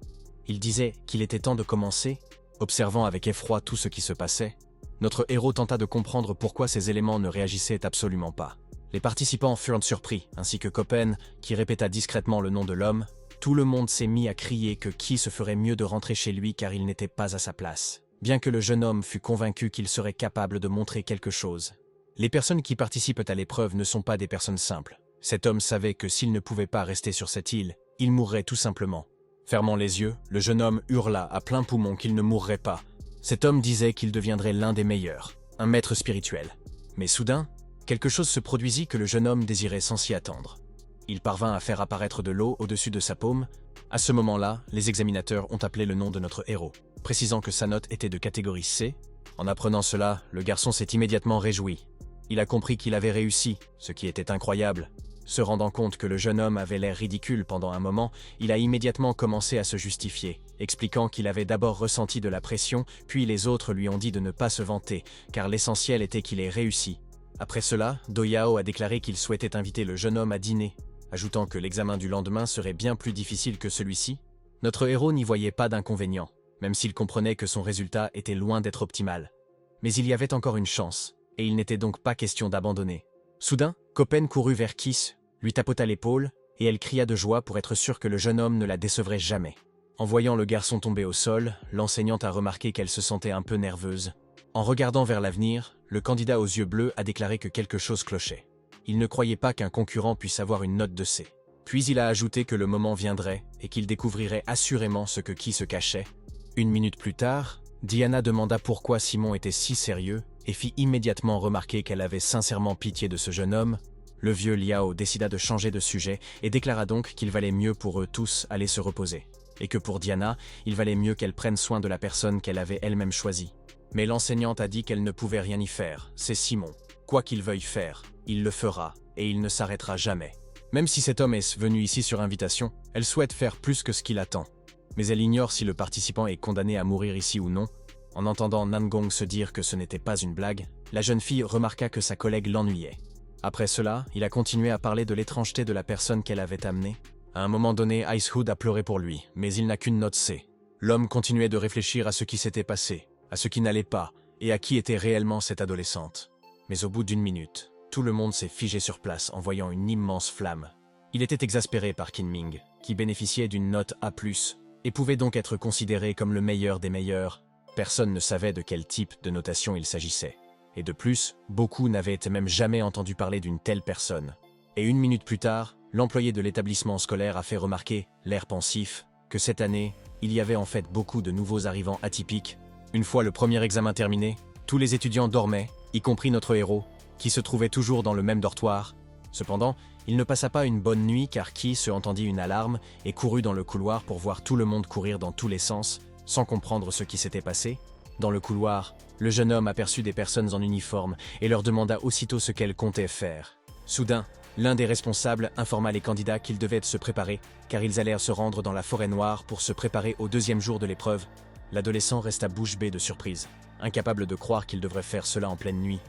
Ils disaient qu'il était temps de commencer. Observant avec effroi tout ce qui se passait, notre héros tenta de comprendre pourquoi ces éléments ne réagissaient absolument pas. Les participants furent surpris, ainsi que Koppen, qui répéta discrètement le nom de l'homme. Tout le monde s'est mis à crier que qui se ferait mieux de rentrer chez lui car il n'était pas à sa place, bien que le jeune homme fût convaincu qu'il serait capable de montrer quelque chose. Les personnes qui participent à l'épreuve ne sont pas des personnes simples. Cet homme savait que s'il ne pouvait pas rester sur cette île, il mourrait tout simplement. Fermant les yeux, le jeune homme hurla à plein poumon qu'il ne mourrait pas. Cet homme disait qu'il deviendrait l'un des meilleurs, un maître spirituel. Mais soudain, quelque chose se produisit que le jeune homme désirait sans s'y attendre. Il parvint à faire apparaître de l'eau au-dessus de sa paume. À ce moment-là, les examinateurs ont appelé le nom de notre héros, précisant que sa note était de catégorie C. En apprenant cela, le garçon s'est immédiatement réjoui. Il a compris qu'il avait réussi, ce qui était incroyable. Se rendant compte que le jeune homme avait l'air ridicule pendant un moment, il a immédiatement commencé à se justifier, expliquant qu'il avait d'abord ressenti de la pression, puis les autres lui ont dit de ne pas se vanter, car l'essentiel était qu'il ait réussi. Après cela, Doyao a déclaré qu'il souhaitait inviter le jeune homme à dîner, ajoutant que l'examen du lendemain serait bien plus difficile que celui-ci. Notre héros n'y voyait pas d'inconvénient, même s'il comprenait que son résultat était loin d'être optimal. Mais il y avait encore une chance, et il n'était donc pas question d'abandonner. Soudain, Copen courut vers Kiss, lui tapota l'épaule, et elle cria de joie pour être sûre que le jeune homme ne la décevrait jamais. En voyant le garçon tomber au sol, l'enseignante a remarqué qu'elle se sentait un peu nerveuse. En regardant vers l'avenir, le candidat aux yeux bleus a déclaré que quelque chose clochait. Il ne croyait pas qu'un concurrent puisse avoir une note de C. Puis il a ajouté que le moment viendrait et qu'il découvrirait assurément ce que qui se cachait. Une minute plus tard, Diana demanda pourquoi Simon était si sérieux et fit immédiatement remarquer qu'elle avait sincèrement pitié de ce jeune homme. Le vieux Liao décida de changer de sujet et déclara donc qu'il valait mieux pour eux tous aller se reposer. Et que pour Diana, il valait mieux qu'elle prenne soin de la personne qu'elle avait elle-même choisie. Mais l'enseignante a dit qu'elle ne pouvait rien y faire, c'est Simon. Quoi qu'il veuille faire, il le fera, et il ne s'arrêtera jamais. Même si cet homme est venu ici sur invitation, elle souhaite faire plus que ce qu'il attend. Mais elle ignore si le participant est condamné à mourir ici ou non. En entendant Nangong se dire que ce n'était pas une blague, la jeune fille remarqua que sa collègue l'ennuyait. Après cela, il a continué à parler de l'étrangeté de la personne qu'elle avait amenée. À un moment donné, Icehood a pleuré pour lui, mais il n'a qu'une note C. L'homme continuait de réfléchir à ce qui s'était passé, à ce qui n'allait pas, et à qui était réellement cette adolescente. Mais au bout d'une minute, tout le monde s'est figé sur place en voyant une immense flamme. Il était exaspéré par Kinming, qui bénéficiait d'une note A+, et pouvait donc être considéré comme le meilleur des meilleurs. Personne ne savait de quel type de notation il s'agissait. Et de plus, beaucoup n'avaient même jamais entendu parler d'une telle personne. Et une minute plus tard, l'employé de l'établissement scolaire a fait remarquer, l'air pensif, que cette année, il y avait en fait beaucoup de nouveaux arrivants atypiques. Une fois le premier examen terminé, tous les étudiants dormaient, y compris notre héros, qui se trouvait toujours dans le même dortoir. Cependant, il ne passa pas une bonne nuit car Ki se entendit une alarme et courut dans le couloir pour voir tout le monde courir dans tous les sens, sans comprendre ce qui s'était passé. Dans le couloir, le jeune homme aperçut des personnes en uniforme et leur demanda aussitôt ce qu'elles comptaient faire. Soudain, l'un des responsables informa les candidats qu'ils devaient se préparer, car ils allèrent se rendre dans la forêt noire pour se préparer au deuxième jour de l'épreuve. L'adolescent resta bouche bée de surprise, incapable de croire qu'il devrait faire cela en pleine nuit.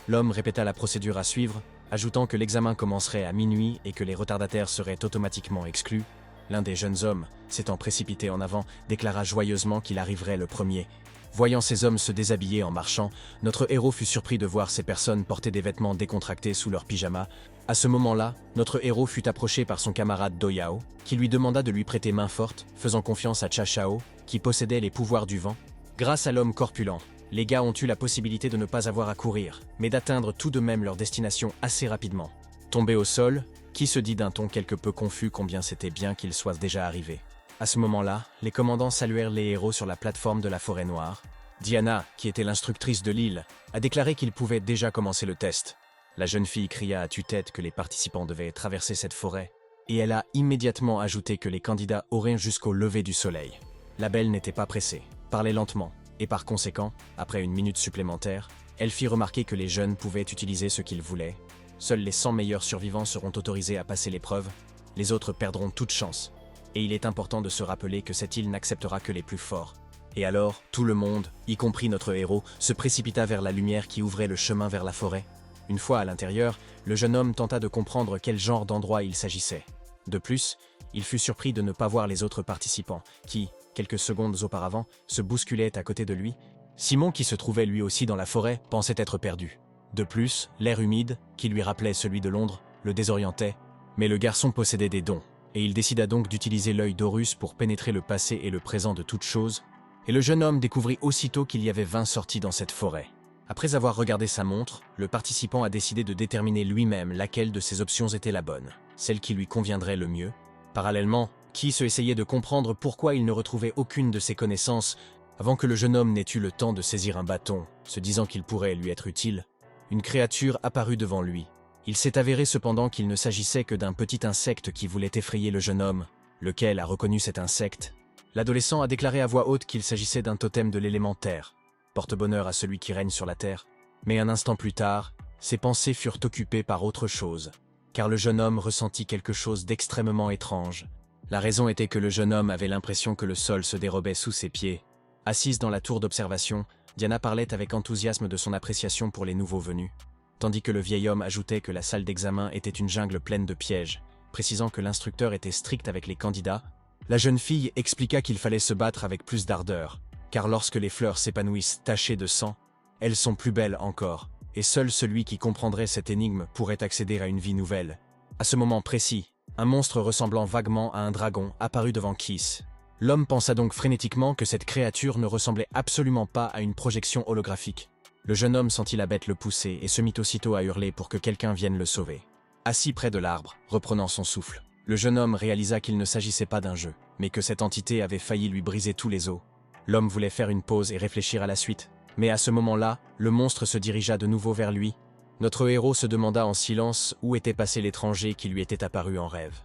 L'homme répéta la procédure à suivre, ajoutant que l'examen commencerait à minuit et que les retardataires seraient automatiquement exclus. L'un des jeunes hommes, s'étant précipité en avant, déclara joyeusement qu'il arriverait le premier. Voyant ces hommes se déshabiller en marchant, notre héros fut surpris de voir ces personnes porter des vêtements décontractés sous leurs pyjamas. À ce moment-là, notre héros fut approché par son camarade Doyao, qui lui demanda de lui prêter main forte, faisant confiance à Cha Chao, qui possédait les pouvoirs du vent. Grâce à l'homme corpulent, les gars ont eu la possibilité de ne pas avoir à courir, mais d'atteindre tout de même leur destination assez rapidement. Tombé au sol, Qui se dit d'un ton quelque peu confus combien c'était bien qu'ils soient déjà arrivés. À ce moment-là, les commandants saluèrent les héros sur la plateforme de la forêt noire. Diana, qui était l'instructrice de l'île, a déclaré qu'ils pouvaient déjà commencer le test. La jeune fille cria à tue-tête que les participants devaient traverser cette forêt, et elle a immédiatement ajouté que les candidats auraient jusqu'au lever du soleil. La belle n'était pas pressée, parlait lentement, et par conséquent, après une minute supplémentaire, elle fit remarquer que les jeunes pouvaient utiliser ce qu'ils voulaient. Seuls les 100 meilleurs survivants seront autorisés à passer l'épreuve, les autres perdront toute chance. Et il est important de se rappeler que cette île n'acceptera que les plus forts. Et alors, tout le monde, y compris notre héros, se précipita vers la lumière qui ouvrait le chemin vers la forêt. Une fois à l'intérieur, le jeune homme tenta de comprendre quel genre d'endroit il s'agissait. De plus, il fut surpris de ne pas voir les autres participants, qui, quelques secondes auparavant, se bousculaient à côté de lui. Simon, qui se trouvait lui aussi dans la forêt, pensait être perdu. De plus, l'air humide, qui lui rappelait celui de Londres, le désorientait, mais le garçon possédait des dons, et il décida donc d'utiliser l'œil d'Horus pour pénétrer le passé et le présent de toute chose, et le jeune homme découvrit aussitôt qu'il y avait 20 sorties dans cette forêt. Après avoir regardé sa montre, le participant a décidé de déterminer lui-même laquelle de ces options était la bonne, celle qui lui conviendrait le mieux. Parallèlement, Ki se essayait de comprendre pourquoi il ne retrouvait aucune de ses connaissances avant que le jeune homme n'ait eu le temps de saisir un bâton, se disant qu'il pourrait lui être utile. Une créature apparut devant lui. Il s'est avéré cependant qu'il ne s'agissait que d'un petit insecte qui voulait effrayer le jeune homme, lequel a reconnu cet insecte. L'adolescent a déclaré à voix haute qu'il s'agissait d'un totem de l'élémentaire, porte-bonheur à celui qui règne sur la terre. Mais un instant plus tard, ses pensées furent occupées par autre chose, car le jeune homme ressentit quelque chose d'extrêmement étrange. La raison était que le jeune homme avait l'impression que le sol se dérobait sous ses pieds. Assise dans la tour d'observation, Diana parlait avec enthousiasme de son appréciation pour les nouveaux venus. tandis que le vieil homme ajoutait que la salle d'examen était une jungle pleine de pièges, précisant que l'instructeur était strict avec les candidats. La jeune fille expliqua qu'il fallait se battre avec plus d'ardeur, car lorsque les fleurs s'épanouissent tachées de sang, elles sont plus belles encore, et seul celui qui comprendrait cette énigme pourrait accéder à une vie nouvelle. À ce moment précis, un monstre ressemblant vaguement à un dragon apparut devant Kiss. L'homme pensa donc frénétiquement que cette créature ne ressemblait absolument pas à une projection holographique. Le jeune homme sentit la bête le pousser et se mit aussitôt à hurler pour que quelqu'un vienne le sauver. Assis près de l'arbre, reprenant son souffle, le jeune homme réalisa qu'il ne s'agissait pas d'un jeu, mais que cette entité avait failli lui briser tous les os. L'homme voulait faire une pause et réfléchir à la suite, mais à ce moment-là, le monstre se dirigea de nouveau vers lui. Notre héros se demanda en silence où était passé l'étranger qui lui était apparu en rêve,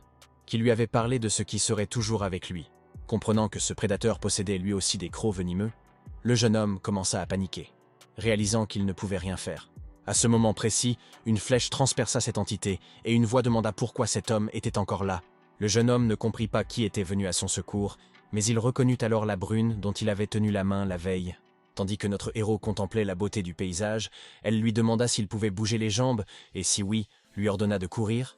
qui lui avait parlé de ce qui serait toujours avec lui. Comprenant que ce prédateur possédait lui aussi des crocs venimeux, le jeune homme commença à paniquer, réalisant qu'il ne pouvait rien faire. À ce moment précis, une flèche transperça cette entité et une voix demanda pourquoi cet homme était encore là. Le jeune homme ne comprit pas qui était venu à son secours, mais il reconnut alors la brune dont il avait tenu la main la veille. Tandis que notre héros contemplait la beauté du paysage, elle lui demanda s'il pouvait bouger les jambes, et si oui, lui ordonna de courir.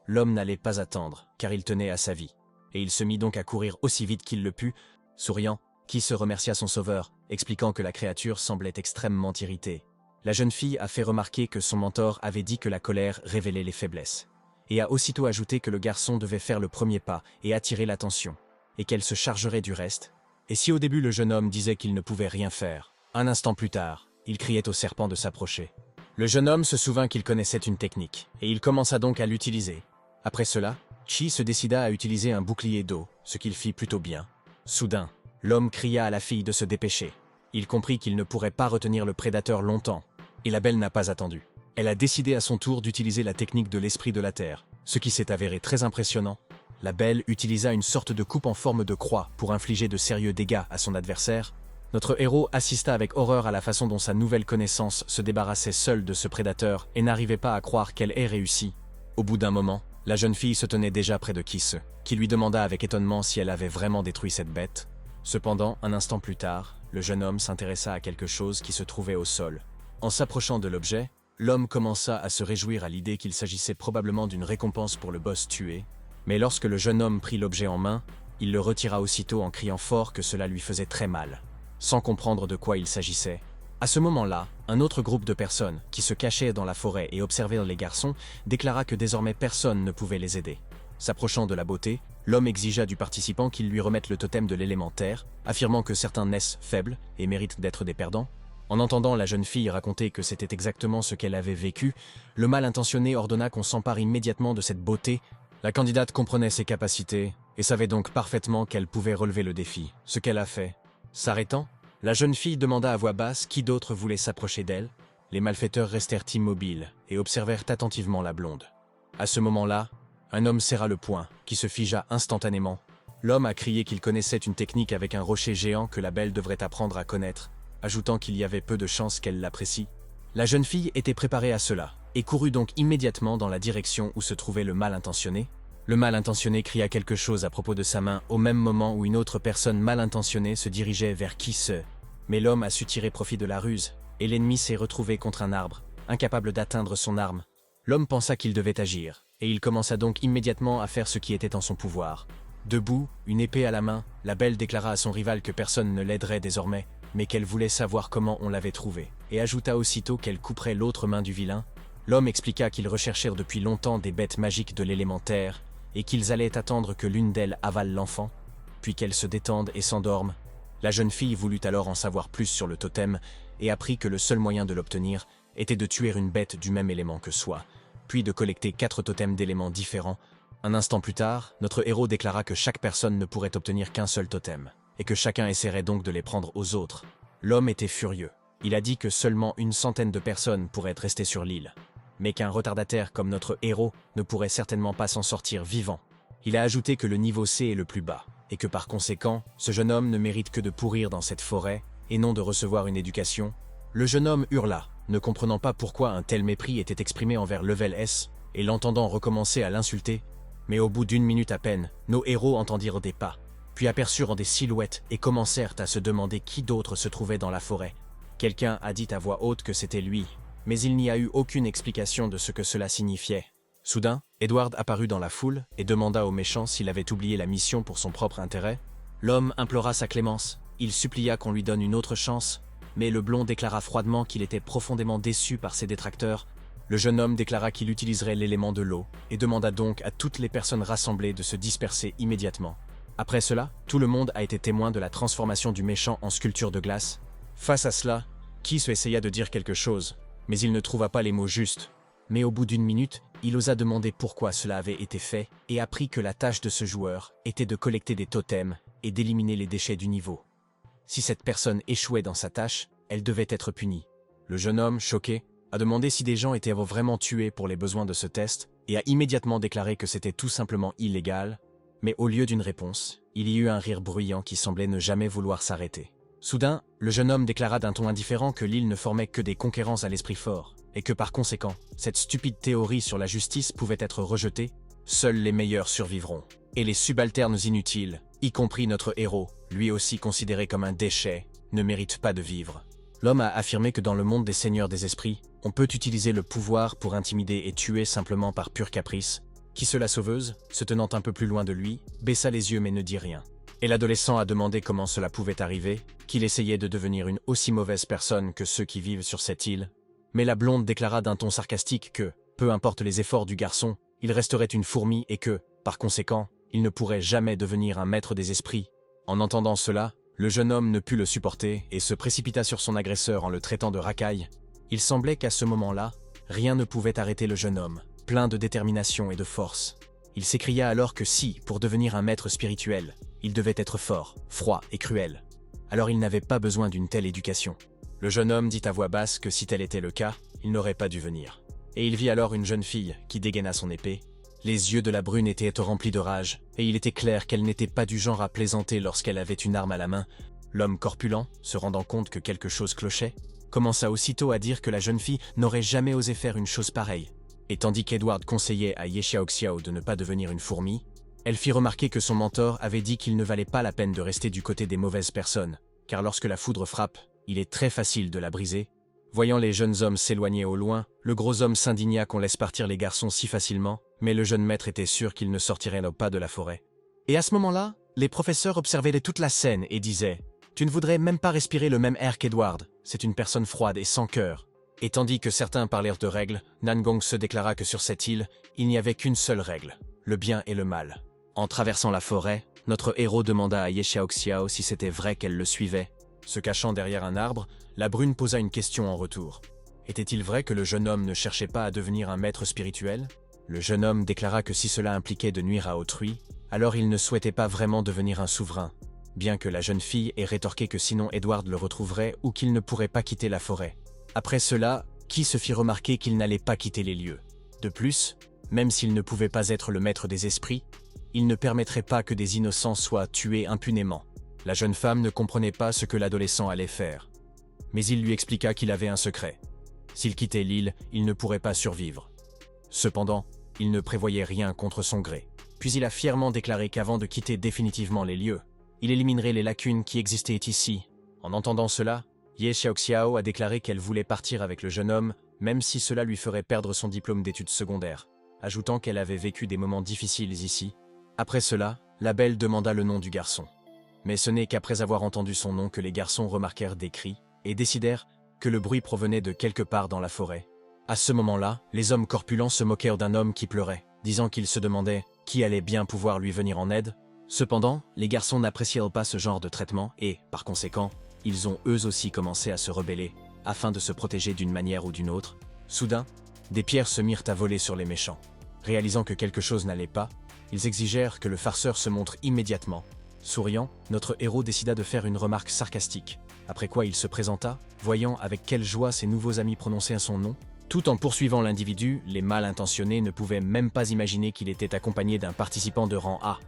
L'homme n'allait pas attendre, car il tenait à sa vie, et il se mit donc à courir aussi vite qu'il le put. Souriant, Kiss remercia son sauveur, expliquant que la créature semblait extrêmement irritée. La jeune fille a fait remarquer que son mentor avait dit que la colère révélait les faiblesses, et a aussitôt ajouté que le garçon devait faire le premier pas et attirer l'attention, et qu'elle se chargerait du reste. Et si au début le jeune homme disait qu'il ne pouvait rien faire, un instant plus tard, il criait au serpent de s'approcher. Le jeune homme se souvint qu'il connaissait une technique, et il commença donc à l'utiliser. Après cela, Chi se décida à utiliser un bouclier d'eau, ce qu'il fit plutôt bien. Soudain, l'homme cria à la fille de se dépêcher. Il comprit qu'il ne pourrait pas retenir le prédateur longtemps, et la belle n'a pas attendu. Elle a décidé à son tour d'utiliser la technique de l'esprit de la terre, ce qui s'est avéré très impressionnant. La belle utilisa une sorte de coupe en forme de croix pour infliger de sérieux dégâts à son adversaire. Notre héros assista avec horreur à la façon dont sa nouvelle connaissance se débarrassait seule de ce prédateur et n'arrivait pas à croire qu'elle ait réussi. Au bout d'un moment, la jeune fille se tenait déjà près de Kiss, qui lui demanda avec étonnement si elle avait vraiment détruit cette bête. Cependant, un instant plus tard, le jeune homme s'intéressa à quelque chose qui se trouvait au sol. En s'approchant de l'objet, l'homme commença à se réjouir à l'idée qu'il s'agissait probablement d'une récompense pour le boss tué. Mais lorsque le jeune homme prit l'objet en main, il le retira aussitôt en criant fort que cela lui faisait très mal, sans comprendre de quoi il s'agissait. À ce moment-là, un autre groupe de personnes, qui se cachaient dans la forêt et observaient les garçons, déclara que désormais personne ne pouvait les aider. S'approchant de la beauté, l'homme exigea du participant qu'il lui remette le totem de l'élémentaire, affirmant que certains naissent faibles et méritent d'être des perdants. En entendant la jeune fille raconter que c'était exactement ce qu'elle avait vécu, le mal intentionné ordonna qu'on s'empare immédiatement de cette beauté. La candidate comprenait ses capacités et savait donc parfaitement qu'elle pouvait relever le défi, ce qu'elle a fait. S'arrêtant, la jeune fille demanda à voix basse qui d'autre voulait s'approcher d'elle. Les malfaiteurs restèrent immobiles et observèrent attentivement la blonde. À ce moment-là, un homme serra le poing, qui se figea instantanément. L'homme a crié qu'il connaissait une technique avec un rocher géant que la belle devrait apprendre à connaître, ajoutant qu'il y avait peu de chances qu'elle l'apprécie. La jeune fille était préparée à cela, et courut donc immédiatement dans la direction où se trouvait le mal intentionné. Le mal intentionné cria quelque chose à propos de sa main au même moment où une autre personne mal intentionnée se dirigeait vers Kiss. Mais l'homme a su tirer profit de la ruse, et l'ennemi s'est retrouvé contre un arbre, incapable d'atteindre son arme. L'homme pensa qu'il devait agir, et il commença donc immédiatement à faire ce qui était en son pouvoir. Debout, une épée à la main, la belle déclara à son rival que personne ne l'aiderait désormais, mais qu'elle voulait savoir comment on l'avait trouvé, et ajouta aussitôt qu'elle couperait l'autre main du vilain. L'homme expliqua qu'ils recherchèrent depuis longtemps des bêtes magiques de l'élémentaire, et qu'ils allaient attendre que l'une d'elles avale l'enfant, puis qu'elle se détende et s'endorme. La jeune fille voulut alors en savoir plus sur le totem, et apprit que le seul moyen de l'obtenir était de tuer une bête du même élément que soi, puis de collecter 4 totems d'éléments différents. Un instant plus tard, notre héros déclara que chaque personne ne pourrait obtenir qu'un seul totem, et que chacun essaierait donc de les prendre aux autres. L'homme était furieux. Il a dit que seulement 100 de personnes pourraient rester sur l'île, mais qu'un retardataire comme notre héros ne pourrait certainement pas s'en sortir vivant. Il a ajouté que le niveau C est le plus bas, et que par conséquent, ce jeune homme ne mérite que de pourrir dans cette forêt, et non de recevoir une éducation. Le jeune homme hurla, ne comprenant pas pourquoi un tel mépris était exprimé envers Level S, et l'entendant recommencer à l'insulter. Mais au bout d'1 minute à peine, nos héros entendirent des pas, puis aperçurent des silhouettes et commencèrent à se demander qui d'autre se trouvait dans la forêt. Quelqu'un a dit à voix haute que c'était lui, mais il n'y a eu aucune explication de ce que cela signifiait. Soudain, Edward apparut dans la foule et demanda au méchant s'il avait oublié la mission pour son propre intérêt. L'homme implora sa clémence, il supplia qu'on lui donne une autre chance, mais le blond déclara froidement qu'il était profondément déçu par ses détracteurs. Le jeune homme déclara qu'il utiliserait l'élément de l'eau et demanda donc à toutes les personnes rassemblées de se disperser immédiatement. Après cela, tout le monde a été témoin de la transformation du méchant en sculpture de glace. Face à cela, Keith essaya de dire quelque chose, mais il ne trouva pas les mots justes. Mais au bout d'une minute, il osa demander pourquoi cela avait été fait et apprit que la tâche de ce joueur était de collecter des totems et d'éliminer les déchets du niveau. Si cette personne échouait dans sa tâche, elle devait être punie. Le jeune homme, choqué, a demandé si des gens étaient vraiment tués pour les besoins de ce test et a immédiatement déclaré que c'était tout simplement illégal, mais au lieu d'une réponse, il y eut un rire bruyant qui semblait ne jamais vouloir s'arrêter. Soudain, le jeune homme déclara d'un ton indifférent que l'île ne formait que des conquérants à l'esprit fort, et que par conséquent, cette stupide théorie sur la justice pouvait être rejetée, seuls les meilleurs survivront. Et les subalternes inutiles, y compris notre héros, lui aussi considéré comme un déchet, ne méritent pas de vivre. L'homme a affirmé que dans le monde des seigneurs des esprits, on peut utiliser le pouvoir pour intimider et tuer simplement par pur caprice. Qui la sauveuse, se tenant un peu plus loin de lui, baissa les yeux mais ne dit rien. Et l'adolescent a demandé comment cela pouvait arriver, qu'il essayait de devenir une aussi mauvaise personne que ceux qui vivent sur cette île. Mais la blonde déclara d'un ton sarcastique que, peu importe les efforts du garçon, il resterait une fourmi et que, par conséquent, il ne pourrait jamais devenir un maître des esprits. En entendant cela, le jeune homme ne put le supporter et se précipita sur son agresseur en le traitant de racaille. Il semblait qu'à ce moment-là, rien ne pouvait arrêter le jeune homme, plein de détermination et de force. Il s'écria alors que si, pour devenir un maître spirituel, il devait être fort, froid et cruel, alors il n'avait pas besoin d'une telle éducation. Le jeune homme dit à voix basse que si tel était le cas, il n'aurait pas dû venir. Et il vit alors une jeune fille qui dégaina son épée. Les yeux de la brune étaient remplis de rage, et il était clair qu'elle n'était pas du genre à plaisanter lorsqu'elle avait une arme à la main. L'homme corpulent, se rendant compte que quelque chose clochait, commença aussitôt à dire que la jeune fille n'aurait jamais osé faire une chose pareille. Et tandis qu'Edward conseillait à Ye Xiaoxiao de ne pas devenir une fourmi, elle fit remarquer que son mentor avait dit qu'il ne valait pas la peine de rester du côté des mauvaises personnes, car lorsque la foudre frappe, il est très facile de la briser. Voyant les jeunes hommes s'éloigner au loin, le gros homme s'indigna qu'on laisse partir les garçons si facilement, mais le jeune maître était sûr qu'il ne sortirait pas de la forêt. Et à ce moment-là, les professeurs observaient toute la scène et disaient « Tu ne voudrais même pas respirer le même air qu'Edward, c'est une personne froide et sans cœur. » Et tandis que certains parlèrent de règles, Nangong se déclara que sur cette île, il n'y avait qu'une seule règle, le bien et le mal. En traversant la forêt, notre héros demanda à Ye Xiaoxiao si c'était vrai qu'elle le suivait. Se cachant derrière un arbre, la brune posa une question en retour. Était-il vrai que le jeune homme ne cherchait pas à devenir un maître spirituel? Le jeune homme déclara que si cela impliquait de nuire à autrui, alors il ne souhaitait pas vraiment devenir un souverain, bien que la jeune fille ait rétorqué que sinon Edward le retrouverait ou qu'il ne pourrait pas quitter la forêt. Après cela, Qui se fit remarquer qu'il n'allait pas quitter les lieux. De plus, même s'il ne pouvait pas être le maître des esprits, il ne permettrait pas que des innocents soient tués impunément. La jeune femme ne comprenait pas ce que l'adolescent allait faire. Mais il lui expliqua qu'il avait un secret. S'il quittait l'île, il ne pourrait pas survivre. Cependant, il ne prévoyait rien contre son gré. Puis il a fièrement déclaré qu'avant de quitter définitivement les lieux, il éliminerait les lacunes qui existaient ici. En entendant cela, Ye Xiaoxiao a déclaré qu'elle voulait partir avec le jeune homme, même si cela lui ferait perdre son diplôme d'études secondaires, ajoutant qu'elle avait vécu des moments difficiles ici. Après cela, la belle demanda le nom du garçon. Mais ce n'est qu'après avoir entendu son nom que les garçons remarquèrent des cris et décidèrent que le bruit provenait de quelque part dans la forêt. À ce moment-là, les hommes corpulents se moquèrent d'un homme qui pleurait, disant qu'ils se demandaient qui allait bien pouvoir lui venir en aide. Cependant, les garçons n'apprécièrent pas ce genre de traitement et, par conséquent, ils ont eux aussi commencé à se rebeller, afin de se protéger d'une manière ou d'une autre. Soudain, des pierres se mirent à voler sur les méchants. Réalisant que quelque chose n'allait pas, ils exigèrent que le farceur se montre immédiatement. Souriant, notre héros décida de faire une remarque sarcastique, après quoi il se présenta, voyant avec quelle joie ses nouveaux amis prononçaient son nom. Tout en poursuivant l'individu, les mal intentionnés ne pouvaient même pas imaginer qu'il était accompagné d'un participant de rang A.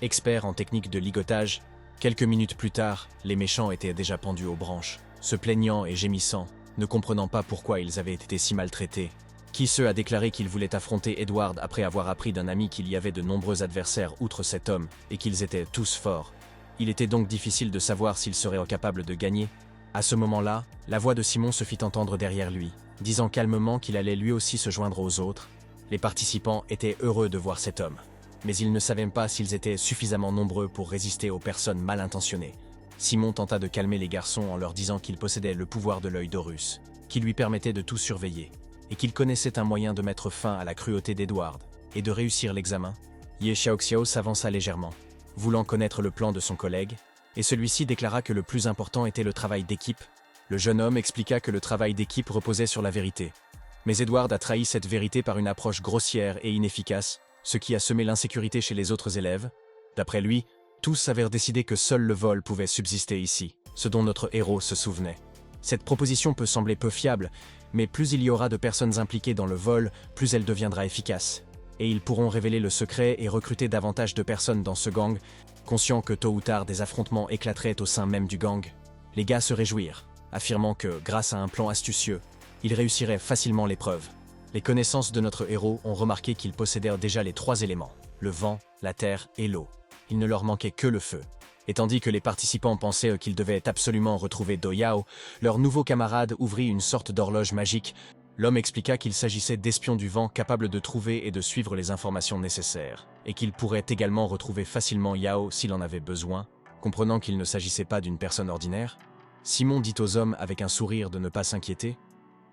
Expert en technique de ligotage, quelques minutes plus tard, les méchants étaient déjà pendus aux branches, se plaignant et gémissant, ne comprenant pas pourquoi ils avaient été si maltraités. Qui a déclaré qu'il voulait affronter Edward après avoir appris d'un ami qu'il y avait de nombreux adversaires outre cet homme et qu'ils étaient tous forts. Il était donc difficile de savoir s'il serait capable de gagner. À ce moment-là, la voix de Simon se fit entendre derrière lui, disant calmement qu'il allait lui aussi se joindre aux autres. Les participants étaient heureux de voir cet homme, mais ils ne savaient pas s'ils étaient suffisamment nombreux pour résister aux personnes mal intentionnées. Simon tenta de calmer les garçons en leur disant qu'il possédait le pouvoir de l'œil d'Horus, qui lui permettait de tout surveiller, et qu'il connaissait un moyen de mettre fin à la cruauté d'Edward et de réussir l'examen. Ye Xiaoxiao s'avança légèrement, voulant connaître le plan de son collègue, et celui-ci déclara que le plus important était le travail d'équipe. Le jeune homme expliqua que le travail d'équipe reposait sur la vérité. Mais Edward a trahi cette vérité par une approche grossière et inefficace, ce qui a semé l'insécurité chez les autres élèves. D'après lui, tous avaient décidé que seul le vol pouvait subsister ici, ce dont notre héros se souvenait. Cette proposition peut sembler peu fiable, mais plus il y aura de personnes impliquées dans le vol, plus elle deviendra efficace. Et ils pourront révéler le secret et recruter davantage de personnes dans ce gang, conscients que tôt ou tard des affrontements éclateraient au sein même du gang. Les gars se réjouirent, affirmant que, grâce à un plan astucieux, ils réussiraient facilement l'épreuve. Les connaissances de notre héros ont remarqué qu'ils possédèrent déjà les 3 éléments, le vent, la terre et l'eau. Il ne leur manquait que le feu. Et tandis que les participants pensaient qu'ils devaient absolument retrouver Do Yao, leur nouveau camarade ouvrit une sorte d'horloge magique. L'homme expliqua qu'il s'agissait d'espions du vent capables de trouver et de suivre les informations nécessaires, et qu'ils pourraient également retrouver facilement Yao s'il en avait besoin, comprenant qu'il ne s'agissait pas d'une personne ordinaire. Simon dit aux hommes avec un sourire de ne pas s'inquiéter.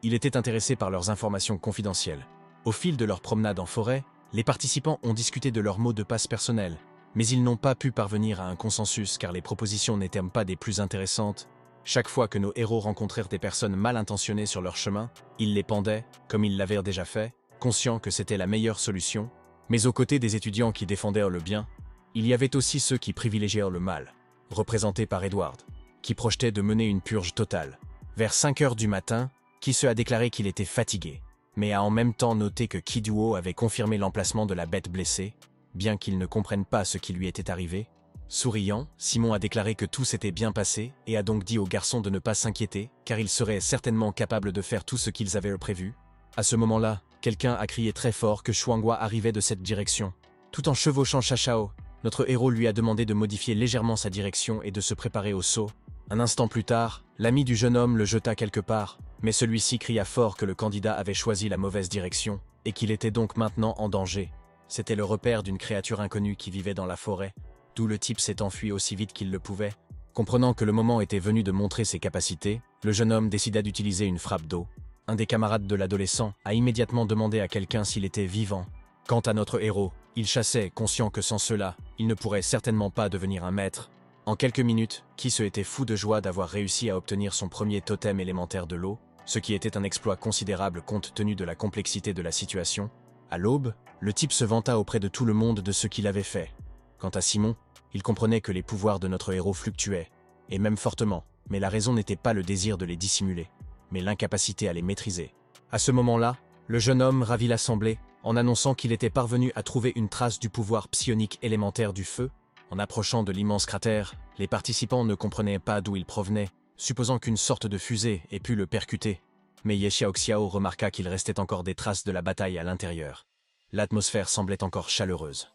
Il était intéressé par leurs informations confidentielles. Au fil de leur promenade en forêt, les participants ont discuté de leurs mots de passe personnels, mais ils n'ont pas pu parvenir à un consensus car les propositions n'étaient pas des plus intéressantes. Chaque fois que nos héros rencontrèrent des personnes mal intentionnées sur leur chemin, ils les pendaient, comme ils l'avaient déjà fait, conscients que c'était la meilleure solution. Mais aux côtés des étudiants qui défendèrent le bien, il y avait aussi ceux qui privilégièrent le mal, représentés par Edward, qui projetait de mener une purge totale. Vers 5 heures du matin, Kise a déclaré qu'il était fatigué, mais a en même temps noté que Kiduo avait confirmé l'emplacement de la bête blessée, bien qu'il ne comprenne pas ce qui lui était arrivé. Souriant, Simon a déclaré que tout s'était bien passé et a donc dit aux garçons de ne pas s'inquiéter, car ils seraient certainement capables de faire tout ce qu'ils avaient prévu. À ce moment-là, quelqu'un a crié très fort que Shuanghua arrivait de cette direction. Tout en chevauchant Shashao, notre héros lui a demandé de modifier légèrement sa direction et de se préparer au saut. Un instant plus tard, l'ami du jeune homme le jeta quelque part, mais celui-ci cria fort que le candidat avait choisi la mauvaise direction et qu'il était donc maintenant en danger. C'était le repère d'une créature inconnue qui vivait dans la forêt, d'où le type s'est enfui aussi vite qu'il le pouvait. Comprenant que le moment était venu de montrer ses capacités, le jeune homme décida d'utiliser une frappe d'eau. Un des camarades de l'adolescent a immédiatement demandé à quelqu'un s'il était vivant. Quant à notre héros, il chassait, conscient que sans cela, il ne pourrait certainement pas devenir un maître. En quelques minutes, Kise était fou de joie d'avoir réussi à obtenir son premier totem élémentaire de l'eau, ce qui était un exploit considérable compte tenu de la complexité de la situation. À l'aube, le type se vanta auprès de tout le monde de ce qu'il avait fait. Quant à Simon, il comprenait que les pouvoirs de notre héros fluctuaient, et même fortement, mais la raison n'était pas le désir de les dissimuler, mais l'incapacité à les maîtriser. À ce moment-là, le jeune homme ravit l'assemblée en annonçant qu'il était parvenu à trouver une trace du pouvoir psionique élémentaire du feu. En approchant de l'immense cratère, les participants ne comprenaient pas d'où il provenait, supposant qu'une sorte de fusée ait pu le percuter. Mais Ye Xiaoxiao remarqua qu'il restait encore des traces de la bataille à l'intérieur. L'atmosphère semblait encore chaleureuse.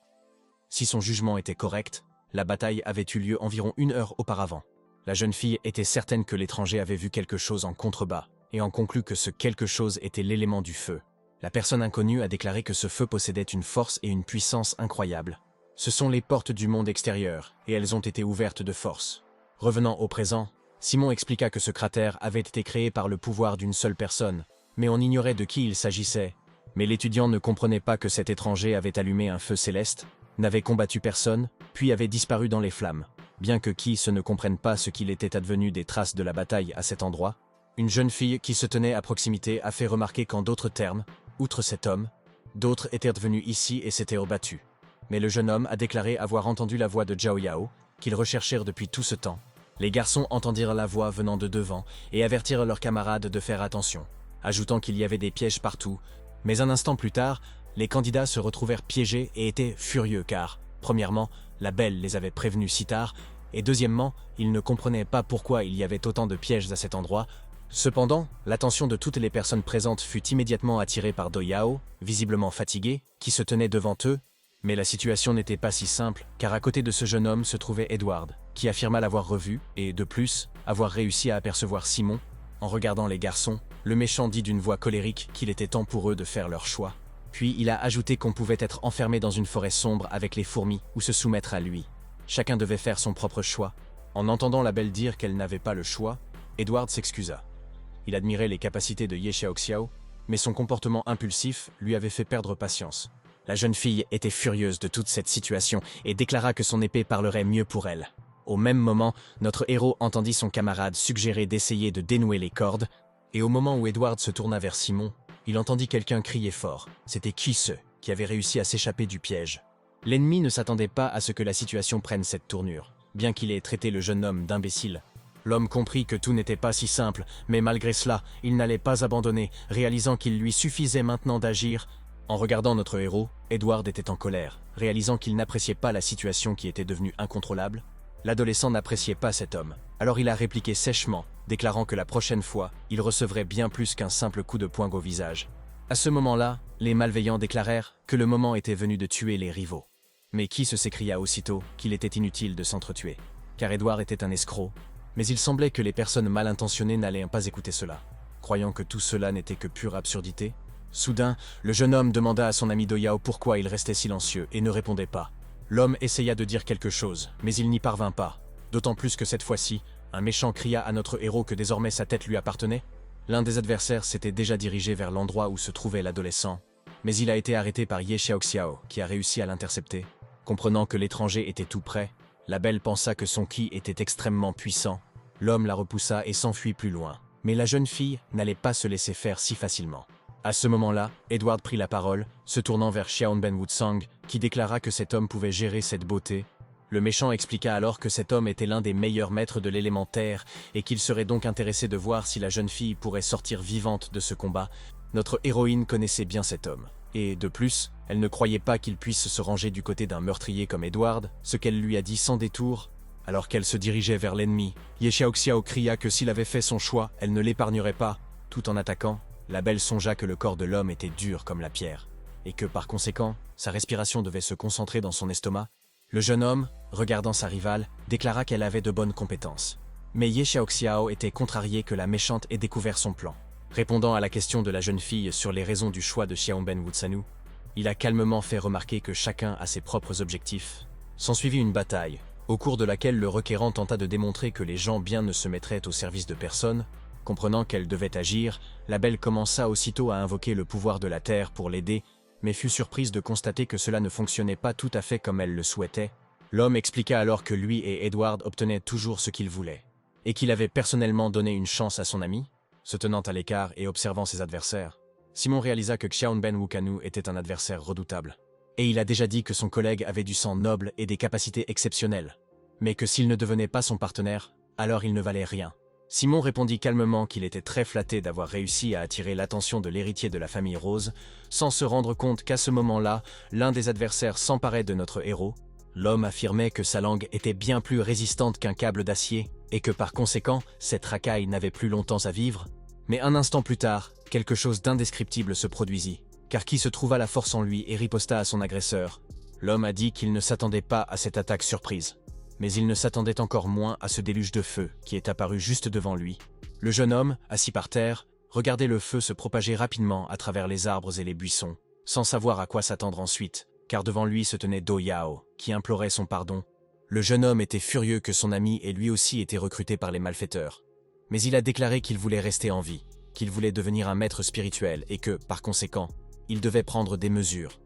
Si son jugement était correct, la bataille avait eu lieu environ 1 heure auparavant. La jeune fille était certaine que l'étranger avait vu quelque chose en contrebas, et en conclut que ce quelque chose était l'élément du feu. La personne inconnue a déclaré que ce feu possédait une force et une puissance incroyables. Ce sont les portes du monde extérieur, et elles ont été ouvertes de force. Revenant au présent, Simon expliqua que ce cratère avait été créé par le pouvoir d'une seule personne, mais on ignorait de qui il s'agissait. Mais l'étudiant ne comprenait pas que cet étranger avait allumé un feu céleste, n'avait combattu personne, puis avait disparu dans les flammes. Bien que Kise ne comprenne pas ce qu'il était advenu des traces de la bataille à cet endroit, une jeune fille qui se tenait à proximité a fait remarquer qu'en d'autres termes, outre cet homme, d'autres étaient venus ici et s'étaient rebattus. Mais le jeune homme a déclaré avoir entendu la voix de Zhao Yao, qu'ils recherchèrent depuis tout ce temps. Les garçons entendirent la voix venant de devant et avertirent leurs camarades de faire attention, ajoutant qu'il y avait des pièges partout. Mais un instant plus tard, les candidats se retrouvèrent piégés et étaient furieux car, premièrement, la belle les avait prévenus si tard, et deuxièmement, ils ne comprenaient pas pourquoi il y avait autant de pièges à cet endroit. Cependant, l'attention de toutes les personnes présentes fut immédiatement attirée par Do Yao, visiblement fatigué, qui se tenait devant eux. Mais la situation n'était pas si simple, car à côté de ce jeune homme se trouvait Edward, qui affirma l'avoir revu, et, de plus, avoir réussi à apercevoir Simon. En regardant les garçons, Le méchant dit d'une voix colérique qu'il était temps pour eux de faire leur choix. Puis il a ajouté qu'on pouvait être enfermé dans une forêt sombre avec les fourmis ou se soumettre à lui. Chacun devait faire son propre choix. En entendant la belle dire qu'elle n'avait pas le choix, Edward s'excusa. Il admirait les capacités de Ye Xiaoxiao, mais son comportement impulsif lui avait fait perdre patience. La jeune fille était furieuse de toute cette situation et déclara que son épée parlerait mieux pour elle. Au même moment, notre héros entendit son camarade suggérer d'essayer de dénouer les cordes, et au moment où Edward se tourna vers Simon, il entendit quelqu'un crier fort. C'était Kisse, qui avait réussi à s'échapper du piège. L'ennemi ne s'attendait pas à ce que la situation prenne cette tournure, bien qu'il ait traité le jeune homme d'imbécile. L'homme comprit que tout n'était pas si simple, mais malgré cela, il n'allait pas abandonner, réalisant qu'il lui suffisait maintenant d'agir. En regardant notre héros, Edward était en colère, réalisant qu'il n'appréciait pas la situation qui était devenue incontrôlable. L'adolescent n'appréciait pas cet homme, alors il a répliqué sèchement, déclarant que la prochaine fois, il recevrait bien plus qu'un simple coup de poing au visage. À ce moment-là, les malveillants déclarèrent que le moment était venu de tuer les rivaux. Mais qui s'écria aussitôt qu'il était inutile de s'entretuer, car Edward était un escroc. Mais il semblait que les personnes mal intentionnées n'allaient pas écouter cela. Croyant que tout cela n'était que pure absurdité, soudain, le jeune homme demanda à son ami Doyao pourquoi il restait silencieux et ne répondait pas. L'homme essaya de dire quelque chose, mais il n'y parvint pas. D'autant plus que cette fois-ci, un méchant cria à notre héros que désormais sa tête lui appartenait. L'un des adversaires s'était déjà dirigé vers l'endroit où se trouvait l'adolescent, mais il a été arrêté par Ye Xiaoxiao, qui a réussi à l'intercepter. Comprenant que l'étranger était tout près, la belle pensa que son ki était extrêmement puissant. L'homme la repoussa et s'enfuit plus loin. Mais la jeune fille n'allait pas se laisser faire si facilement. À ce moment-là, Edward prit la parole, se tournant vers Xiaoben Wutsang, qui déclara que cet homme pouvait gérer cette beauté. Le méchant expliqua alors que cet homme était l'un des meilleurs maîtres de l'élémentaire et qu'il serait donc intéressé de voir si la jeune fille pourrait sortir vivante de ce combat. Notre héroïne connaissait bien cet homme. Et de plus, elle ne croyait pas qu'il puisse se ranger du côté d'un meurtrier comme Edward, ce qu'elle lui a dit sans détour. Alors qu'elle se dirigeait vers l'ennemi, Ye Xiaoxiao cria que s'il avait fait son choix, elle ne l'épargnerait pas. Tout en attaquant, la belle songea que le corps de l'homme était dur comme la pierre, et que par conséquent, sa respiration devait se concentrer dans son estomac. Le jeune homme, regardant sa rivale, déclara qu'elle avait de bonnes compétences. Mais Ye Xiaoxiao était contrarié que la méchante ait découvert son plan. Répondant à la question de la jeune fille sur les raisons du choix de Xiaoben Wutsanu, il a calmement fait remarquer que chacun a ses propres objectifs. S'ensuivit une bataille, au cours de laquelle le requérant tenta de démontrer que les gens bien ne se mettraient au service de personne. Comprenant qu'elle devait agir, la belle commença aussitôt à invoquer le pouvoir de la terre pour l'aider, mais fut surprise de constater que cela ne fonctionnait pas tout à fait comme elle le souhaitait. L'homme expliqua alors que lui et Edward obtenaient toujours ce qu'ils voulaient, et qu'il avait personnellement donné une chance à son ami. Se tenant à l'écart et observant ses adversaires, Simon réalisa que Xiaoben Wukanu était un adversaire redoutable. Et il a déjà dit que son collègue avait du sang noble et des capacités exceptionnelles, mais que s'il ne devenait pas son partenaire, alors il ne valait rien. Simon répondit calmement qu'il était très flatté d'avoir réussi à attirer l'attention de l'héritier de la famille Rose, sans se rendre compte qu'à ce moment-là, l'un des adversaires s'emparait de notre héros. L'homme affirmait que sa langue était bien plus résistante qu'un câble d'acier, et que par conséquent, cette racaille n'avait plus longtemps à vivre. Mais un instant plus tard, quelque chose d'indescriptible se produisit, car qui se trouva la force en lui et riposta à son agresseur. L'homme a dit qu'il ne s'attendait pas à cette attaque surprise. Mais il ne s'attendait encore moins à ce déluge de feu qui est apparu juste devant lui. Le jeune homme, assis par terre, regardait le feu se propager rapidement à travers les arbres et les buissons, sans savoir à quoi s'attendre ensuite, car devant lui se tenait Do Yao, qui implorait son pardon. Le jeune homme était furieux que son ami ait lui aussi été recruté par les malfaiteurs. Mais il a déclaré qu'il voulait rester en vie, qu'il voulait devenir un maître spirituel et que, par conséquent, il devait prendre des mesures.